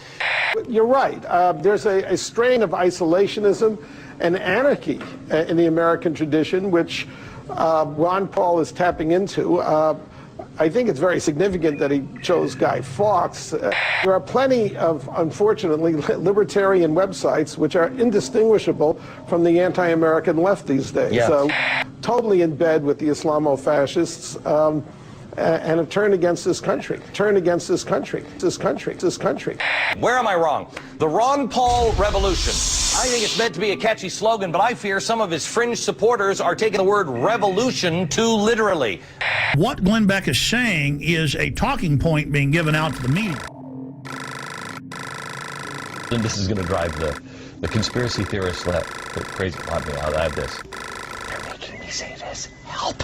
You're right. There's a strain of isolationism and anarchy in the American tradition, which Ron Paul is tapping into. I think it's very significant that he chose Guy Fawkes. There are plenty of, unfortunately, libertarian websites which are indistinguishable from the anti-American left these days. Yes. So, totally in bed with the Islamo-fascists and have turned against this country. Where am I wrong? The Ron Paul Revolution. I think it's meant to be a catchy slogan, but I fear some of his fringe supporters are taking the word revolution too literally. What Glenn Beck is saying is a talking point being given out to the media. And this is going to drive the conspiracy theorists crazy. I have this. They're making me say this. Help.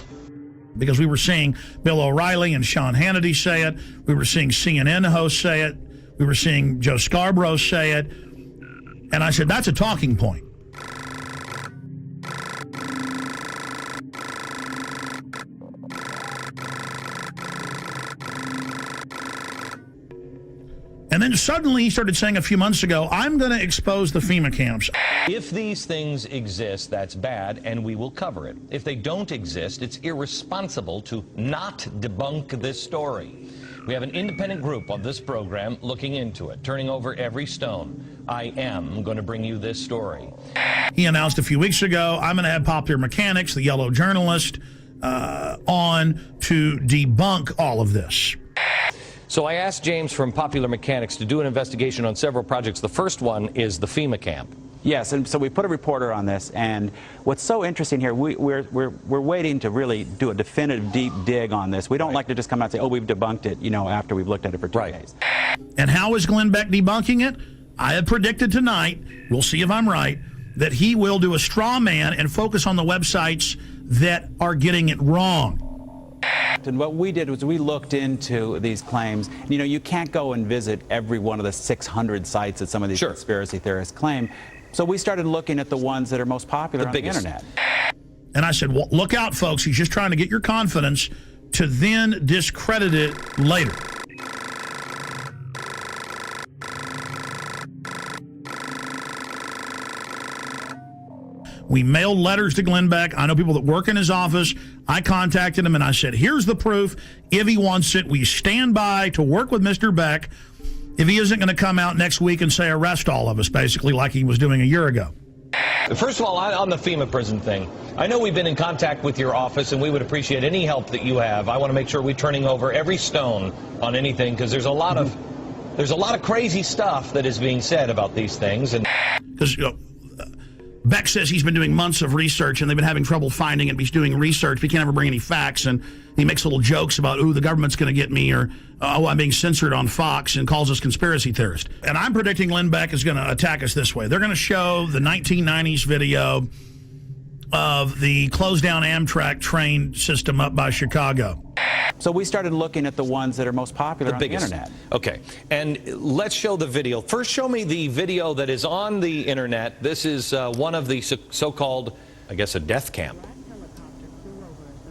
Because we were seeing Bill O'Reilly and Sean Hannity say it. We were seeing CNN hosts say it. We were seeing Joe Scarborough say it. And I said, that's a talking point. And then suddenly he started saying a few months ago, I'm going to expose the FEMA camps. If these things exist, that's bad, and we will cover it. If they don't exist, it's irresponsible to not debunk this story. We have an independent group on this program looking into it, turning over every stone. I am going to bring you this story. He announced a few weeks ago, I'm going to have Popular Mechanics, the yellow journalist, on to debunk all of this. So I asked James from Popular Mechanics to do an investigation on several projects. The first one is the FEMA camp. Yes, and so we put a reporter on this, and what's so interesting here, we're waiting to really do a definitive deep dig on this. We don't like to just come out and say, oh, we've debunked it, after we've looked at it for 2 days. And how is Glenn Beck debunking it? I have predicted tonight, we'll see if I'm right, that he will do a straw man and focus on the websites that are getting it wrong. And what we did was we looked into these claims. You can't go and visit every one of the 600 sites that some of these conspiracy theorists claim. So we started looking at the ones that are most popular on the internet. And I said, well, look out, folks. He's just trying to get your confidence to then discredit it later. We mailed letters to Glenn Beck. I know people that work in his office. I contacted him and I said, here's the proof. If he wants it, we stand by to work with Mr. Beck if he isn't going to come out next week and say arrest all of us, basically like he was doing a year ago. First of all, on the FEMA prison thing, I know we've been in contact with your office, and we would appreciate any help that you have. I want to make sure we're turning over every stone on anything, because there's a lot of crazy stuff that is being said about these things. And because Beck says he's been doing months of research, and they've been having trouble finding it. He's doing research, but he can't ever bring any facts, and he makes little jokes about, ooh, the government's going to get me, or, oh, I'm being censored on Fox, and calls us conspiracy theorists. And I'm predicting Glenn Beck is going to attack us this way. They're going to show the 1990s video of the closed down Amtrak train system up by Chicago. So we started looking at the ones that are most popular on the internet. Okay, and let's show the video. First, show me the video that is on the internet. This is one of the so-called, I guess, a death camp.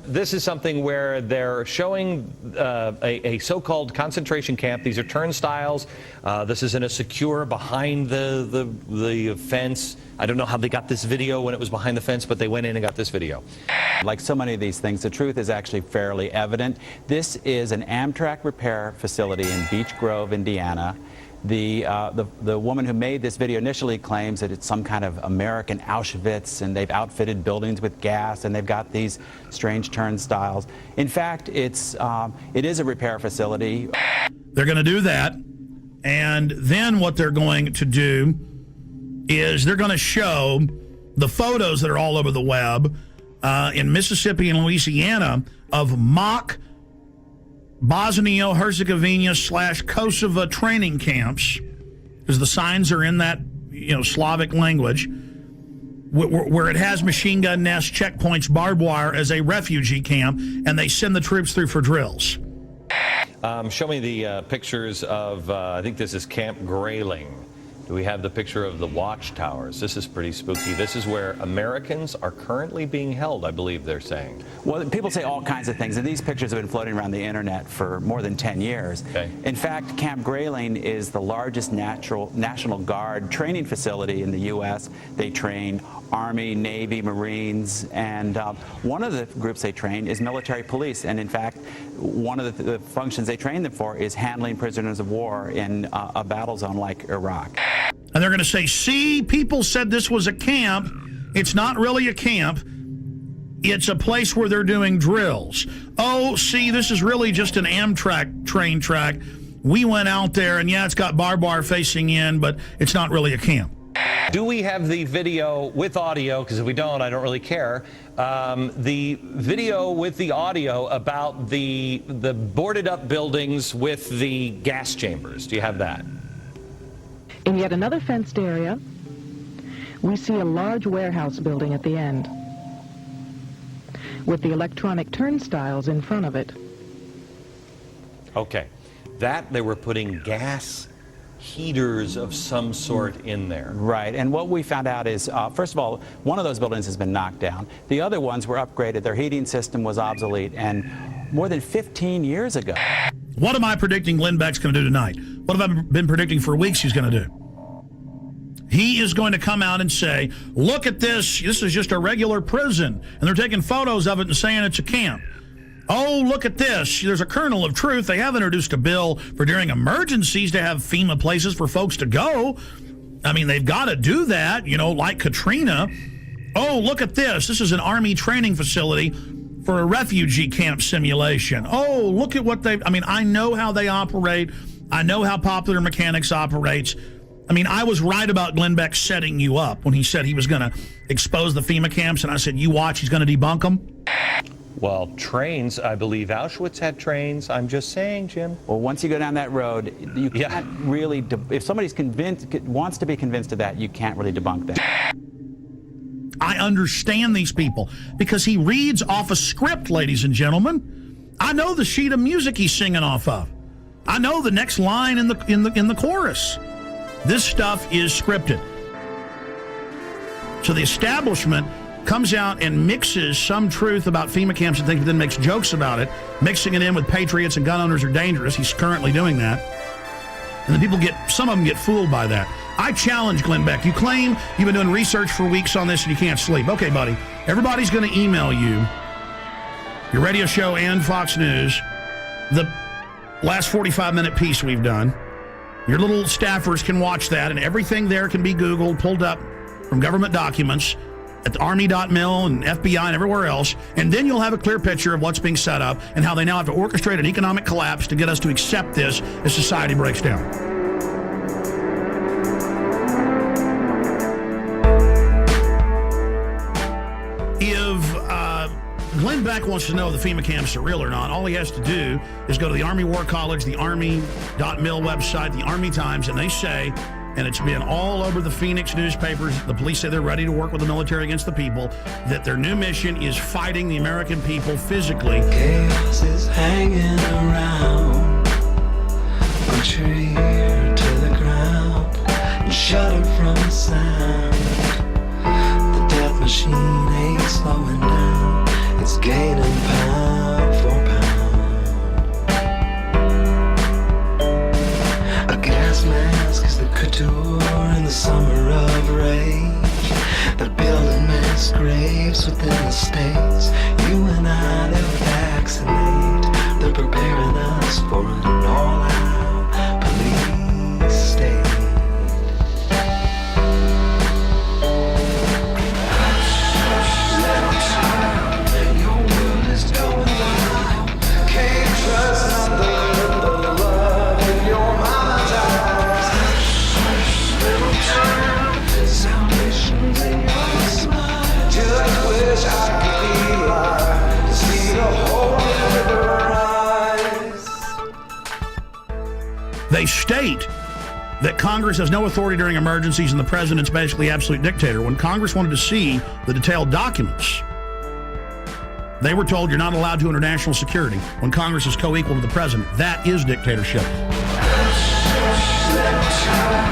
This is something where they're showing a so-called concentration camp. These are turnstiles. This is in a secure behind the fence. I don't know how they got this video when it was behind the fence, but they went in and got this video. Like so many of these things, the truth is actually fairly evident. This is an Amtrak repair facility in Beech Grove, Indiana. The woman who made this video initially claims that it's some kind of American Auschwitz, and they've outfitted buildings with gas, and they've got these strange turnstiles. In fact, it is a repair facility. They're going to do that, and then what they're going to do is they're going to show the photos that are all over the web in Mississippi and Louisiana of mock Bosnia-Herzegovina / Kosovo training camps, because the signs are in that, Slavic language, where it has machine gun nests, checkpoints, barbed wire as a refugee camp, and they send the troops through for drills. Show me the pictures of, I think this is Camp Grayling. Do we have the picture of the watchtowers? This is pretty spooky. This is where Americans are currently being held, I believe they're saying. Well, people say all kinds of things, and these pictures have been floating around the internet for more than 10 years. Okay. In fact, Camp Grayling is the largest National Guard training facility in the U.S. They train Army, Navy, Marines, and one of the groups they train is military police. And in fact, one of the functions they train them for is handling prisoners of war in a battle zone like Iraq. And they're going to say, see, people said this was a camp. It's not really a camp. It's a place where they're doing drills. Oh, see, this is really just an Amtrak train track. We went out there, and yeah, it's got barbed wire facing in, but it's not really a camp. Do we have the video with audio? Because if we don't, I don't really care. The video with the audio about the boarded up buildings with the gas chambers. Do you have that? In yet another fenced area, we see a large warehouse building at the end, with the electronic turnstiles in front of it. Okay. That, they were putting gas heaters of some sort in there. Right, and what we found out is, first of all, one of those buildings has been knocked down. The other ones were upgraded. Their heating system was obsolete, and more than 15 years ago. What am I predicting Glenn Beck's going to do tonight? What have I been predicting for weeks he's going to do? He is going to come out and say, look at this. This is just a regular prison. And they're taking photos of it and saying it's a camp. Oh, look at this. There's a kernel of truth. They have introduced a bill for during emergencies to have FEMA places for folks to go. I mean, they've got to do that, like Katrina. Oh, look at this. This is an Army training facility for a refugee camp simulation. Oh, look at what I know how they operate. I know how Popular Mechanics operates. I was right about Glenn Beck setting you up when he said he was going to expose the FEMA camps, and I said, you watch, he's going to debunk them. Well, trains, I believe Auschwitz had trains. I'm just saying, Jim. Well, once you go down that road, you can't really, if somebody's wants to be convinced of that, you can't really debunk that. I understand these people because he reads off a script, ladies and gentlemen. I know the sheet of music he's singing off of. I know the next line in the chorus. This stuff is scripted. So the establishment comes out and mixes some truth about FEMA camps and things, but then makes jokes about it, mixing it in with patriots and gun owners are dangerous. He's currently doing that. And then some of them get fooled by that. I challenge Glenn Beck. You claim you've been doing research for weeks on this and you can't sleep. Okay, buddy. Everybody's going to email you, your radio show and Fox News, the last 45-minute piece we've done. Your little staffers can watch that, and everything there can be Googled, pulled up from government documents at the Army.mil and FBI and everywhere else, and then you'll have a clear picture of what's being set up and how they now have to orchestrate an economic collapse to get us to accept this as society breaks down. If Glenn Beck wants to know if the FEMA camps are real or not, all he has to do is go to the Army War College, the Army.mil website, the Army Times, and they say and it's been all over the Phoenix newspapers. The police say they're ready to work with the military against the people, that their new mission is fighting the American people physically. Chaos is hanging around, put your ear to the ground and shudder from the sound. The death machine ain't slowing down, it's gaining pound for pound. A gas mask is the couture in the summer of rage. They're building mass graves within the states. You and I, they'll vaccinate. They're preparing us for an all-out police state. Little child, your world is going wild. Can't trust nothing but the love in your mama's eyes. Little child, salvation's in your smile. Just wish I could be alive to see the whole river rise. They state that Congress has no authority during emergencies and the president's basically absolute dictator. When Congress wanted to see the detailed documents, they were told you're not allowed to under national security when Congress is co-equal to the president. That is dictatorship. Little child.